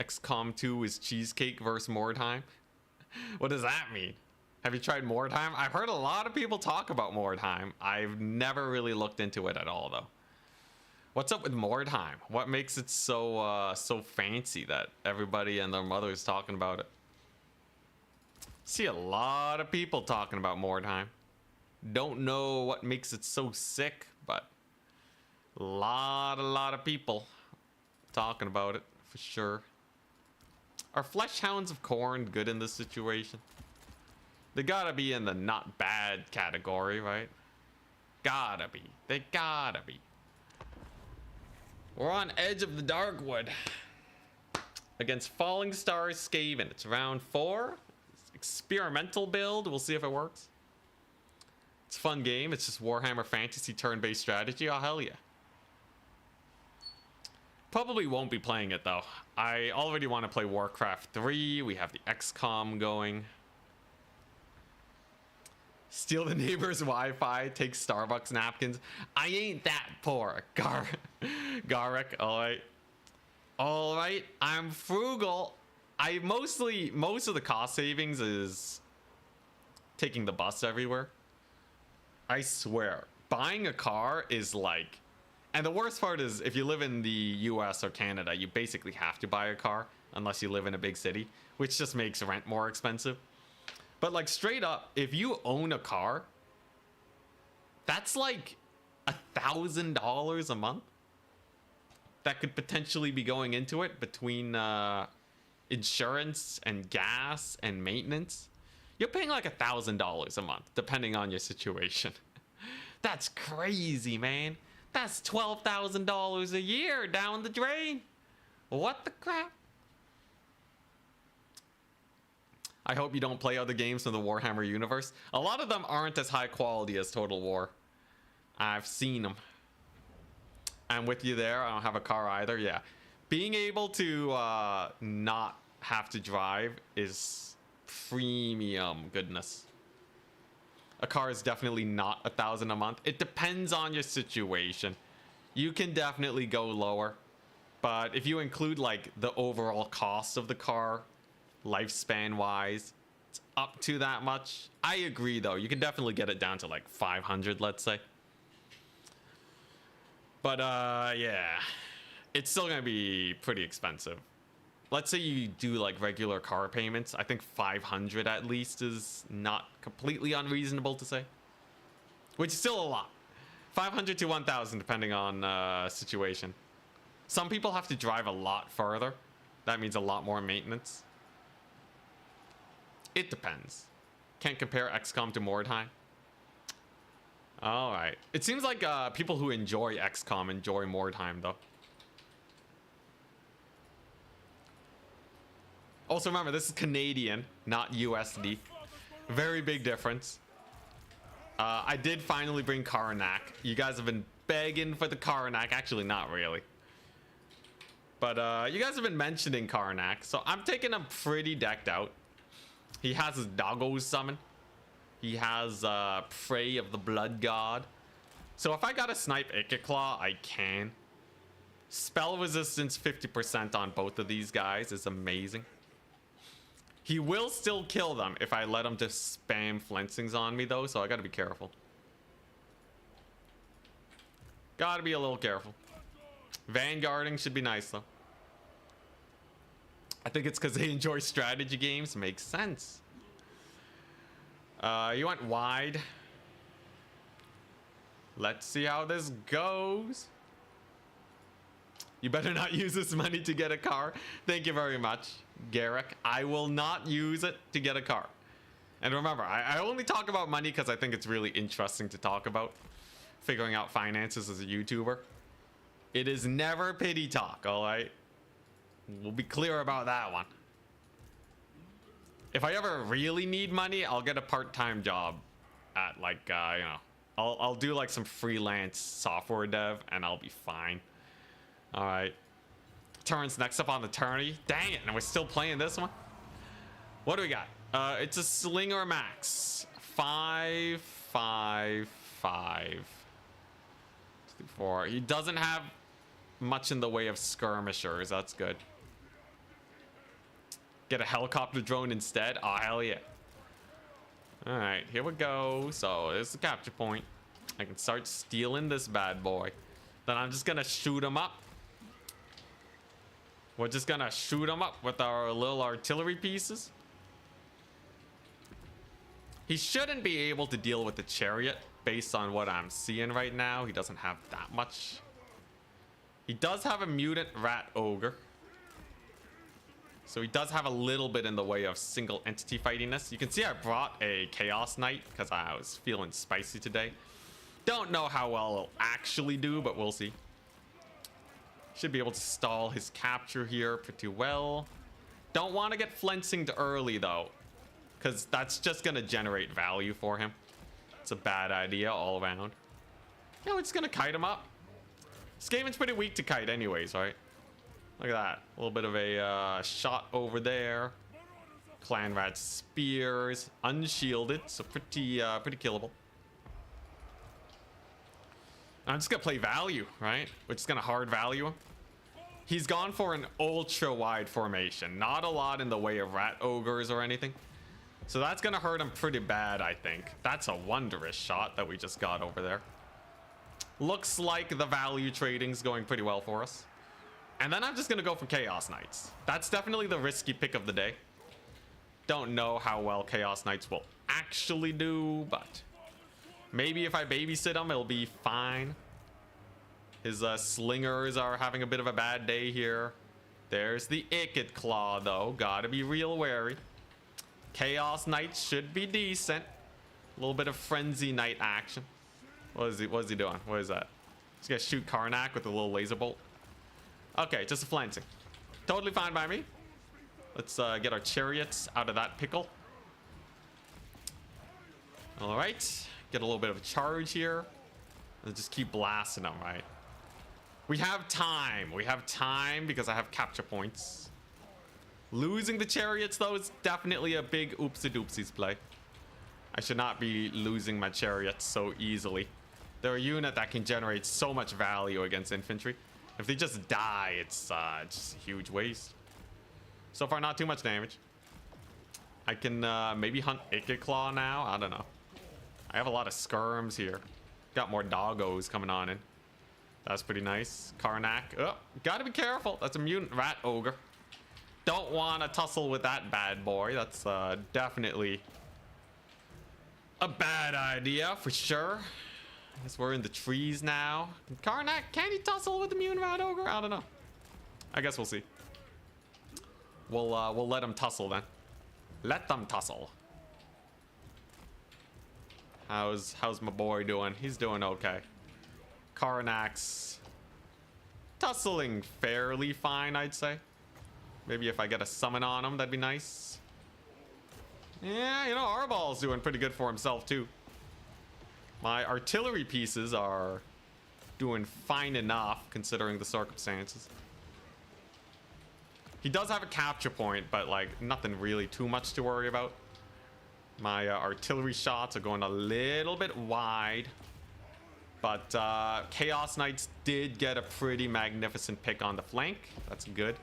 Speaker 1: XCOM 2 is cheesecake versus Mordheim. What does that mean? Have you tried Mordheim? I've heard a lot of people talk about Mordheim. I've never really looked into it at all, though. What's up with Mordheim? What makes it so so fancy that everybody and their mother is talking about it? See a lot of people talking about Mordheim. Don't know what makes it so sick, but a lot of people talking about it for sure. Are Flesh Hounds of Khorne good in this situation? They gotta be in the not bad category, right? Gotta be. They gotta be. We're on Edge of the Darkwood against Falling Stars Skaven. It's round 4. It's experimental build. We'll see if it works. It's a fun game. It's just Warhammer Fantasy turn-based strategy. Oh, hell yeah. Probably won't be playing it, though. I already want to play Warcraft 3. We have the XCOM going. Steal the neighbor's Wi-Fi. Take Starbucks napkins. I ain't that poor. Garrick, alright. Alright, I'm frugal. Most of the cost savings is taking the bus everywhere. I swear, buying a car is like, and the worst part is if you live in the US or Canada, you basically have to buy a car unless you live in a big city, which just makes rent more expensive. But like straight up, if you own a car, that's like $1,000 a month that could potentially be going into it between insurance and gas and maintenance. You're paying like $1,000 a month, depending on your situation. That's crazy, man. That's $12,000 a year down the drain. What the crap? I hope you don't play other games from the Warhammer universe. A lot of them aren't as high quality as Total War. I've seen them. I'm with you there. I don't have a car either. Yeah. Being able to not have to drive is premium goodness. A car is definitely not $1,000 a month. It depends on your situation. You can definitely go lower, but if you include like the overall cost of the car, lifespan wise, it's up to that much. I agree though. You can definitely get it down to like 500, let's say. But yeah, it's still gonna be pretty expensive. Let's say you do like regular car payments. I think 500 at least is not completely unreasonable to say, which is still a lot. 500 to 1,000 depending on situation. Some people have to drive a lot further. That means a lot more maintenance. It depends. Can't compare XCOM to Mordheim. All right. It seems like people who enjoy XCOM enjoy Mordheim though. Also remember, this is Canadian, not USD. Very big difference. I did finally bring Karnak. You guys have been begging for the Karnak. Actually, not really. But you guys have been mentioning Karnak, so I'm taking him pretty decked out. He has his doggo summon. He has Prey of the Blood God. So if I gotta snipe Ikiclaw, I can. Spell resistance 50% on both of these guys is amazing. He will still kill them if I let him just spam flincings on me though, so I gotta be careful. Gotta be a little careful. Vanguarding should be nice though. I think it's because they enjoy strategy games. Makes sense. You went wide. Let's see how this goes. You better not use this money to get a car. Thank you very much, Garrick. I will not use it to get a car. And remember, I only talk about money because I think it's really interesting to talk about. Figuring out finances as a YouTuber. It is never pity talk, alright? We'll be clear about that one. If I ever really need money, I'll get a part-time job at like, you know, I'll do like some freelance software dev and I'll be fine. All right. Turns next up on the tourney. Dang it, and we're still playing this one. What do we got? It's a Slinger Max. 5, 5, 5. 2, 4. He doesn't have much in the way of skirmishers. That's good. Get a helicopter drone instead. Oh, hell yeah. All right, here we go. So there's the capture point. I can start stealing this bad boy. Then I'm just gonna shoot him up. We're just gonna shoot him up with our little artillery pieces. He shouldn't be able to deal with the chariot based on what I'm seeing right now. He doesn't have that much. He does have a mutant rat ogre. So he does have a little bit in the way of single entity fightiness. You can see I brought a Chaos Knight because I was feeling spicy today. Don't know how well it'll actually do, but we'll see. Should be able to stall his capture here pretty well. Don't want to get flincinged early though, because that's just going to generate value for him. That's a bad idea all around. Yeah, we're just gonna kite him up. Skaven's pretty weak to kite anyways, right? Look at that. A little bit of a shot over there. Clan Rat spears. Unshielded, so pretty killable. I'm just gonna play value, right? We're just gonna hard value him. He's gone for an ultra wide formation. Not a lot in the way of rat ogres or anything. So that's gonna hurt him pretty bad, I think. That's a wondrous shot that we just got over there. Looks like the value trading's going pretty well for us. And then I'm just gonna go for Chaos Knights. That's definitely the risky pick of the day. Don't know how well Chaos Knights will actually do, but maybe if I babysit them, it'll be fine. His slingers are having a bit of a bad day here. There's the Icket Claw, though. Gotta be real wary. Chaos Knights should be decent. A little bit of Frenzy Knight action. What is he doing? What is that? He's gonna shoot Karnak with a little laser bolt. Okay, just a flancing. Totally fine by me. Let's get our chariots out of that pickle. All right. Get a little bit of a charge here. And just keep blasting them, right? We have time. We have time because I have capture points. Losing the chariots, though, is definitely a big oopsie-doopsies play. I should not be losing my chariots so easily. They're a unit that can generate so much value against infantry. If they just die, it's just a huge waste. So far, not too much damage. I can maybe hunt Icket Claw now. I don't know. I have a lot of skirms here. Got more doggos coming on in. That's pretty nice. Karnak. Oh, gotta be careful. That's a mutant rat ogre. Don't want to tussle with that bad boy. That's definitely a bad idea for sure. I guess we're in the trees now. Karnak, can he tussle with the mutant rat ogre? I don't know. I guess we'll see. We'll let him tussle then. Let them tussle. How's my boy doing? He's doing okay. Karnak's tussling fairly fine, I'd say. Maybe if I get a summon on him, that'd be nice. Yeah, you know, Arball's doing pretty good for himself too. My artillery pieces are doing fine enough considering the circumstances. He does have a capture point, but like nothing really too much to worry about. My artillery shots are going a little bit wide. But Chaos Knights did get a pretty magnificent pick on the flank. That's good.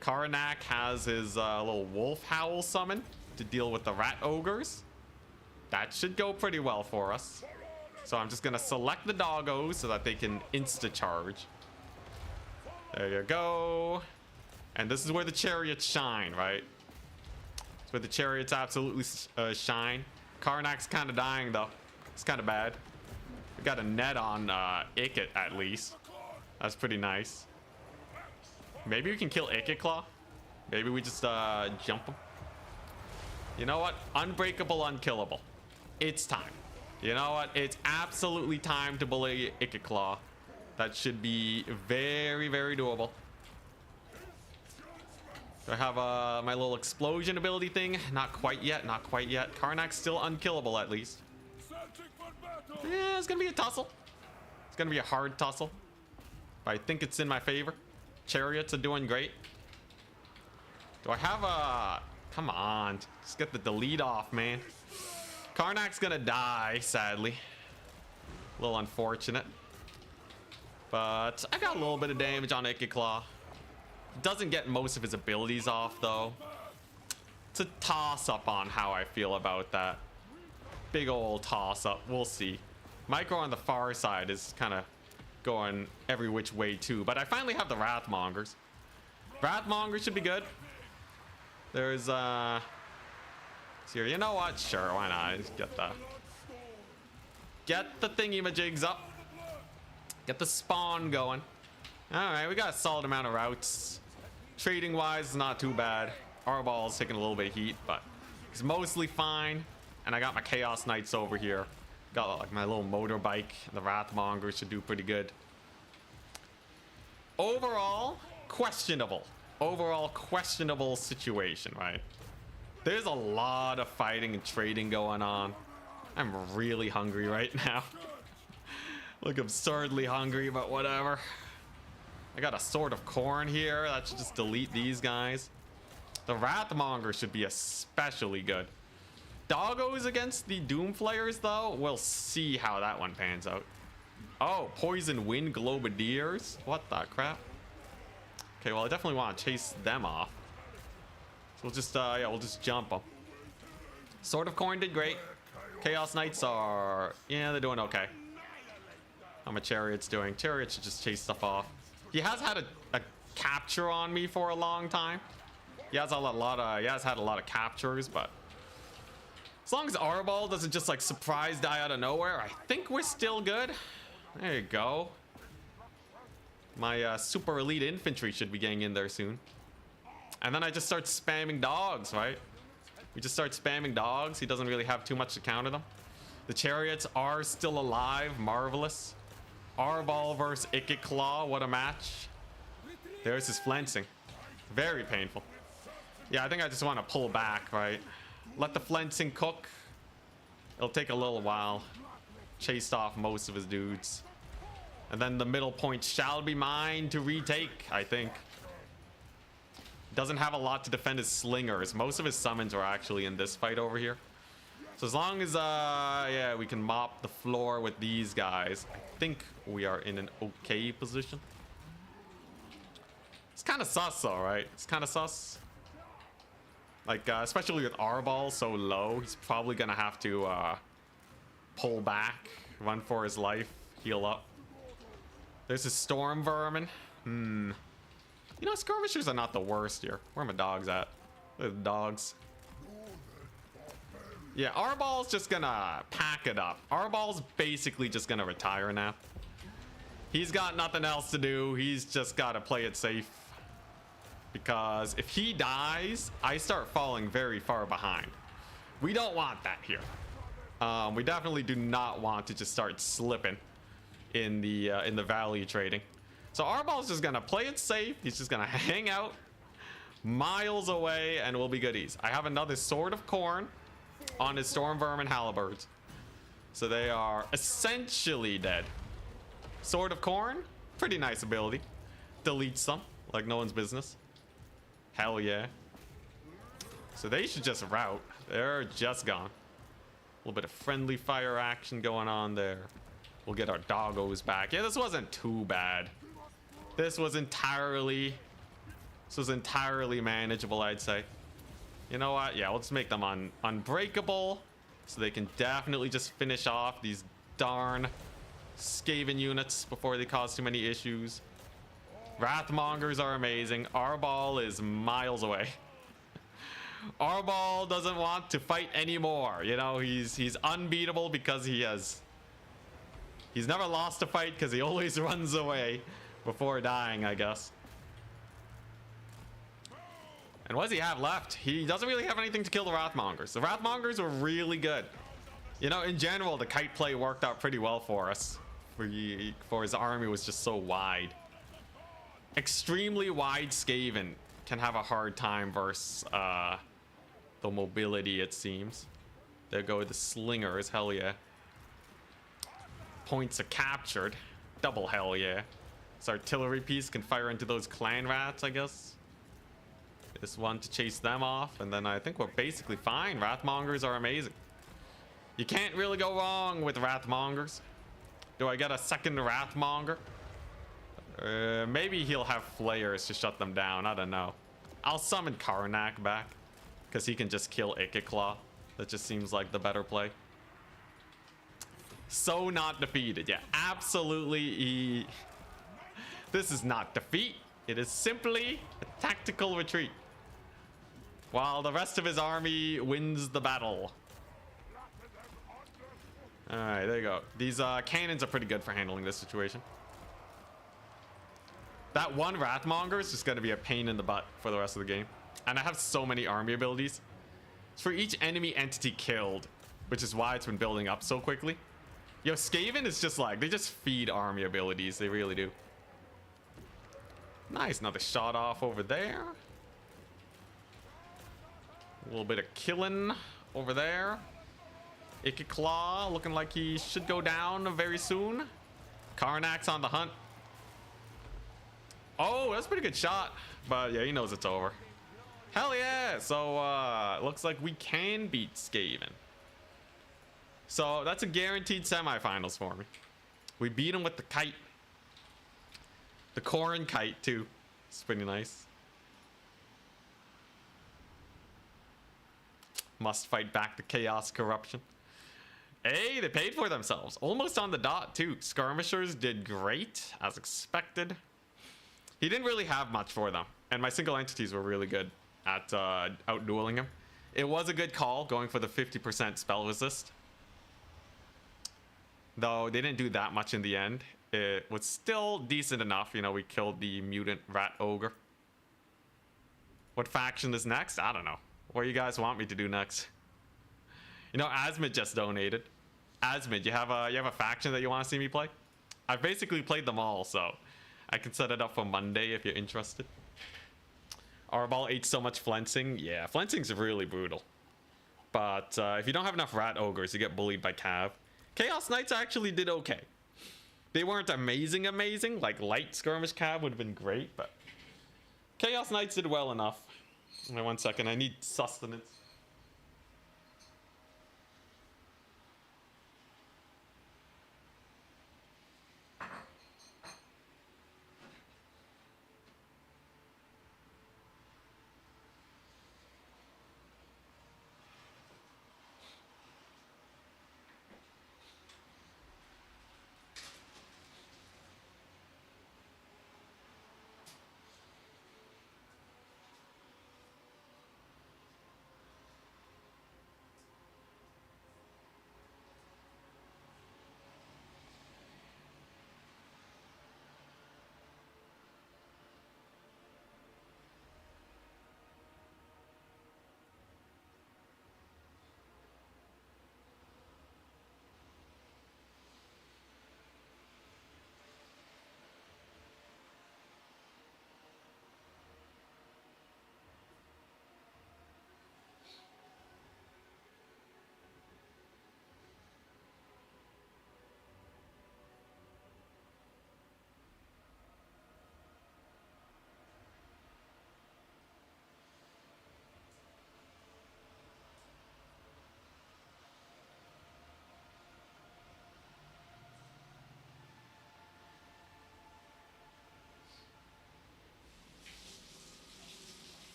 Speaker 1: Karnak has his little wolf howl summon to deal with the rat ogres. That should go pretty well for us. So I'm just going to select the doggos so that they can insta-charge. There you go. And this is where the chariots shine, right? It's where the chariots absolutely shine. Karnak's kind of dying, though. It's kind of bad. We got a net on Icket, at least. That's pretty nice. Maybe we can kill Icket Claw. Maybe we just jump him. You know what? Unbreakable, unkillable. It's time. You know what? It's absolutely time to bully Icket Claw. That should be very, very doable. Do I have my little explosion ability thing? Not quite yet. Not quite yet. Karnak's still unkillable, at least. Yeah, it's gonna be a tussle. It's gonna be a hard tussle. But I think it's in my favor. Chariots are doing great. Do I have a... Come on. Just get the delete off, man. Karnak's gonna die, sadly. A little unfortunate. But I got a little bit of damage on Icket Claw. Doesn't get most of his abilities off, though. It's a toss-up on how I feel about that. Big old toss-up. We'll see. Micro on the far side is kind of going every which way, too. But I finally have the Wrathmongers. Wrathmongers should be good. There's, here, you know what? Sure, why not? Just get the thingy-majigs up. Get the spawn going. Alright, we got a solid amount of routes. Trading-wise, not too bad. Arball's taking a little bit of heat, but he's mostly fine. And I got my Chaos Knights over here. Got like my little motorbike. The Wrathmongers should do pretty good. Overall, questionable. Overall, questionable situation, right? There's a lot of fighting and trading going on. I'm really hungry right now. Like absurdly hungry, but whatever. I got a Sword of Khorne here. That should just delete these guys. The Wrathmonger should be especially good. Doggos against the Doomflayers, though. We'll see how that one pans out. Oh, Poison Wind Globadiers. What the crap? Okay, well, I definitely want to chase them off. So we'll just, yeah, we'll just jump them. Sword of Khorne did great. Chaos Knights are, yeah, they're doing okay. How my Chariot's doing? Chariot should just chase stuff off. He has had a capture on me for a long time. He has had a lot of captures, but as long as Arbol doesn't just like surprise die out of nowhere, I think we're still good. There you go. My super elite infantry should be getting in there soon. And then I just start spamming dogs, right? We just start spamming dogs. He doesn't really have too much to counter them. The Chariots are still alive. Marvelous. Arbol versus Ikiclaw. What a match. There's his flensing. Very painful. Yeah, I think I just want to pull back, right? Let the flensing cook. It'll take a little while. Chased off most of his dudes. And then the middle point shall be mine to retake, I think. Doesn't have a lot to defend his slingers. Most of his summons are actually in this fight over here. So as long as, yeah, we can mop the floor with these guys, I think we are in an okay position. It's kind of sus though, right? It's kind of sus. Like, especially with Arbol so low, he's probably gonna have to pull back, run for his life, heal up. There's his Storm Vermin. You know, skirmishers are not the worst here. Where are my dogs at? Where are the dogs? Yeah, Arbol's just gonna pack it up. Arbol's basically just gonna retire now. He's got nothing else to do. He's just gotta play it safe. Because if he dies, I start falling very far behind. We don't want that here. We definitely do not want to just start slipping in the value trading. So Arbol's just gonna play it safe. He's just gonna hang out miles away and we'll be goodies. I have another Sword of Khorne on his Storm Vermin Halberds. So they are essentially dead. Sword of Khorne, pretty nice ability. Deletes them like no one's business. Hell yeah. So they should just rout. They're just gone. A little bit of friendly fire action going on there. We'll get our doggos back. Yeah, this wasn't too bad. This was entirely manageable, I'd say. You know what? Yeah, let's make them unbreakable so they can definitely just finish off these darn Skaven units before they cause too many issues. Wrathmongers are amazing. Arbol is miles away. Arbol doesn't want to fight anymore. You know, he's unbeatable because he's never lost a fight because he always runs away before dying, I guess. And what does he have left? He doesn't really have anything to kill the Wrathmongers. The Wrathmongers were really good. You know, in general, the kite play worked out pretty well for us. For his army was just so wide. Extremely wide Skaven can have a hard time versus the mobility, it seems. There go the slingers, hell yeah. Points are captured, double hell yeah. This artillery piece can fire into those clan rats, I guess. This one to chase them off, and then I think we're basically fine. Wrathmongers are amazing. You can't really go wrong with Wrathmongers. Do I get a second Wrathmonger? Maybe he'll have flayers to shut them down. I don't know. I'll summon Karnak back because he can just kill Ikiclaw. That just seems like the better play. So not defeated. Yeah, absolutely. This is not defeat. It is simply a tactical retreat. While the rest of his army wins the battle. Alright, there you go. These cannons are pretty good for handling this situation. That one Wrathmonger is just going to be a pain in the butt for the rest of the game. And I have so many army abilities. It's for each enemy entity killed, which is why it's been building up so quickly. Yo, Skaven is just like, they just feed army abilities. They really do. Nice, another shot off over there. A little bit of killing over there. Claw looking like he should go down very soon. Karnak's on the hunt. Oh, that's a pretty good shot. But yeah, he knows it's over. Hell yeah. So looks like we can beat Skaven. So that's a guaranteed semifinals for me. We beat him with the kite. The Khorne Kite too. It's pretty nice. Must fight back the chaos corruption. Hey, they paid for themselves. Almost on the dot too. Skirmishers did great as expected. He didn't really have much for them. And my single entities were really good at outdueling him. It was a good call going for the 50% spell resist. Though they didn't do that much in the end. It was still decent enough. You know, we killed the mutant rat ogre. What faction is next? I don't know. What do you guys want me to do next? You know, Asmid just donated. Asmid, you have a faction that you want to see me play? I've basically played them all, so I can set it up for Monday if you're interested. Arbal ate so much flensing. Yeah, flensing's really brutal. But if you don't have enough rat ogres, you get bullied by Cav. Chaos Knights actually did okay. They weren't amazing. Like light skirmish Cav would have been great, but Chaos Knights did well enough. Wait 1 second, I need sustenance.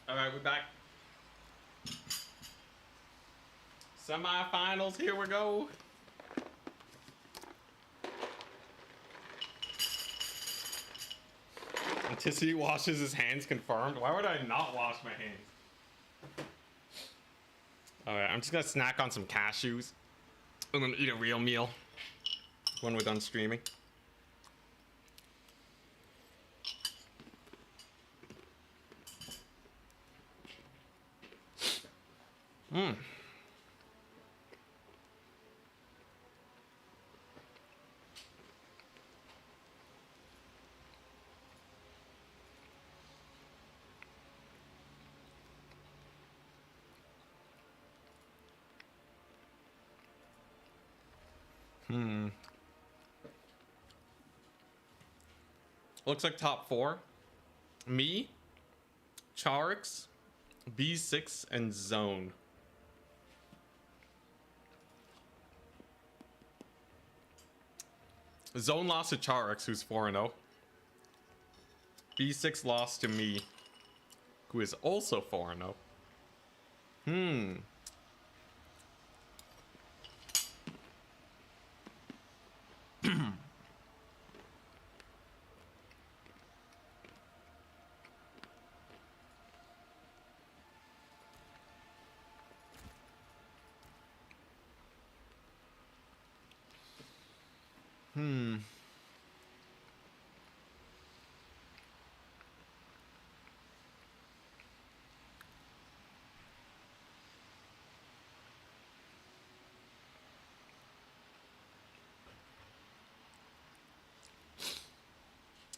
Speaker 1: All right, we're back. Semifinals, here we go. Anticity washes his hands confirmed. Why would I not wash my hands? All right, I'm just gonna snack on some cashews. I'm gonna eat a real meal when we're done streaming. Mmm. Looks like top 4. Me, Charix, B6, and Zone. Zone lost to Charix, who's 4-0. B6 lost to me, who is also 4-0.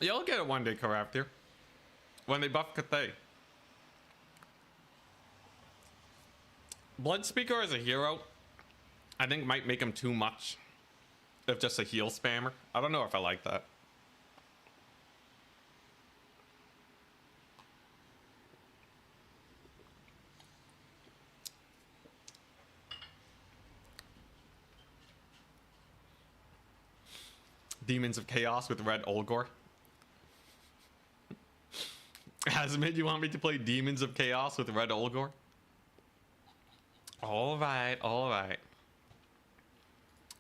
Speaker 1: You'll get it one day, Corruptor. When they buff Cathay. Bloodspeaker as a hero, I think might make him too much. If just a heal spammer. I don't know if I like that. Demons of Chaos with Red Olgor. Hazmid, you want me to play Demons of Chaos with Red Olgor? Alright, alright.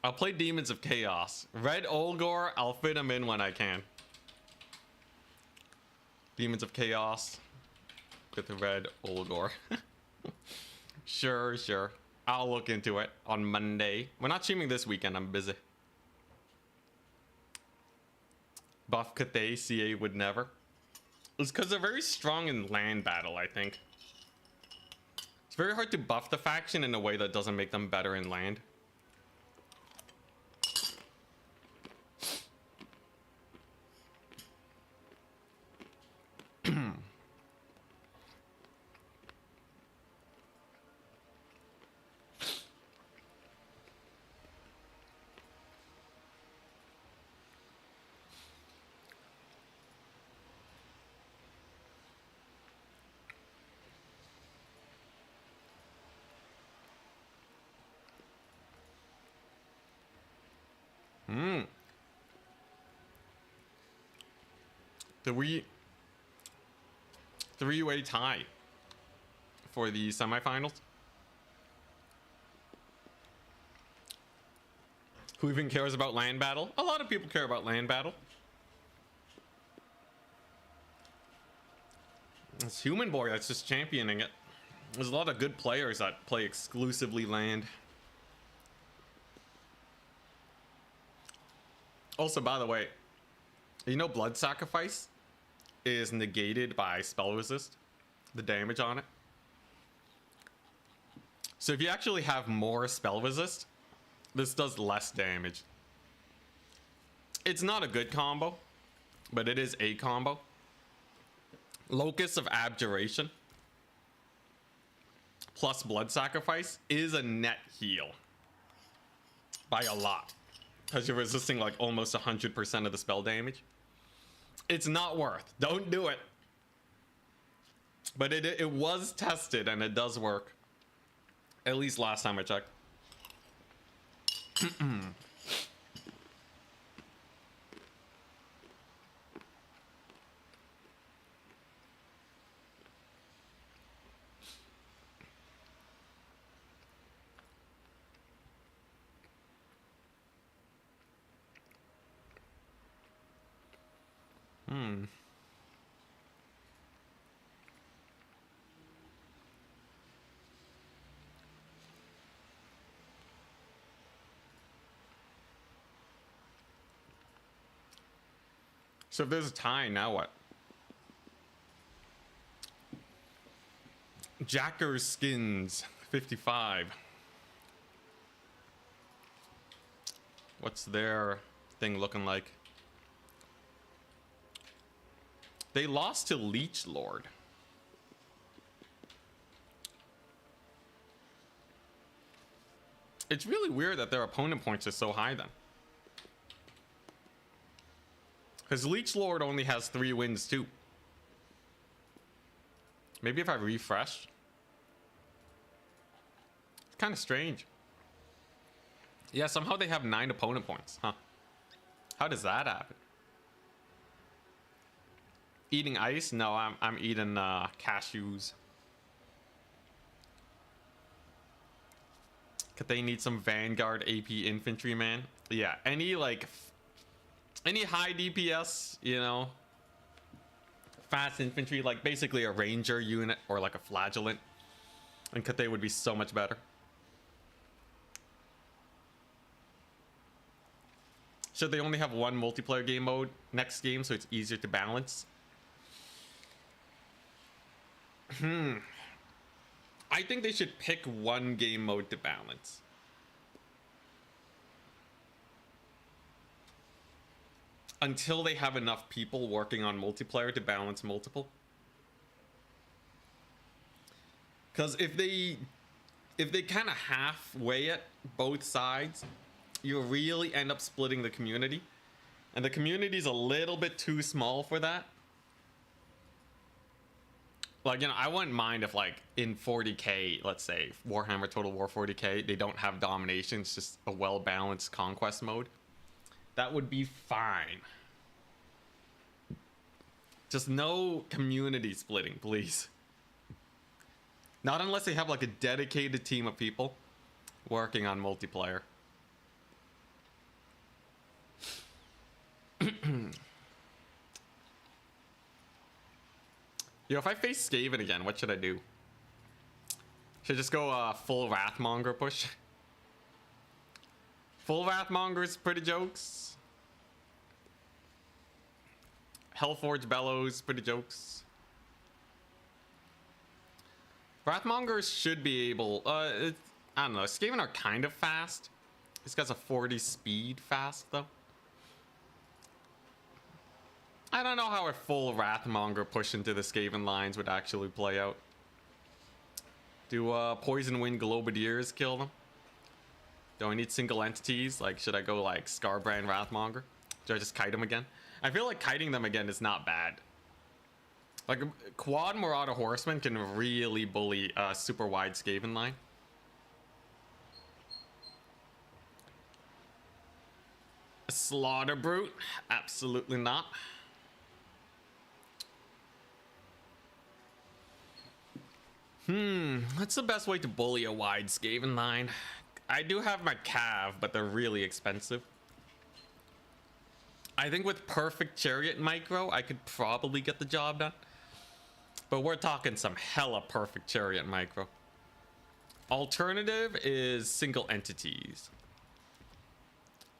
Speaker 1: I'll play Demons of Chaos. Red Olgor, I'll fit him in when I can. Demons of Chaos with Red Olgor. Sure, sure. I'll look into it on Monday. We're not streaming this weekend, I'm busy. Buff Cathay, CA would never. It's because they're very strong in land battle, I think. It's very hard to buff the faction in a way that doesn't make them better in land. Three-way tie for the semifinals. Who even cares about land battle? A lot of people care about land battle. It's Human Boy that's just championing it. There's a lot of good players that play exclusively land. Also, by the way, you know Blood Sacrifice is negated by spell resist, the damage on it. So if you actually have more spell resist, this does less damage. It's not a good combo, but it is a combo. Locus of Abjuration plus Blood Sacrifice is a net heal by a lot, because you're resisting like almost 100% of the spell damage. It's not worth. Don't do it. But it was tested and it does work. At least last time I checked. So if there's a tie, now what? Jacker's Skins 55. What's their thing looking like? They lost to Leech Lord. It's really weird that their opponent points are so high then. Because Leech Lord only has 3 wins too. Maybe if I refresh. It's kind of strange. Yeah, somehow they have 9 opponent points, huh? How does that happen? Eating ice? No, I'm eating cashews. Could they need some Vanguard AP infantry, man? Yeah, any like any high DPS, you know, fast infantry, like basically a ranger unit or like a flagellant, and Cathay would be so much better. Should they only have one multiplayer game mode next game so it's easier to balance? I think they should pick one game mode to balance. Until they have enough people working on multiplayer to balance multiple. Because if they kind of halfway it both sides, you really end up splitting the community. And the community's a little bit too small for that. Like, you know, I wouldn't mind if, like, in 40k, let's say, Warhammer Total War 40k, they don't have domination, it's just a well-balanced conquest mode. That would be fine. Just no community splitting, please. Not unless they have, like, a dedicated team of people working on multiplayer. Yo, if I face Skaven again, what should I do? Should I just go full Wrathmonger push? Full Wrathmonger's pretty jokes. Hellforge Bellows, pretty jokes. Wrathmongers should be able... I don't know, Skaven are kind of fast. This guy's a 40 speed fast, though. I don't know how a full Wrathmonger push into the Skaven lines would actually play out. Do Poison Wind Globadiers kill them? Do I need single entities? Like, should I go like Scarbrand Wrathmonger? Should I just kite them again? I feel like kiting them again is not bad. Like, quad Marauder Horseman can really bully a super wide Skaven line. A Slaughter Brute? Absolutely not. What's the best way to bully a wide Skaven line? I do have my Cav, but they're really expensive. I think with perfect Chariot Micro, I could probably get the job done. But we're talking some hella perfect Chariot Micro. Alternative is single entities.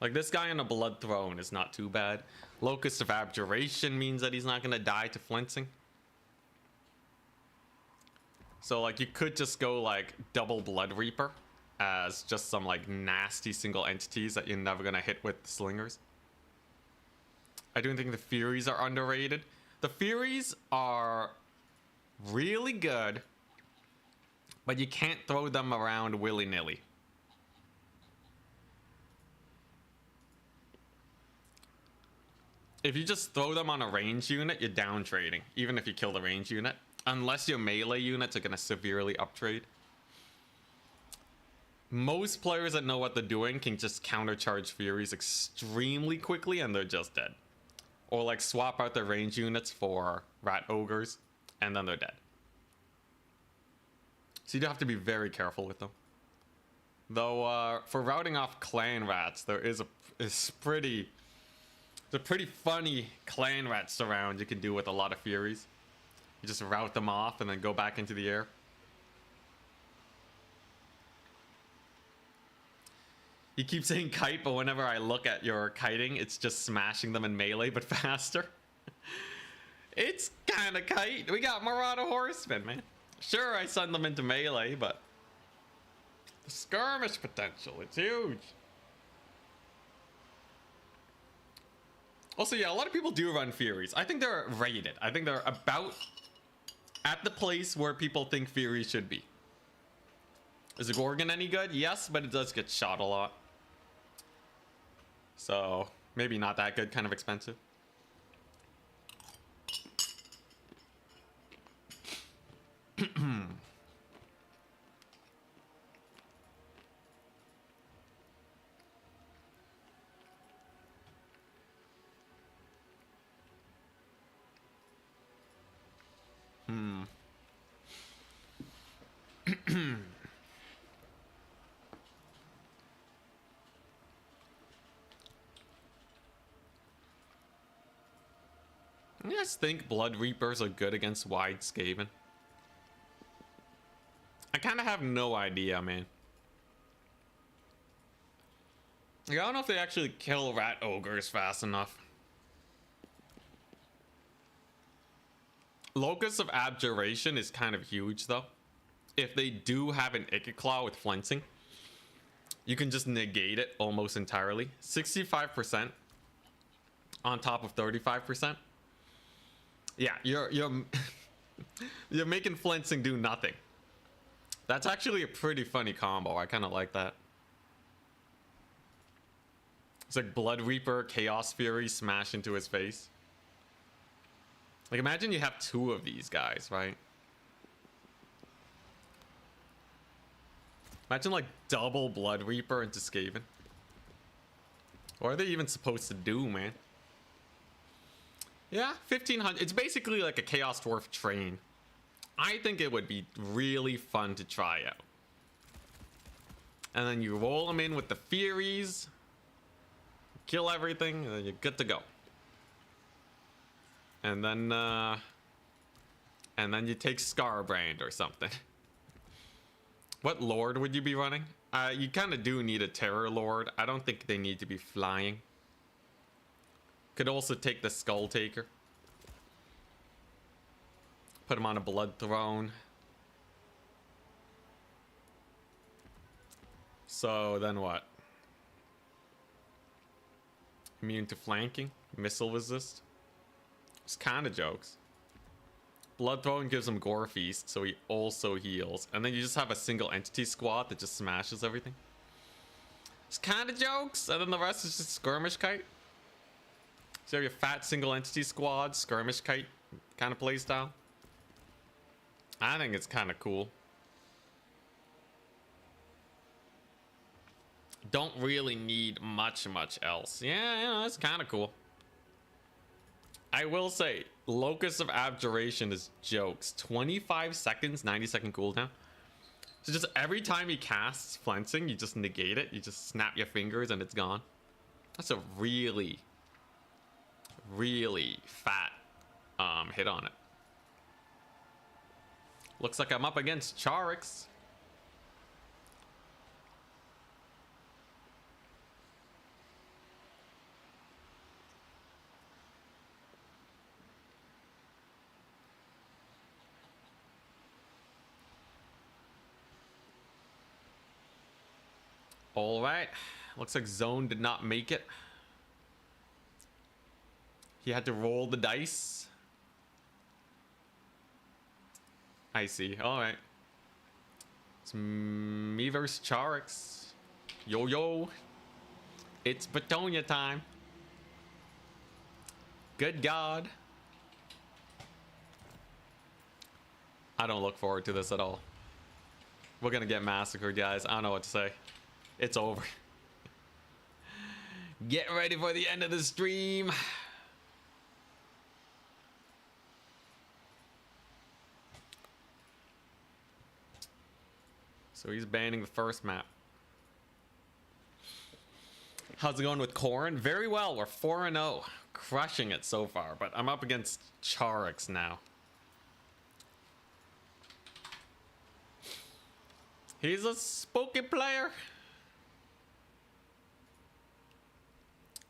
Speaker 1: Like this guy on a Blood Throne is not too bad. Locust of Abjuration means that he's not gonna die to flinching. So like you could just go like double Blood Reaper as just some like nasty single entities that you're never gonna hit with slingers. I do think the Furies are underrated. The Furies are really good, but you can't throw them around willy-nilly. If you just throw them on a range unit, you're down trading, even if you kill the range unit. Unless your melee units are going to severely uptrade. Most players that know what they're doing can just countercharge Furies extremely quickly and they're just dead. Or like swap out their range units for Rat Ogres and then they're dead. So you do have to be very careful with them. Though for routing off clan rats, there is a pretty funny clan rat surround you can do with a lot of Furies. You just route them off and then go back into the air. You keep saying kite, but whenever I look at your kiting, it's just smashing them in melee, but faster. It's kind of kite. We got Marauder Horsemen, man. Sure, I send them into melee, but the skirmish potential, it's huge. Also, yeah, a lot of people do run Furies. I think they're rated. I think they're about at the place where people think Furies should be. Is the Gorgon any good? Yes, but it does get shot a lot. So, maybe not that good, kind of expensive. I just think Blood Reapers are good against Wide Skaven. I kind of have no idea, man. Like, I don't know if they actually kill Rat Ogres fast enough. Locus of Abjuration is kind of huge, though. If they do have an Ichiclaw with flensing, you can just negate it almost entirely. 65% on top of 35%. Yeah, you're you're making flensing do nothing. That's actually a pretty funny combo. I kind of like that. It's like Blood Reaper, Chaos Fury smash into his face. Like, imagine you have two of these guys, right? Imagine like double Blood Reaper into Skaven. What are they even supposed to do, man? Yeah, 1500. It's basically like a Chaos Dwarf train. I think it would be really fun to try out. And then you roll them in with the Furies, kill everything, and then you're good to go. And then you take Scarbrand or something. What Lord would you be running? You kind of do need a Terror Lord. I don't think they need to be flying. Could also take the Skull Taker. Put him on a Blood Throne. So then what? Immune to flanking, missile resist. It's kind of jokes. Blood Throne gives him Gore Feast, so he also heals. And then you just have a single entity squad that just smashes everything. It's kind of jokes, and then the rest is just Skirmish Kite. So you have your fat single entity squad, Skirmish Kite kind of playstyle. I think it's kind of cool. Don't really need much else. Yeah, you know, it's kind of cool. I will say, Locus of Abjuration is jokes. 25 seconds, 90-second cooldown. So just every time he casts Flensing, you just negate it. You just snap your fingers and it's gone. That's a really fat hit on it. Looks like I'm up against Charix. All right, looks like Zone did not make it. He had to roll the dice. I see. All right. It's me versus Charix. Yo, yo. It's Bretonnia time. Good God. I don't look forward to this at all. We're gonna get massacred, guys. I don't know what to say. It's over. Get ready for the end of the stream. So he's banning the first map. How's it going with Khorne? Very well. We're 4-0. Crushing it so far. But I'm up against Charix now. He's a spooky player.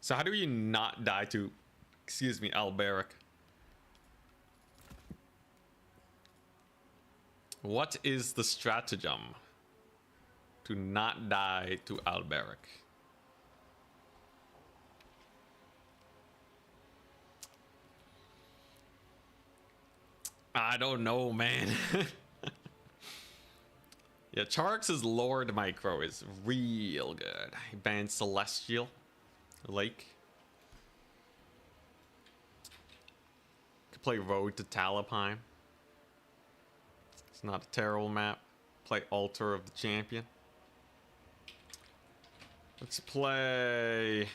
Speaker 1: So how do you not die to, excuse me, Alberic? What is the stratagem to not die to Alberic? I don't know, man. Yeah, Charix's Lord Micro is real good. He banned Celestial Lake. Could play Road to Talabheim. It's not a terrible map. Play Altar of the Champion. Let's play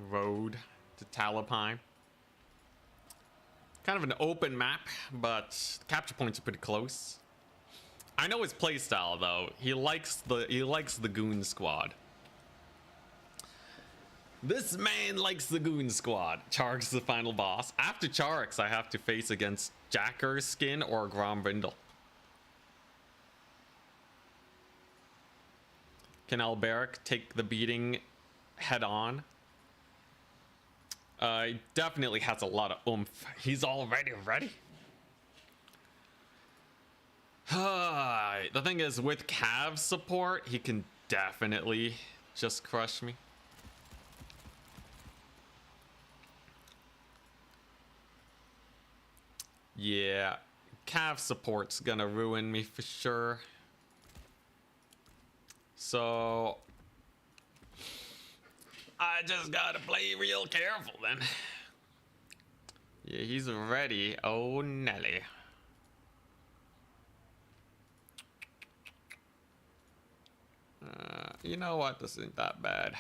Speaker 1: Road to Talabheim. Kind of an open map, but capture points are pretty close. I know his playstyle though. He likes the goon squad. This man likes the goon squad. Chark's the final boss. After Chark's, I have to face against Jacker's skin or Grombrindle. Can Alberic take the beating head on? He definitely has a lot of oomph. He's already ready. The thing is, with Cav support, he can definitely just crush me. Yeah, Cav support's gonna ruin me for sure. So I just gotta play real careful then. Yeah, he's ready. Oh, Nelly. You know what? This isn't that bad.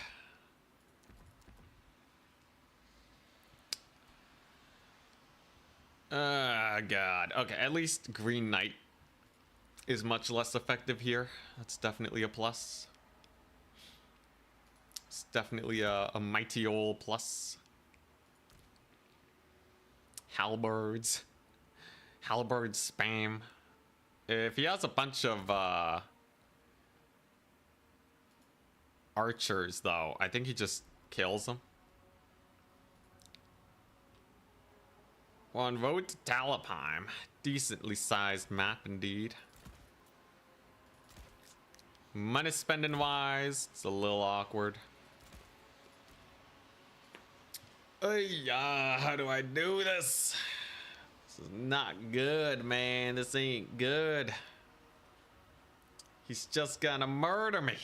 Speaker 1: God. Okay, at least Green Knight is much less effective here. That's definitely a plus. It's definitely a mighty ol' plus. Halberds. Halberd spam. If he has a bunch of archers, though, I think he just kills them. On road to Talipheim. Decently sized map indeed. Money spending wise, it's a little awkward. How do I do this? This is not good, man. This ain't good. He's just gonna murder me.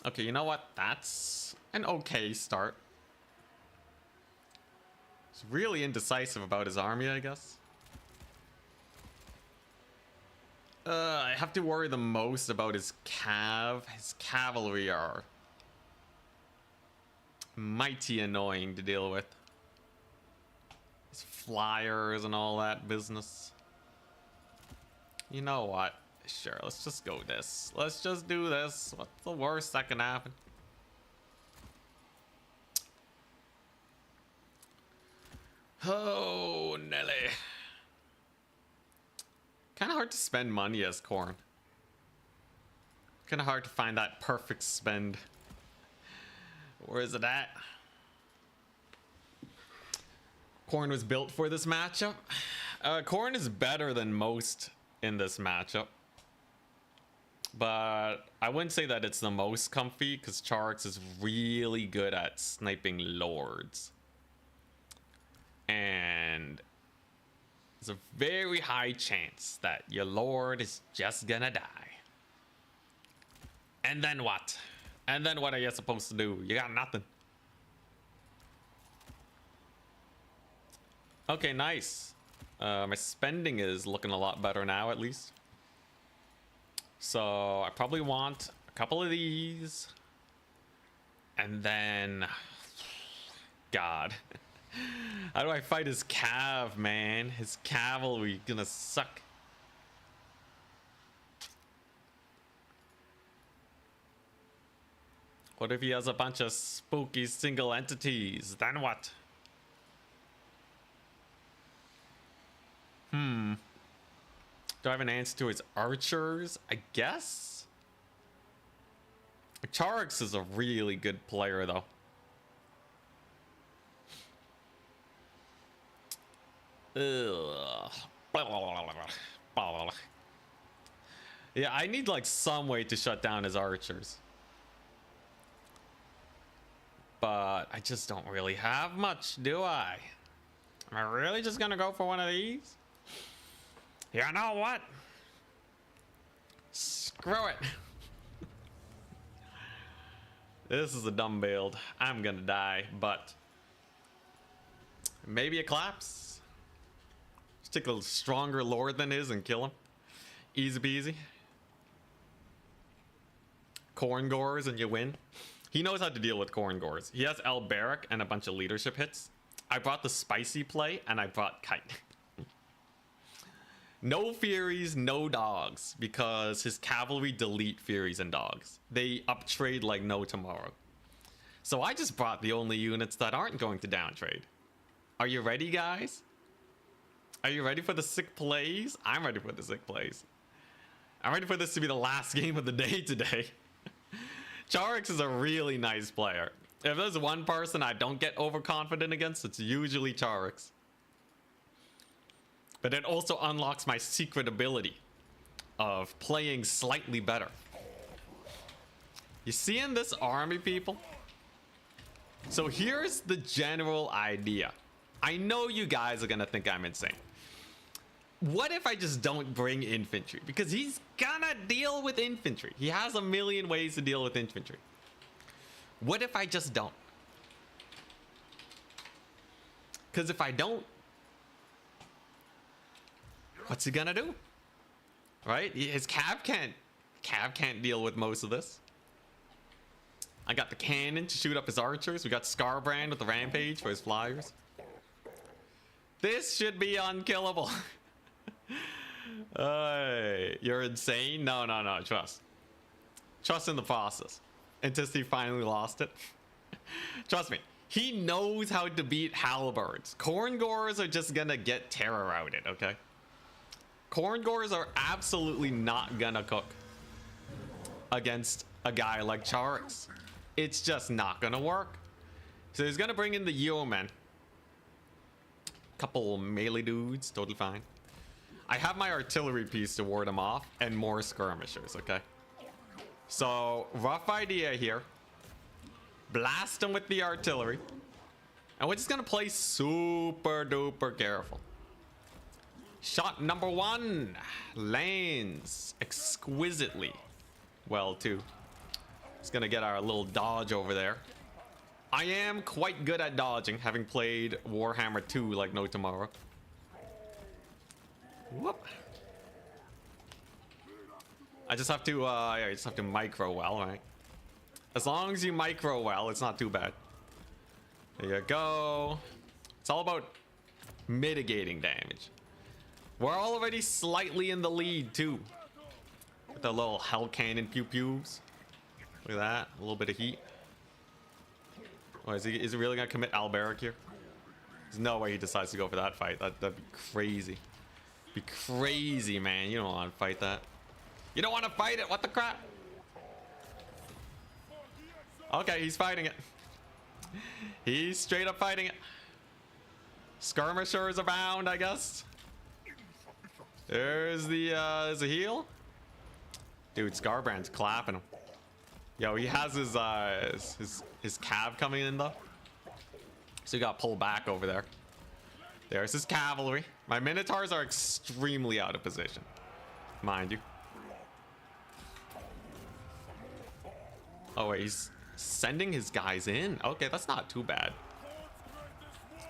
Speaker 1: Okay, you know what? That's an okay start. He's really indecisive about his army, I guess. I have to worry the most about his cav. His cavalry are mighty annoying to deal with. His flyers and all that business. You know what? Sure, let's just go this. Let's just do this. What's the worst that can happen? Oh, Nelly. Kind of hard to spend money as Khorne. Kind of hard to find that perfect spend. Where is it at? Khorne was built for this matchup. Khorne is better than most in this matchup. But I wouldn't say that it's the most comfy, because Charx is really good at sniping lords. And there's a very high chance that your lord is just gonna die. And then what? And then what are you supposed to do? You got nothing. Okay, nice. My spending is looking a lot better now, at least. So I probably want a couple of these. And then... God. How do I fight his cav, man? His cavalry gonna suck. What if he has a bunch of spooky single entities? Then what? Do I have an answer to his archers? I guess? Charx is a really good player, though. Ugh. Yeah, I need like some way to shut down his archers. But I just don't really have much, do I? Am I really just gonna go for one of these? You know what? Screw it. This is a dumb build. I'm gonna die, but maybe it claps. Just take a stronger lord than his and kill him. Easy peasy. Khorne Gores and you win. He knows how to deal with Khorne Gores. He has Alberic and a bunch of leadership hits. I brought the spicy play and I brought Kite. No Furies, no Dogs, because his cavalry delete Furies and Dogs. They uptrade like no tomorrow. So I just brought the only units that aren't going to downtrade. Are you ready, guys? Are you ready for the sick plays? I'm ready for the sick plays. I'm ready for this to be the last game of the day today. Charix is a really nice player. If there's one person I don't get overconfident against, it's usually Charix. But it also unlocks my secret ability of playing slightly better. You seeing this army, people? So here's the general idea. I know you guys are gonna think I'm insane. What if I just don't bring infantry? Because he's gonna deal with infantry. He has a million ways to deal with infantry. What if I just don't? Because if I don't, what's he gonna do? Right? His Cav can't deal with most of this. I got the cannon to shoot up his archers. We got Scarbrand with the rampage for his flyers. This should be unkillable. You're insane. No, trust in the process until he finally lost it. Trust me, he knows how to beat halberds. Khorne Gores are just gonna get terror outed. Okay, Khorne Gores are absolutely not gonna cook against a guy like Charix. It's just not gonna work. So he's gonna bring in the yeomen. Couple melee dudes, totally fine. I have my artillery piece to ward him off and more skirmishers, okay? So, rough idea here. Blast him with the artillery. And we're just gonna play super duper careful. Shot number 1 lands exquisitely well too. Just gonna get our little dodge over there. I am quite good at dodging, having played Warhammer 2 like no tomorrow. Whoop. I just have to micro well, right? As long as you micro well, it's not too bad. There you go. It's all about mitigating damage. We're already slightly in the lead too. With the little hell cannon pew pews. Look at that, a little bit of heat. Oh, is he really gonna commit Alberic here? There's no way he decides to go for that fight. That'd be crazy. Be crazy, man. You don't want to fight that. You don't want to fight it. What the crap? Okay, he's fighting it. He's straight up fighting it. Skirmishers abound, I guess. There's the heal. Dude, Scarbrand's clapping him. Yo, he has his cav coming in though. So he got pulled back over there. There's his cavalry. My Minotaurs are extremely out of position, mind you. Oh wait, he's sending his guys in. Okay, that's not too bad.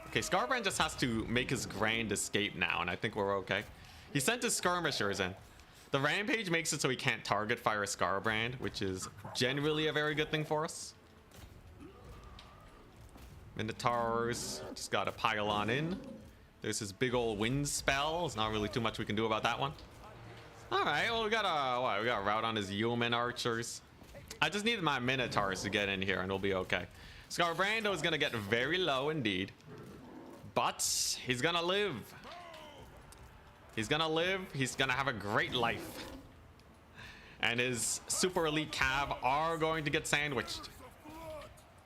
Speaker 1: Okay, Scarbrand just has to make his grand escape now, and I think we're okay. He sent his skirmishers in. The rampage makes it so he can't target fire Scarbrand, which is generally a very good thing for us. Minotaurs just gotta pile on in. There's his big old wind spell. There's not really too much we can do about that one. All right, well, we got a route on his yeoman archers. I just needed my Minotaurs to get in here and we'll be okay. Scarbrando is gonna get very low indeed, but he's gonna live. He's gonna live. He's gonna have a great life. And his super elite cav are going to get sandwiched.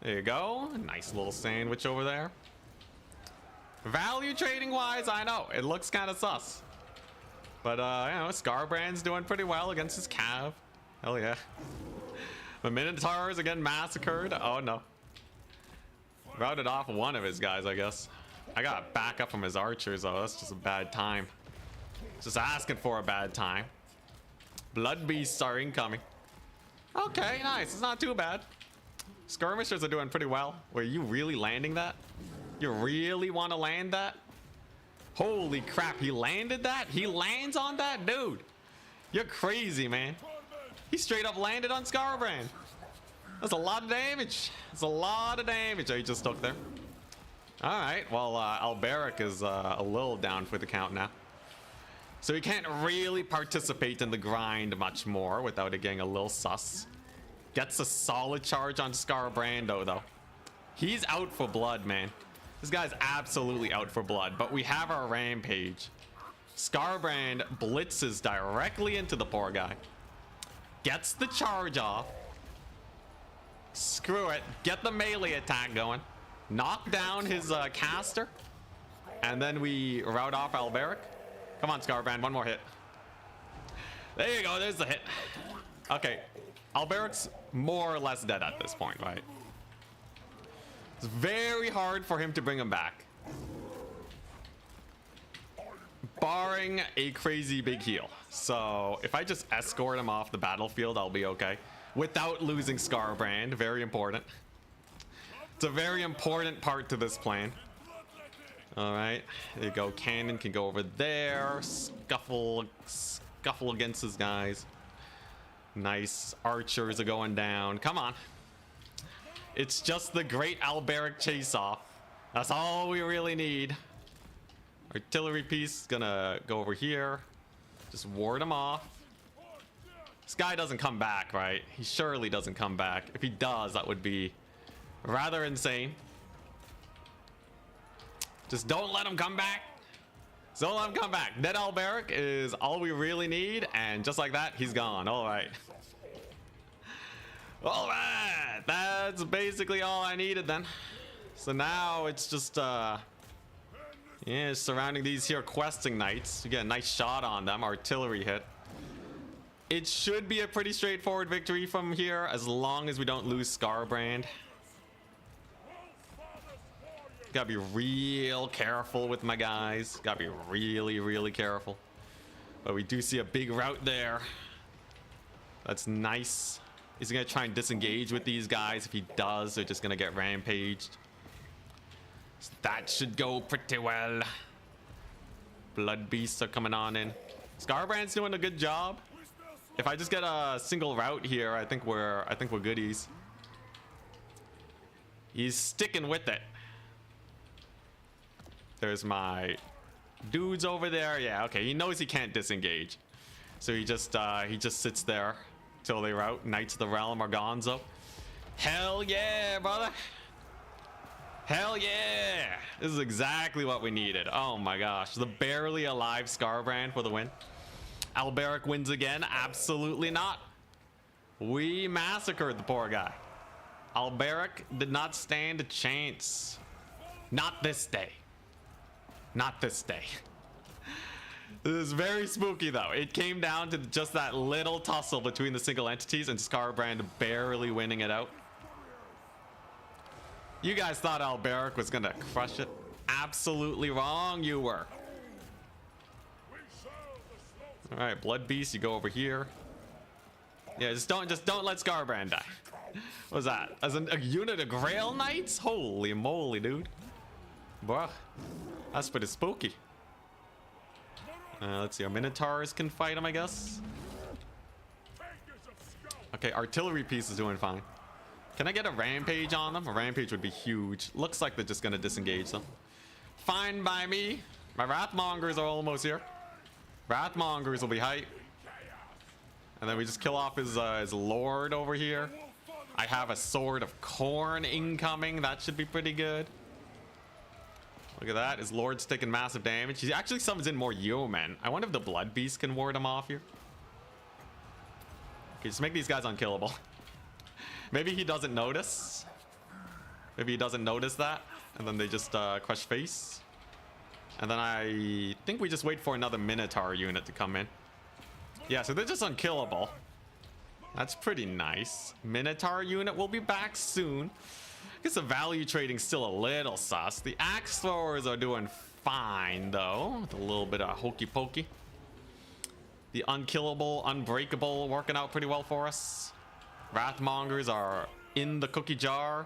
Speaker 1: There you go. Nice little sandwich over there. Value trading wise, I know it looks kind of sus, but you know, Scarbrand's doing pretty well against his cav. Hell yeah. The Minotaurs again massacred. Oh no. Routed off one of his guys, I guess. I got backup from his archers though. That's just a bad time. Just asking for a bad time. Blood beasts are incoming. Okay, nice. It's not too bad. Skirmishers are doing pretty well. Were you really landing that? You really want to land that? Holy crap, he landed that? He lands on that? Dude, you're crazy, man. He straight up landed on Scarbrand. That's a lot of damage. That's a lot of damage I just took there. All right, well, Alberic is a little down for the count now. So he can't really participate in the grind much more without it getting a little sus. Gets a solid charge on Scarbrando, though. He's out for blood, man. This guy's absolutely out for blood, but we have our rampage. Scarbrand blitzes directly into the poor guy. Gets the charge off. Screw it. Get the melee attack going. Knock down his caster. And then we rout off Alberic. Come on, Scarbrand. One more hit. There you go. There's the hit. Okay. Alberic's more or less dead at this point, right? It's very hard for him to bring him back. Barring a crazy big heal. So if I just escort him off the battlefield, I'll be okay. Without losing Scarbrand. Very important. It's a very important part to this plan. Alright. There you go. Cannon can go over there. Scuffle against his guys. Nice. Archers are going down. Come on. It's just the great Alberic chase-off. That's all we really need. Artillery piece is gonna go over here. Just ward him off. This guy doesn't come back, right? He surely doesn't come back. If he does, that would be rather insane. Just don't let him come back. Don't let him come back. Dead Alberic is all we really need. And just like that, he's gone. All right. All right. That's basically all I needed then. So now it's just, yeah, surrounding these here questing knights. You get a nice shot on them. Artillery hit. It should be a pretty straightforward victory from here as long as we don't lose Scarbrand. Gotta be real careful with my guys. Gotta be really, really careful. But we do see a big rout there. That's nice. Is he gonna try and disengage with these guys? If he does, they're just gonna get rampaged. So that should go pretty well. Blood beasts are coming on in. Scarbrand's doing a good job. If I just get a single route here, I think we're goodies. He's sticking with it. There's my dudes over there. Yeah, okay. He knows he can't disengage, so he just sits there till they rout. Knights of the Realm are gonzo. Hell yeah, brother. Hell yeah. This is exactly what we needed. Oh my gosh. The barely alive Scarbrand for the win. Alberic wins again. Absolutely not. We massacred the poor guy. Alberic did not stand a chance. Not this day. Not this day. This is very spooky though. It came down to just that little tussle between the single entities and Scarbrand barely winning it out. You guys thought Alberic was gonna crush it. Absolutely wrong you were. All right, Blood Beast, you go over here. Yeah, just don't let Scarbrand die. What was that? As a unit of Grail Knights? Holy moly, dude. Bruh, that's pretty spooky. Let's see, our Minotaurs can fight him, I guess. Okay, artillery piece is doing fine. Can I get a rampage on them? A rampage would be huge. Looks like they're just gonna disengage them. Fine by me. My Wrathmongers are almost here. Wrathmongers will be hype. And then we just kill off his lord over here. I have a sword of Khorne incoming. That should be pretty good. Look at that. His lord's taking massive damage. He actually summons in more yeomen. I wonder if the Blood Beast can ward him off here. Okay, just make these guys unkillable. Maybe he doesn't notice. Maybe he doesn't notice that. And then they just crush face. And then I think we just wait for another Minotaur unit to come in. Yeah, so they're just unkillable. That's pretty nice. Minotaur unit will be back soon. I guess the value trading's still a little sus. The axe throwers are doing fine though, with a little bit of hokey pokey. The unkillable, unbreakable working out pretty well for us. Wrathmongers are in the cookie jar.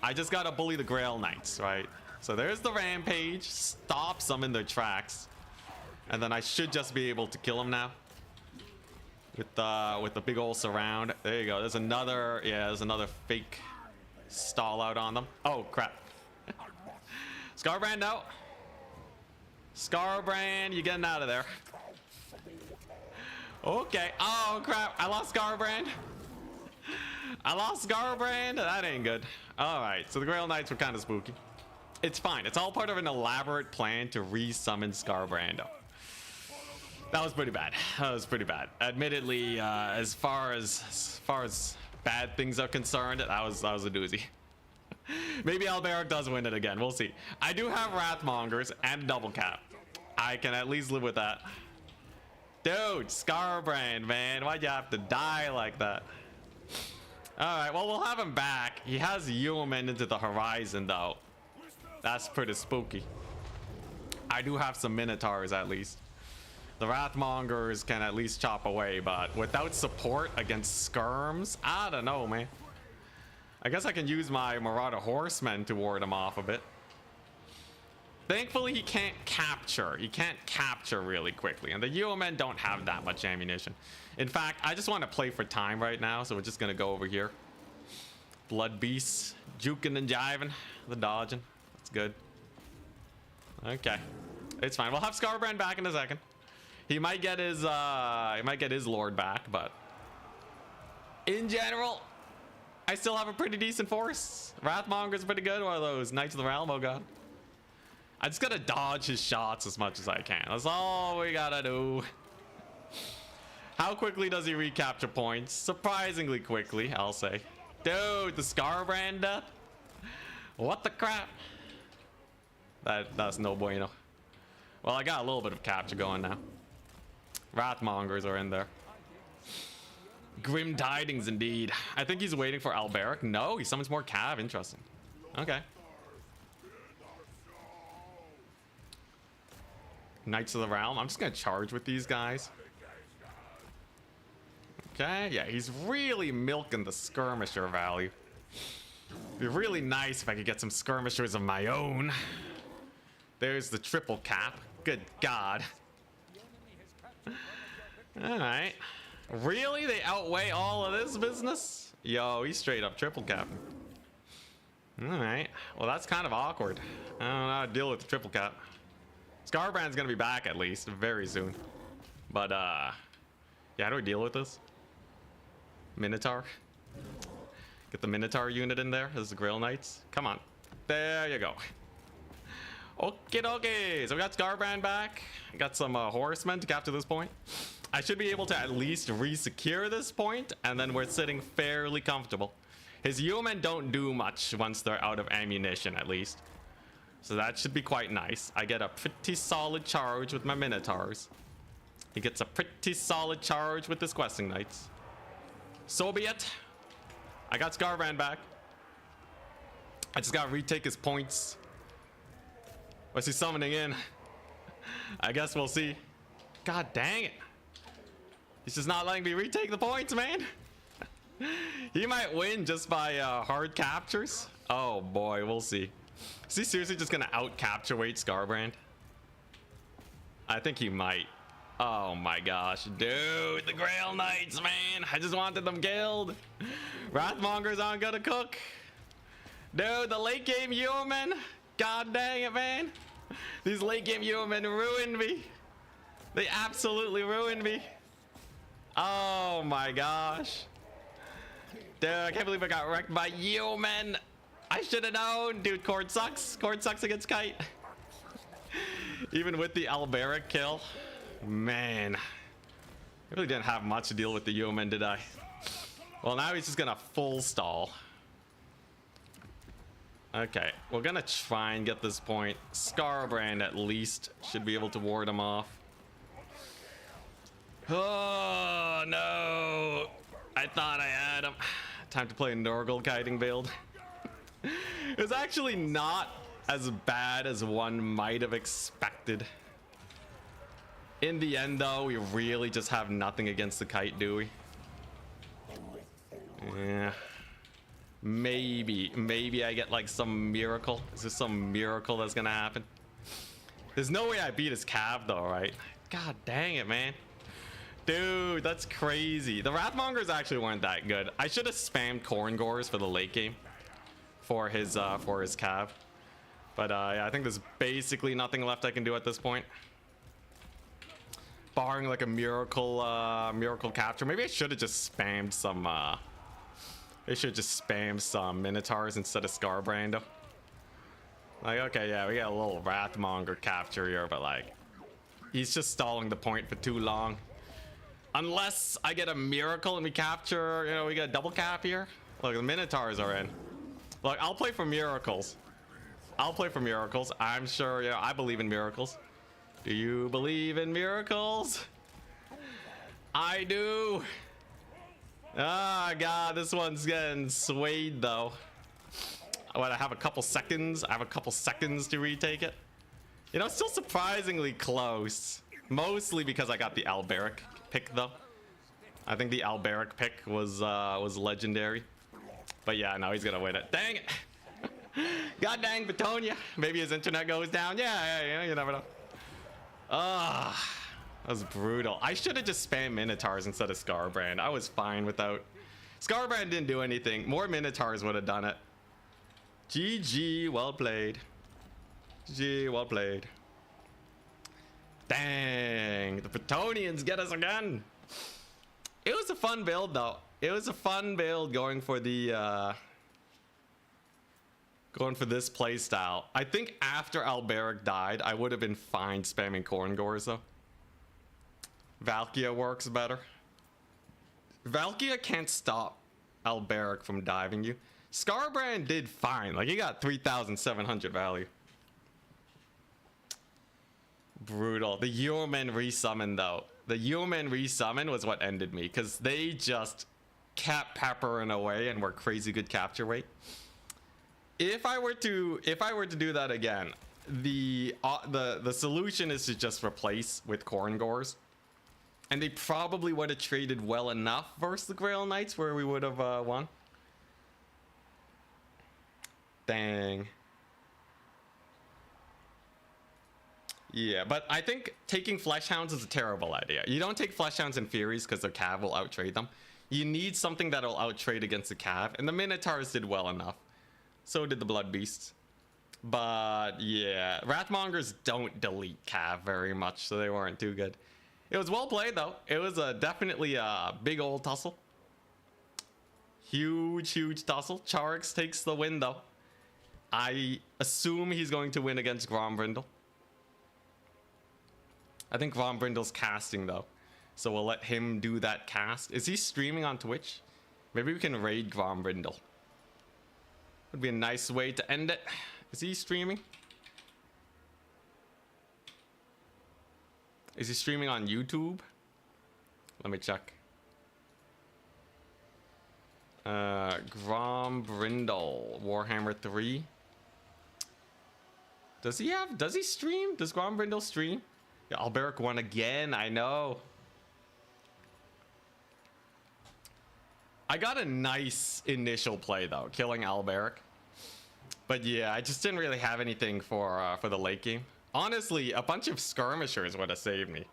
Speaker 1: I just gotta bully the Grail Knights, right? So there's the rampage, stops them in their tracks. And then I should just be able to kill them now. with the big old surround. There you go. There's another, yeah, there's another fake stall out on them. Oh crap. Scarbrand, no. Scarbrand, you getting out of there. Okay. Oh crap, I lost Scarbrand. I lost Scarbrand. That ain't good. All right, so the Grail Knights were kind of spooky. It's fine. It's all part of an elaborate plan to re-summon Scarbrando. That was pretty bad. That was pretty bad. Admittedly, as far as bad things are concerned, that was a doozy. Maybe Alberic does win it again. We'll see. I do have Wrathmongers and double cap. I can at least live with that. Dude, Scarbrand, man, why'd you have to die like that? All right, well, we'll have him back. He has Human into the horizon, though. That's pretty spooky. I do have some Minotaurs, at least. The Wrathmongers can at least chop away, but without support against Skirms, I don't know, man. I guess I can use my Marauder Horsemen to ward him off a bit. Thankfully, he can't capture. He can't capture really quickly, and the Yeomen don't have that much ammunition. In fact, I just want to play for time right now, so we're just gonna go over here. Blood Beasts, juking and jiving, the dodging. That's good. Okay, it's fine. We'll have Scarbrand back in a second. He might get his Lord back, but in general, I still have a pretty decent force. Wrathmonger's pretty good. One of those Knights of the Realm. Oh god. I just gotta dodge his shots as much as I can. That's all we gotta do. How quickly does he recapture points? Surprisingly quickly, I'll say. Dude, the Scarbrand death? What the crap? That's no bueno. Well, I got a little bit of capture going now. Wrathmongers are in there. Grim tidings indeed. I think he's waiting for Alberic. No, he summons more Cav. Interesting. Okay. Knights of the Realm. I'm just gonna charge with these guys. Okay, yeah, he's really milking the skirmisher value. It'd be really nice if I could get some skirmishers of my own. There's the triple cap. Good God. Alright. Really? They outweigh all of this business? Yo, he's straight up triple capping. Alright. Well, that's kind of awkward. I don't know how to deal with the triple cap. Scarbrand's gonna be back at least very soon. But, yeah, how do we deal with this? Minotaur. Get the Minotaur unit in there. This is the Grail Knights. Come on. There you go. Okie dokie. So we got Scarbrand back. I got some horsemen to capture this point. I should be able to at least re-secure this point, and then we're sitting fairly comfortable. His yeomen don't do much once they're out of ammunition, at least. So that should be quite nice. I get a pretty solid charge with my Minotaurs. He gets a pretty solid charge with his questing knights. So be it. I got Scarbrand back. I just gotta retake his points. What's he summoning in? I guess we'll see. God dang it. He's just not letting me retake the points, man. He might win just by hard captures. Oh boy, we'll see. Is he seriously just gonna out-capture weight Scarbrand? I think he might. Oh my gosh, dude, the Grail Knights, man. I just wanted them killed. Wrathmongers aren't gonna cook. Dude, the late game yeomen. God dang it, man. These late game yeomen ruined me. They absolutely ruined me. Oh my gosh. Dude, I can't believe I got wrecked by yeomen. I should have known. Dude, Khorne sucks. Khorne sucks against Kite. Even with the Alberic kill. Man. I really didn't have much to deal with the yeomen, did I? Well, now he's just gonna full stall. Okay, we're gonna try and get this point. Scarbrand at least should be able to ward him off. Oh no! I thought I had him. Time to play a Nurgle kiting build. It was actually not as bad as one might have expected. In the end, though, we really just have nothing against the Kite, do we? Yeah. Maybe I get like some miracle. Is there some miracle that's gonna happen? There's no way I beat his Cav though, right? God dang it, man. Dude, that's crazy. The Wrathmongers actually weren't that good. I should have spammed Khorne Gores for the late game for his cav. But yeah, I think there's basically nothing left I can do at this point. Barring like a miracle capture. Maybe I should have just spammed some they should just spam some Minotaurs instead of Scarbrando. Like, okay, yeah, we got a little Wrathmonger capture here, but like he's just stalling the point for too long. Unless I get a miracle and we capture, you know, we get a double cap here. Look, the Minotaurs are in. Look, I'll play for miracles. I'll play for miracles. I'm sure, you know, I believe in miracles. Do you believe in miracles? I do. Ah, God, this one's getting swayed though. What, I have a couple seconds. I have a couple seconds to retake it. You know, it's still surprisingly close. Mostly because I got the Alberic pick though. I think the Alberic pick was legendary. But yeah, no, he's gonna win it. Dang it. God dang Bretonnia. Maybe his internet goes down. Yeah, you never know. Ah, that was brutal. I should have just spammed Minotaurs instead of Scarbrand. I was fine without. Scarbrand didn't do anything. More Minotaurs would have done it. GG, well played. GG, well played. Dang, the Bretonians get us again. It was a fun build though. It was a fun build going for the going for this playstyle. I think after Alberic died, I would have been fine spamming Khorne Gores though. Valkia works better. Valkia can't stop Alberic from diving you. Scarbrand did fine. Like, he got 3,700 value. Brutal. The Yeoman resummon though. The Yeoman resummon was what ended me, because they just kept peppering away and were crazy good capture rate. If I were to do that again, the solution is to just replace with Khorne Gores. And they probably would have traded well enough versus the Grail Knights where we would have won. Dang. Yeah, but I think taking Flesh Hounds is a terrible idea. You don't take Flesh Hounds and Furies because the Cav will outtrade them. You need something that'll outtrade against the Cav, and the Minotaurs did well enough. So did the Blood Beasts. But yeah, Wrathmongers don't delete Cav very much, so they weren't too good. It was well played though. It was definitely a big old tussle. Huge tussle. Charix takes the win though. I assume he's going to win against Grombrindle. I think Grombrindle's casting though, so we'll let him do that cast. Is he streaming on Twitch? Maybe we can raid Grombrindle. Would be a nice way to end it. Is he streaming? Is he streaming on YouTube? Let me check. Grombrindle, Warhammer 3. Does he stream? Does Grombrindle stream? Yeah, Alberic won again, I know. I got a nice initial play though, killing Alberic. But yeah, I just didn't really have anything for the late game. Honestly, a bunch of skirmishers would have saved me.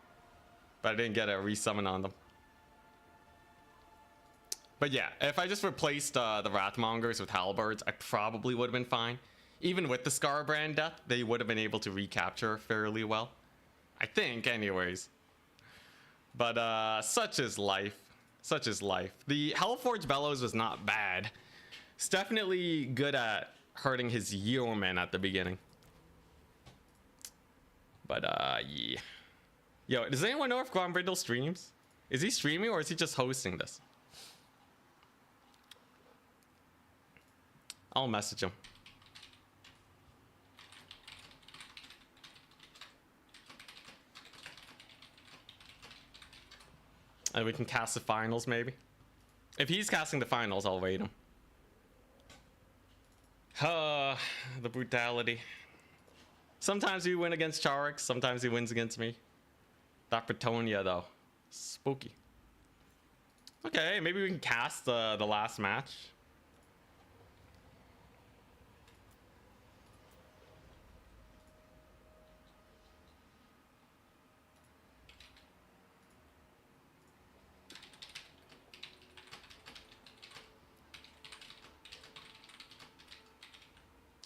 Speaker 1: But I didn't get a resummon on them. But yeah, if I just replaced the Wrathmongers with Halberds, I probably would have been fine. Even with the Scarbrand death, they would have been able to recapture fairly well. I think, anyways. But such is life. Such is life. The Hellforge Bellows was not bad. It's definitely good at hurting his Yeoman at the beginning. But yeah. Yo, does anyone know if Grombrindle streams? Is he streaming or is he just hosting this? I'll message him. And we can cast the finals maybe. If he's casting the finals, I'll raid him. The brutality. Sometimes we win against Charix, sometimes he wins against me. That Bretonnia though, spooky. Okay, maybe we can cast the last match.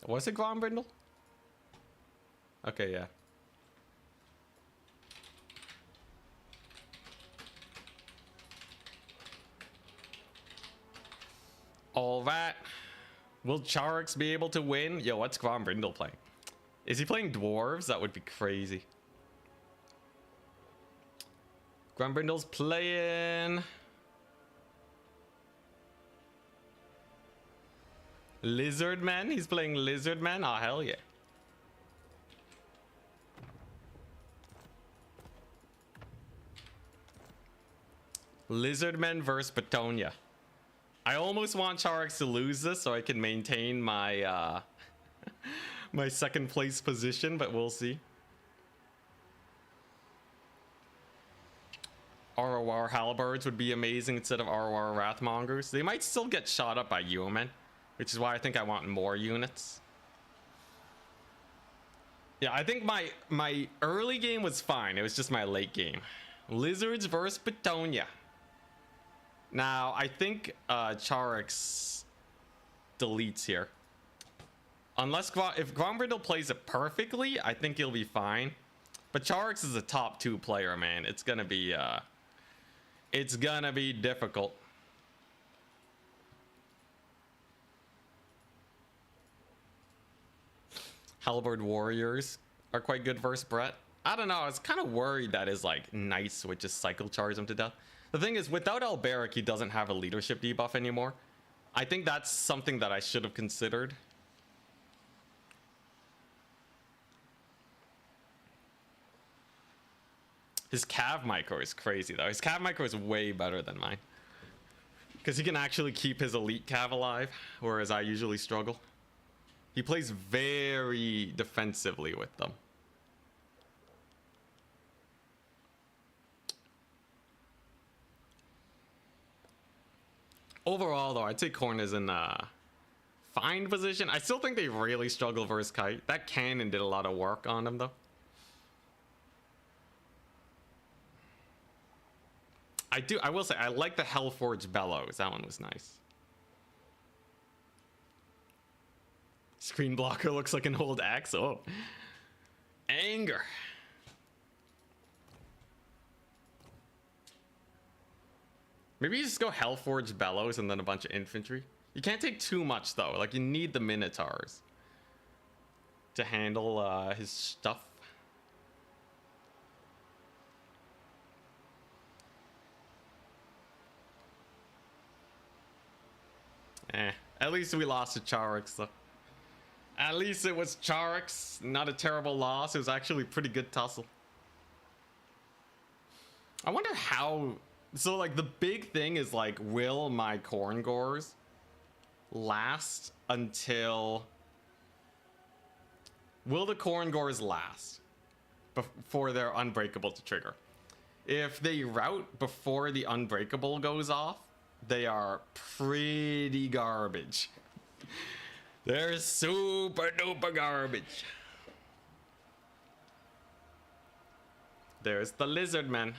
Speaker 1: Was it Grombrindle? Okay, yeah. All right. Will Charix be able to win? Yo, what's Grombrindle playing? Is he playing dwarves? That would be crazy. Grombrindle's playing Lizardman. He's playing Lizardman. Oh, hell yeah. Lizardman versus Bretonnia. I almost want Charix to lose this so I can maintain my my second place position, but we'll see. ROR Halberds would be amazing instead of ROR Wrathmongers. They might still get shot up by Yeomen, which is why I think I want more units. Yeah, I think my early game was fine. It was just my late game. Lizards versus Bretonnia. Now, I think Charix deletes here. Unless if Grombrindle plays it perfectly, I think he'll be fine. But Charix is a top 2 player, man. It's gonna be difficult. Halberd Warriors are quite good versus Brett. I don't know. I was kind of worried that his like Knights would just cycle charge him to death. The thing is, without Alberic, he doesn't have a leadership debuff anymore. I think that's something that I should have considered. His Cav micro is crazy, though. His Cav micro is way better than mine. Because he can actually keep his elite Cav alive, whereas I usually struggle. He plays very defensively with them. Overall, though, I'd say Khorne is in a fine position. I still think they really struggle versus Kite. That cannon did a lot of work on him, though. I will say, I like the Hellforge Bellows. That one was nice. Screen blocker looks like an old axe. Oh. Anger. Maybe you just go Hellforge Bellows and then a bunch of infantry. You can't take too much, though. Like, you need the Minotaurs to handle his stuff. At least we lost to Charix, though. At least it was Charix. Not a terrible loss. It was actually a pretty good tussle. I wonder how... So, like, the big thing is, like, will my Khorne Gores last until... Will the Khorne Gores last before they're unbreakable to trigger? If they route before the unbreakable goes off, they are pretty garbage. They're super duper garbage. There's the Lizardmen.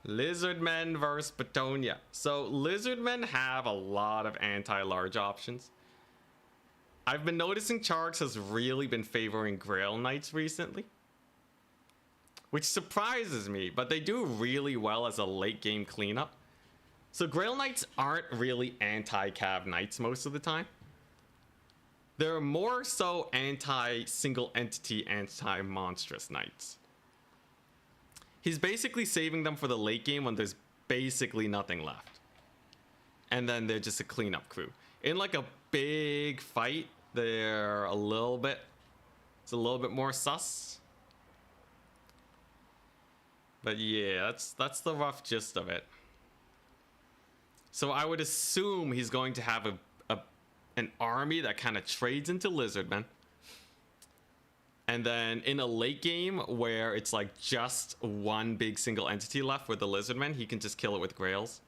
Speaker 1: Lizardmen versus Bretonnia. So Lizardmen have a lot of anti-large options. I've been noticing Charix has really been favoring Grail Knights recently, which surprises me, but they do really well as a late game cleanup. So Grail Knights aren't really anti-Cav Knights most of the time. They're more so anti-single entity, anti-monstrous Knights. He's basically saving them for the late game when there's basically nothing left. And then they're just a cleanup crew. In like a big fight, they're a little bit... It's a little bit more sus. But yeah, that's the rough gist of it. So I would assume he's going to have an army that kind of trades into Lizardmen. And then in a late game where it's like just one big single entity left with the Lizardmen, he can just kill it with Grails.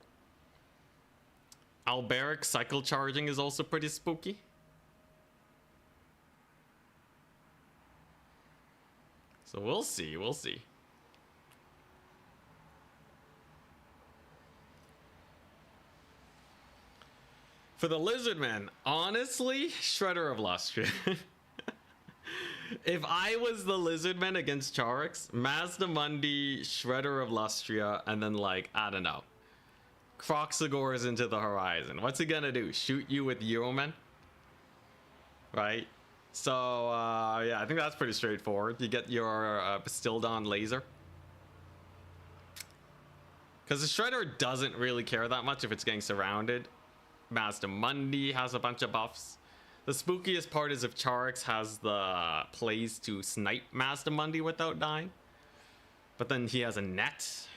Speaker 1: Alberic cycle charging is also pretty spooky. So we'll see, we'll see. For the Lizardmen, honestly, Shredder of Lustria. If I was the Lizardmen against Charix, Mazdamundi, Shredder of Lustria, and then like, I don't know, Croxagores into the horizon. What's he gonna do? Shoot you with Euromen? Right? So, yeah, I think that's pretty straightforward. You get your Bastildon laser. Because the Shredder doesn't really care that much if it's getting surrounded. Mazdamundi has a bunch of buffs. The spookiest part is if Charix has the plays to snipe Mazdamundi without dying. But then he has a net.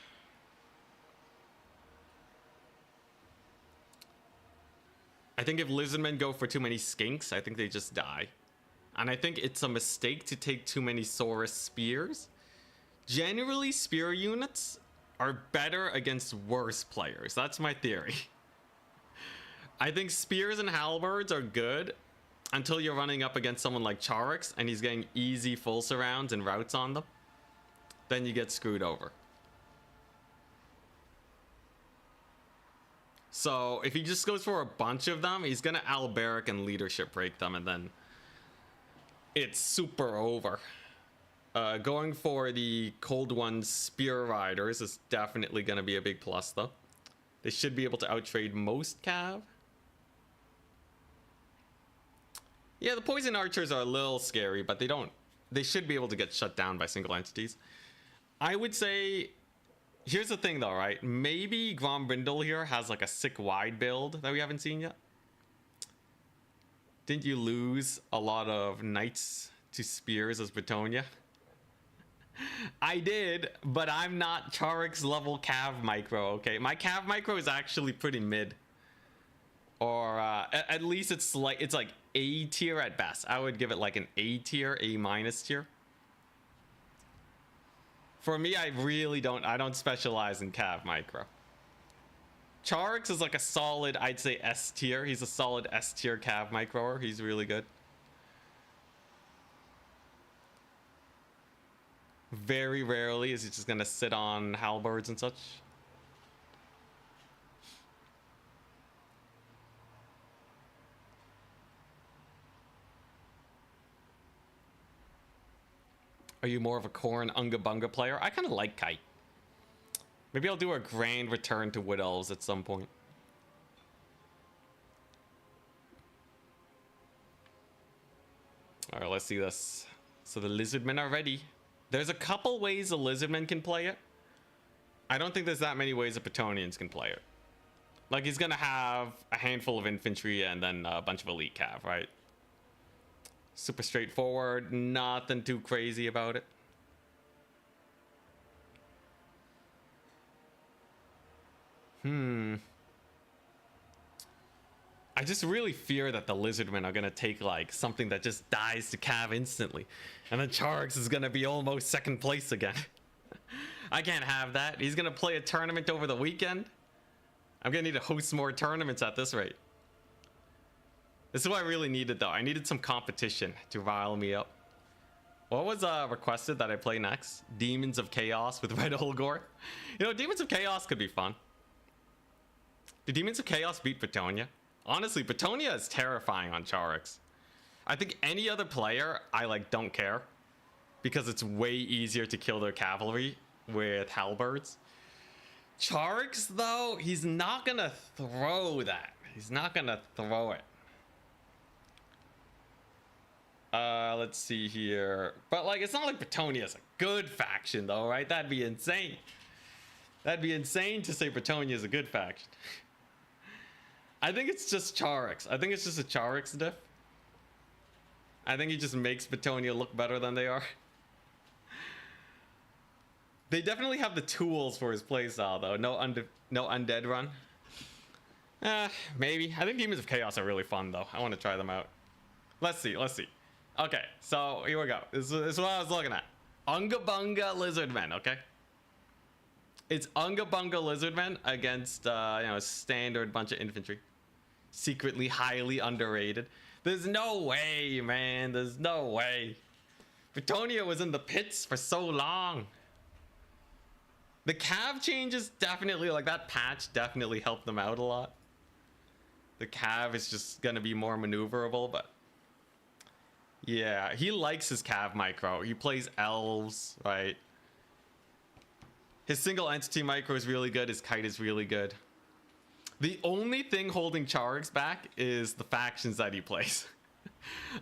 Speaker 1: I think if Lizardmen go for too many skinks, I think they just die. And I think it's a mistake to take too many Saurus spears. Generally, spear units are better against worse players. That's my theory. I think spears and halberds are good until you're running up against someone like Charix and he's getting easy full surrounds and routes on them. Then you get screwed over. So if he just goes for a bunch of them, he's gonna Alberic and leadership break them, and then it's super over. Going for the Cold One Spear Riders is definitely gonna be a big plus though. They should be able to outtrade most Cav. Yeah, the Poison Archers are a little scary, but they should be able to get shut down by single entities. I would say, here's the thing though, right? Maybe Grombrindle here has like a sick wide build that we haven't seen yet. Didn't you lose a lot of knights to spears as Bretonnia? I did, but I'm not Charix level Cav micro, okay? My Cav micro is actually pretty mid. Or at least it's like A tier at best. I would give it like an A tier, A minus tier. For me, I don't specialize in Cav micro. Charix is like a solid, I'd say S tier. He's a solid S tier Cav microer. He's really good. Very rarely is he just gonna sit on halberds and such. Are you more of a Khorne Unga Bunga player? I kind of like Kite. Maybe I'll do a grand return to Wood Elves at some point. Alright, let's see this. So the Lizardmen are ready. There's a couple ways the Lizardmen can play it. I don't think there's that many ways the Bretonnians can play it. Like, he's gonna have a handful of infantry and then a bunch of elite cav, right? Super straightforward, nothing too crazy about it. I just really fear that the Lizardmen are gonna take like something that just dies to cav instantly, and then Charix is gonna be almost second place again. I can't have that. He's gonna play a tournament over the weekend. I'm gonna need to host more tournaments at this rate. This is what I really needed though. I needed some competition to rile me up. What was requested that I play next? Demons of Chaos with Red Olgor. You know, Demons of Chaos could be fun. Do Demons of Chaos beat Bretonnia? Honestly, Bretonnia is terrifying on Charix. I think any other player, I like don't care. Because it's way easier to kill their cavalry with halberds. Charix though, he's not gonna throw that. He's not gonna throw it. Let's see here. But like, it's not like Bretonnia's a good faction though, right? That'd be insane. That'd be insane to say Bretonnia is a good faction. I think it's just Charix. I think it's just a Charix diff. I think he just makes Bretonnia look better than they are. They definitely have the tools for his playstyle though. No undead run. Maybe. I think Demons of Chaos are really fun though. I want to try them out. Let's see. Okay, so here we go. This is what I was looking at. Unga Bunga Lizardmen, okay? It's Unga Bunga Lizardmen against, standard bunch of infantry. Secretly highly underrated. There's no way, man. There's no way. Bretonnia was in the pits for so long. The cav changes definitely, like that patch definitely helped them out a lot. The Cav is just gonna be more maneuverable, but yeah, he likes his Cav micro. He plays elves, right? His single entity micro is really good. His kite is really good. The only thing holding Charix back is the factions that he plays.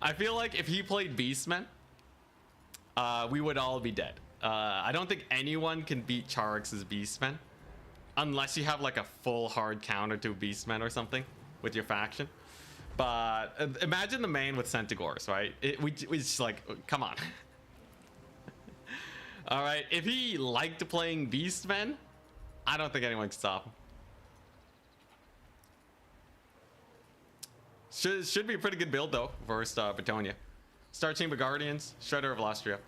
Speaker 1: I feel like if he played Beastmen, we would all be dead. I don't think anyone can beat Charix's Beastmen unless you have like a full hard counter to Beastmen or something with your faction. But imagine the main with Centaurs, right? We just like, come on. All right, if he liked playing Beastmen, I don't think anyone can stop him. Should be a pretty good build though versus Bretonnia. Star Chamber Guardians, Shredder of Lustria,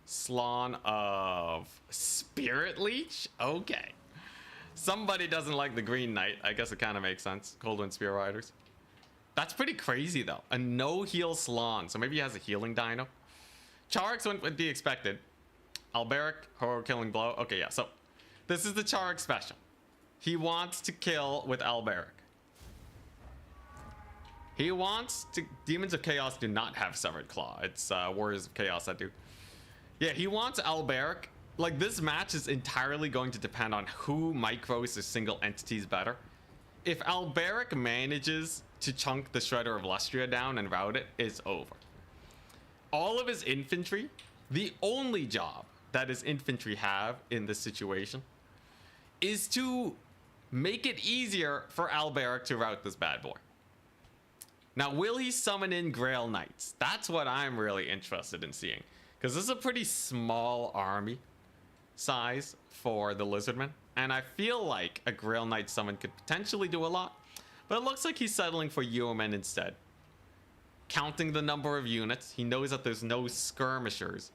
Speaker 1: Slawn of Spirit Leech. Okay, somebody doesn't like the Green Knight. I guess it kind of makes sense. Cold Wind Spear Riders. That's pretty crazy though. A no heal Slawn, so maybe he has a healing dino. Charix would be expected. Alberic, Horror Killing Blow. Okay, yeah. So this is the Charix special. He wants to kill with Alberic. He wants to... Demons of Chaos do not have Severed Claw. It's Warriors of Chaos that do. Yeah, he wants Alberic. Like, this match is entirely going to depend on who micros his single entities better. If Alberic manages to chunk the Shredder of Lustria down and route it, it's over. All of his infantry, the only job that his infantry have in this situation is to make it easier for Alberic to route this bad boy. Now, will he summon in Grail Knights? That's what I'm really interested in seeing. Because this is a pretty small army size for the Lizardmen. And I feel like a Grail Knight summon could potentially do a lot. But it looks like he's settling for Yeomen instead. Counting the number of units, he knows that there's no skirmishers.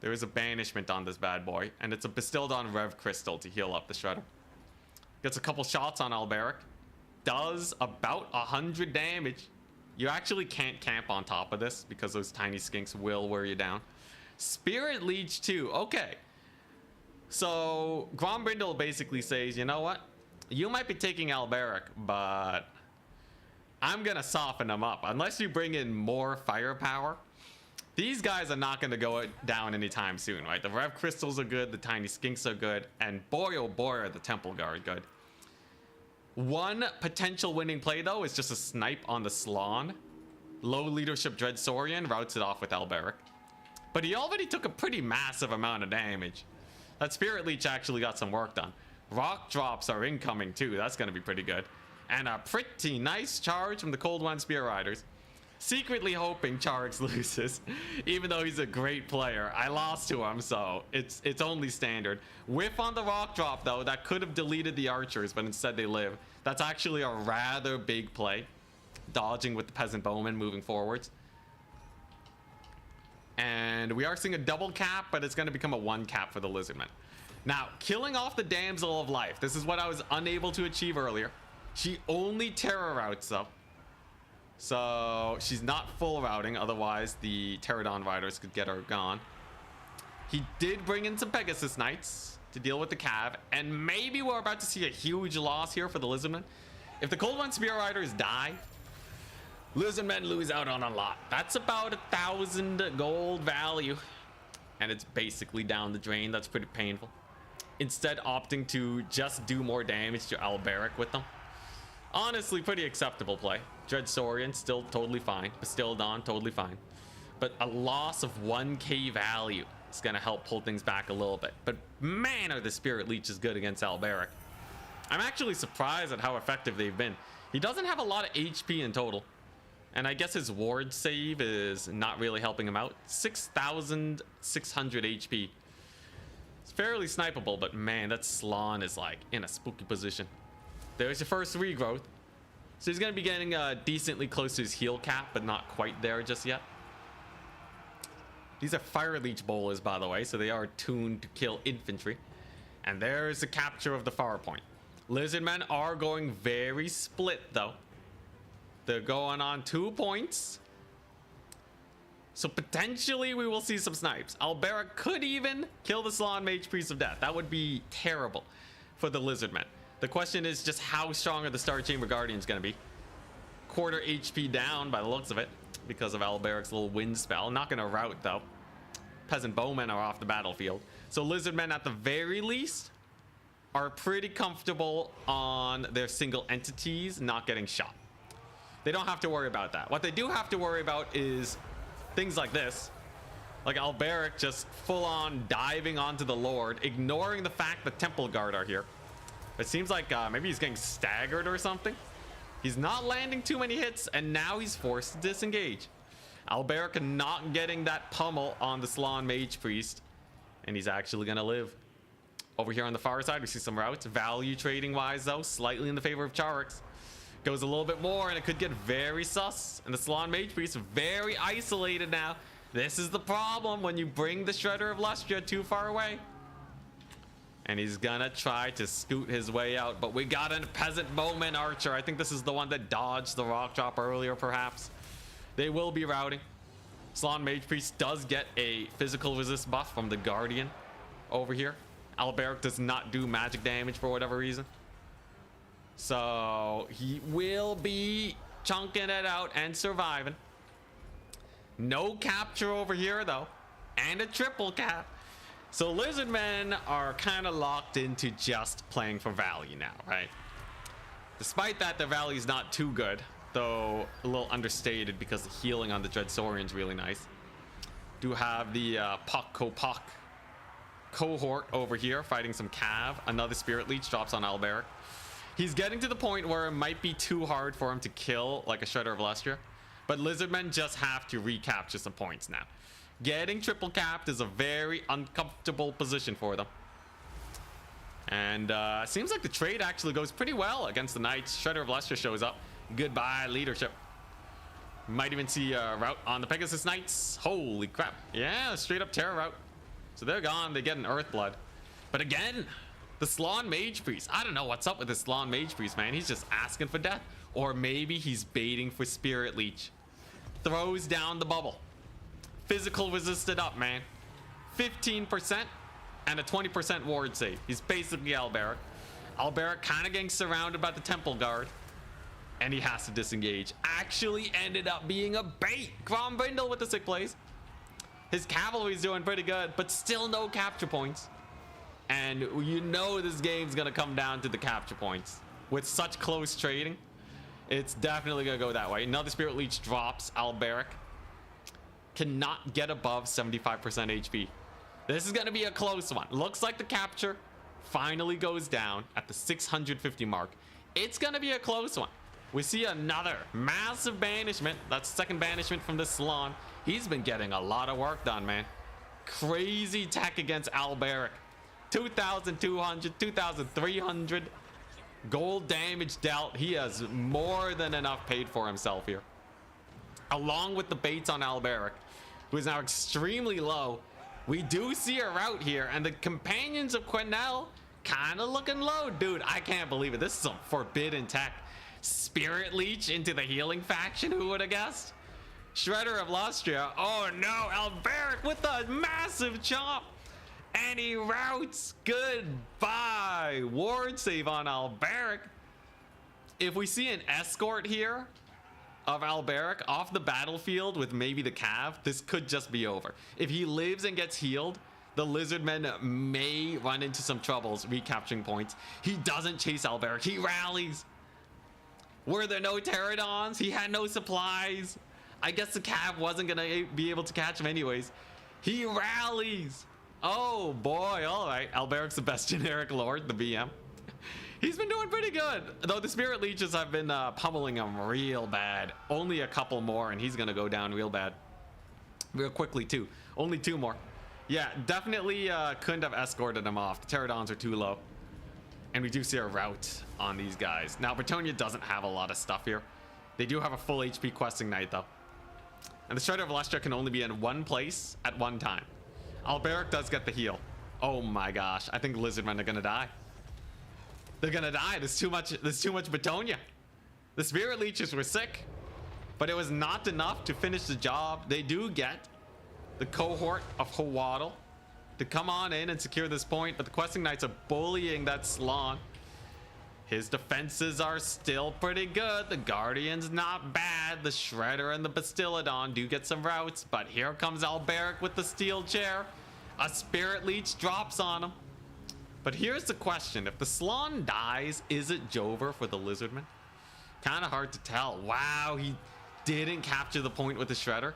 Speaker 1: There is a banishment on this bad boy. And it's a Bestilled on Rev Crystal to heal up the Shredder. Gets a couple shots on Alberic. Does about 100 damage. You actually can't camp on top of this because those tiny skinks will wear you down. Spirit Leech too. Okay. So Grombrindle basically says, you know what? You might be taking Alberic, but I'm going to soften them up. Unless you bring in more firepower, these guys are not going to go down anytime soon, right? The Rev Crystals are good. The tiny skinks are good. And boy, oh boy, are the Temple Guard good. One potential winning play, though, is just a snipe on the Slawn. Low leadership Dreadsaurian routes it off with Alberic. But he already took a pretty massive amount of damage. That Spirit Leech actually got some work done. Rock drops are incoming, too. That's going to be pretty good. And a pretty nice charge from the Cold Wind Spear Riders. Secretly hoping Charix loses, even though he's a great player. I lost to him, so it's only standard. Whiff on the rock drop, though. That could have deleted the archers, but instead they live. That's actually a rather big play. Dodging with the Peasant Bowman moving forwards. And we are seeing a double cap, but it's going to become a one cap for the Lizardmen. Now, killing off the Damsel of Life. This is what I was unable to achieve earlier. She only terror routes up. So she's not full routing, otherwise the Pterodon riders could get her gone. He did bring in some Pegasus Knights to deal with the Cav, and maybe we're about to see a huge loss here for the Lizardmen. If the Cold Wind Spear Riders die, Lizardmen lose out on a lot. That's about 1,000 gold value, and it's basically down the drain. That's pretty painful. Instead, opting to just do more damage to Alberic with them. Honestly, pretty acceptable play. Dreadsaurian, still totally fine. Bastildon, totally fine. But a loss of 1k value is going to help pull things back a little bit. But man, are the Spirit Leeches good against Alberic. I'm actually surprised at how effective they've been. He doesn't have a lot of HP in total. And I guess his ward save is not really helping him out. 6,600 HP. It's fairly snipeable, but man, that Slawn is like in a spooky position. There's your first regrowth. So he's going to be getting decently close to his heal cap, but not quite there just yet. These are Fire Leech Bowlers, by the way, so they are tuned to kill infantry. And there's the capture of the far point. Lizardmen are going very split, though. They're going on 2 points. So potentially we will see some snipes. Alberic could even kill the Slawn Mage Priest of Death. That would be terrible for the Lizardmen. The question is just how strong are the Star Chamber Guardians going to be? quarter HP down by the looks of it because of Alberic's little wind spell. Not gonna rout though. Peasant bowmen are off the battlefield, so lizardmen at the very least are pretty comfortable on their single entities not getting shot. They don't have to worry about that. What they do have to worry about is things like this, like Alberic just full on diving onto the Lord, ignoring the fact that Temple Guard are here. It seems like maybe he's getting staggered or something. He's not landing too many hits, and now he's forced to disengage. Alberic not getting that pummel on the Slann Mage Priest, and he's actually gonna live. Over here on the far side, we see some routes. Value trading wise, though, slightly in the favor of Charix. Goes a little bit more, and it could get very sus. And the Slann Mage Priest very isolated now. This is the problem when you bring the Shredder of Lustria too far away. And he's gonna try to scoot his way out, but we got a Peasant Bowman Archer. I think this is the one that dodged the rock drop earlier, perhaps. They will be routing. Slann Mage Priest does get a physical resist buff from the Guardian over here. Alberic does not do magic damage for whatever reason, so he will be chunking it out and surviving. No capture over here though, and a triple cap. So lizardmen are kind of locked into just playing for value now, right? Despite that, their value is not too good, though a little understated because the healing on the Dreadsaurian is really nice. Do have the Puck cohort over here fighting some Cav. Another Spirit Leech drops on Alberic. He's getting to the point where it might be too hard for him to kill like a Shredder of Lustria, but lizardmen just have to recapture some points now. Getting triple capped is a very uncomfortable position for them. And seems like the trade actually goes pretty well against the Knights. Shredder of Lustria shows up. Goodbye, leadership. Might even see a route on the Pegasus Knights. Holy crap. Yeah, straight up terror route. So they're gone. They get an Earthblood. But again, the Slann Mage Priest. I don't know what's up with this Slann Mage Priest, man. He's just asking for death. Or maybe he's baiting for Spirit Leech. Throws down the bubble. Physical resisted up, man. 15% and a 20% ward save. He's basically Alberic. Alberic kind of getting surrounded by the Temple Guard, and he has to disengage. Actually ended up being a bait. Grombrindle with the sick plays. His cavalry's doing pretty good, but still no capture points. And you know this game's gonna come down to the capture points. With such close trading, it's definitely gonna go that way. Another Spirit Leech drops. Alberic cannot get above 75% HP. This is gonna be a close one. Looks like the capture finally goes down at the 650 mark. It's gonna be a close one. We see another massive banishment. That's second banishment from this Slann. He's been getting a lot of work done, man. Crazy tech against Alberic. 2,200, 2,300 gold damage dealt. He has more than enough paid for himself here. Along with the baits on Alberic, who is now extremely low. We do see a route here, and the companions of Quenelle kind of looking low. Dude, I can't believe it. This is some forbidden tech. Spirit Leech into the healing faction, who would have guessed? Shredder of Lustria. Oh no, Alberic with a massive chop. And he routes. Goodbye. Ward save on Alberic. If we see an escort here of Alberic off the battlefield with maybe the Cav, this could just be over. If he lives and gets healed, the Lizardmen may run into some troubles recapturing points. He doesn't chase Alberic. He rallies. Were there no Pterodons? He had no supplies. I guess the Cav wasn't going to be able to catch him anyways. He rallies. Oh boy. All right. Alberic's the best generic lord, the BM. He's been doing pretty good, though the Spirit Leeches have been pummeling him real bad. Only a couple more, and he's going to go down real bad. Real quickly, too. Only 2 more. Yeah, definitely couldn't have escorted him off. The Pterodons are too low. And we do see a route on these guys. Now, Bretonnia doesn't have a lot of stuff here. They do have a full HP questing knight, though. And the Shredder of Lustria can only be in one place at one time. Alberic does get the heal. Oh my gosh. I think Lizardmen are going to die. They're gonna die. There's too much Bretonnia. The Spirit Leeches were sick, but it was not enough to finish the job. They do get the cohort of Hawaddle to come on in and secure this point, but the questing knights are bullying that Slann. His defenses are still pretty good. The Guardian's not bad. The Shredder and the Bastiladon do get some routes, but here comes Alberic with the steel chair. A Spirit Leech drops on him. But here's the question. If the Slon dies, is it Jover for the Lizardman? Kind of hard to tell. Wow, he didn't capture the point with the Shredder.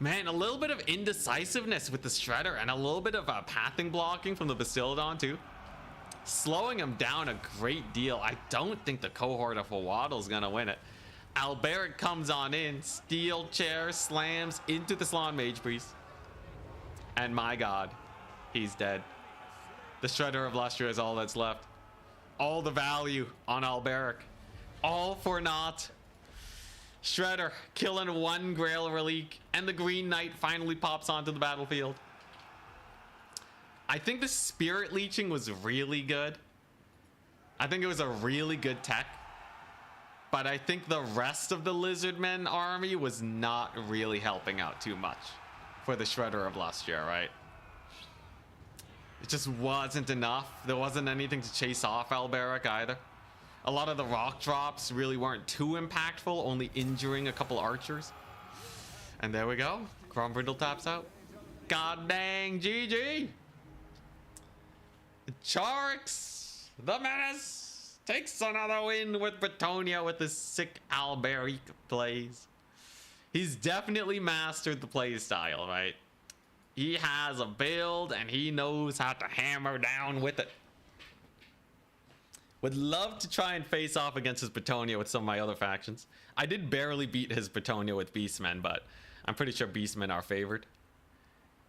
Speaker 1: Man, a little bit of indecisiveness with the Shredder and a little bit of pathing blocking from the Bastiladon too. Slowing him down a great deal. I don't think the cohort of Waddle's gonna win it. Alberic comes on in, steel chair slams into the Slon Mage Priest. And my god, he's dead. The Shredder of Lustria is all that's left. All the value on Alberic. All for naught. Shredder killing one Grail Relic, and the Green Knight finally pops onto the battlefield. I think the Spirit Leeching was really good. I think it was a really good tech. But I think the rest of the Lizardmen army was not really helping out too much for the Shredder of Lustria, right? It just wasn't enough. There wasn't anything to chase off Alberic either. A lot of the rock drops really weren't too impactful, only injuring a couple archers. And there we go. Grombrindle taps out. God dang, GG! Charix, the Menace, takes another win with Bretonnia with his sick Alberic plays. He's definitely mastered the play style, right? He has a build and he knows how to hammer down with it. Would love to try and face off against his Bretonnia with some of my other factions. I did barely beat his Bretonnia with Beastmen, but I'm pretty sure Beastmen are favored.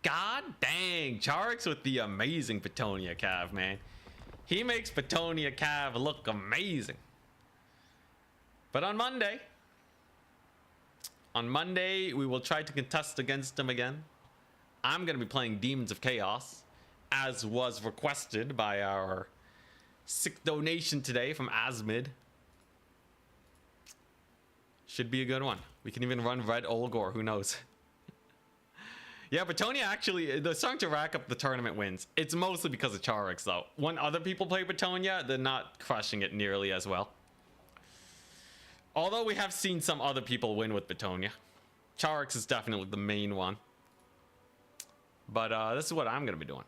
Speaker 1: God dang, Charix with the amazing Bretonnia Cav, man. He makes Bretonnia Cav look amazing. But on Monday, we will try to contest against him again. I'm going to be playing Demons of Chaos, as was requested by our sick donation today from Asmid. Should be a good one. We can even run Red Olgor, who knows? Yeah, Bretonnia actually, they're starting to rack up the tournament wins. It's mostly because of Charix, though. When other people play Bretonnia, they're not crushing it nearly as well. Although we have seen some other people win with Bretonnia. Charix is definitely the main one. But this is what I'm going to be doing.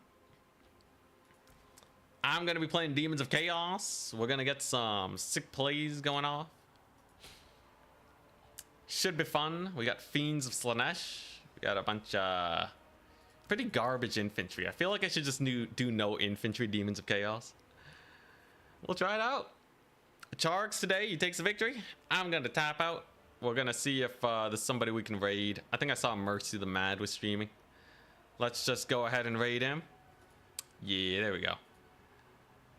Speaker 1: I'm going to be playing Demons of Chaos. We're going to get some sick plays going off. Should be fun. We got Fiends of Slanesh. We got a bunch of pretty garbage infantry. I feel like I should just do no infantry Demons of Chaos. We'll try it out. Charix today, he takes a victory. I'm going to tap out. We're going to see if there's somebody we can raid. I think I saw Mercy the Mad was streaming. Let's just go ahead and raid him. Yeah, there we go.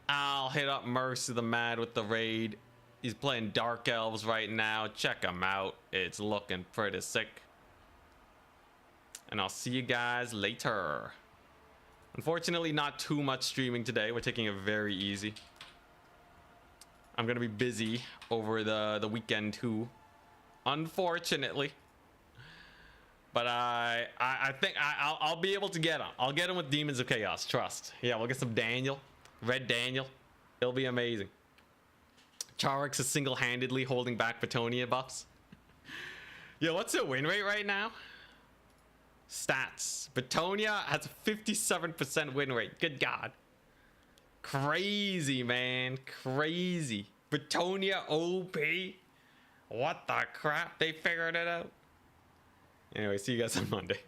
Speaker 1: I'll hit up Mercy the Mad with the raid. He's playing Dark Elves right now. Check him out. It's looking pretty sick. And I'll see you guys later. Unfortunately, not too much streaming today. We're taking it very easy. I'm going to be busy over the weekend too. Unfortunately. But I think I'll be able to get him. I'll get him with Demons of Chaos. Trust. Yeah, we'll get some Daniel. Red Daniel. It'll be amazing. Charix is single-handedly holding back Bretonnia buffs. Yo, what's the win rate right now? Stats. Bretonnia has a 57% win rate. Good God. Crazy, man. Crazy. Bretonnia OP. What the crap? They figured it out. Anyway, see you guys on Monday.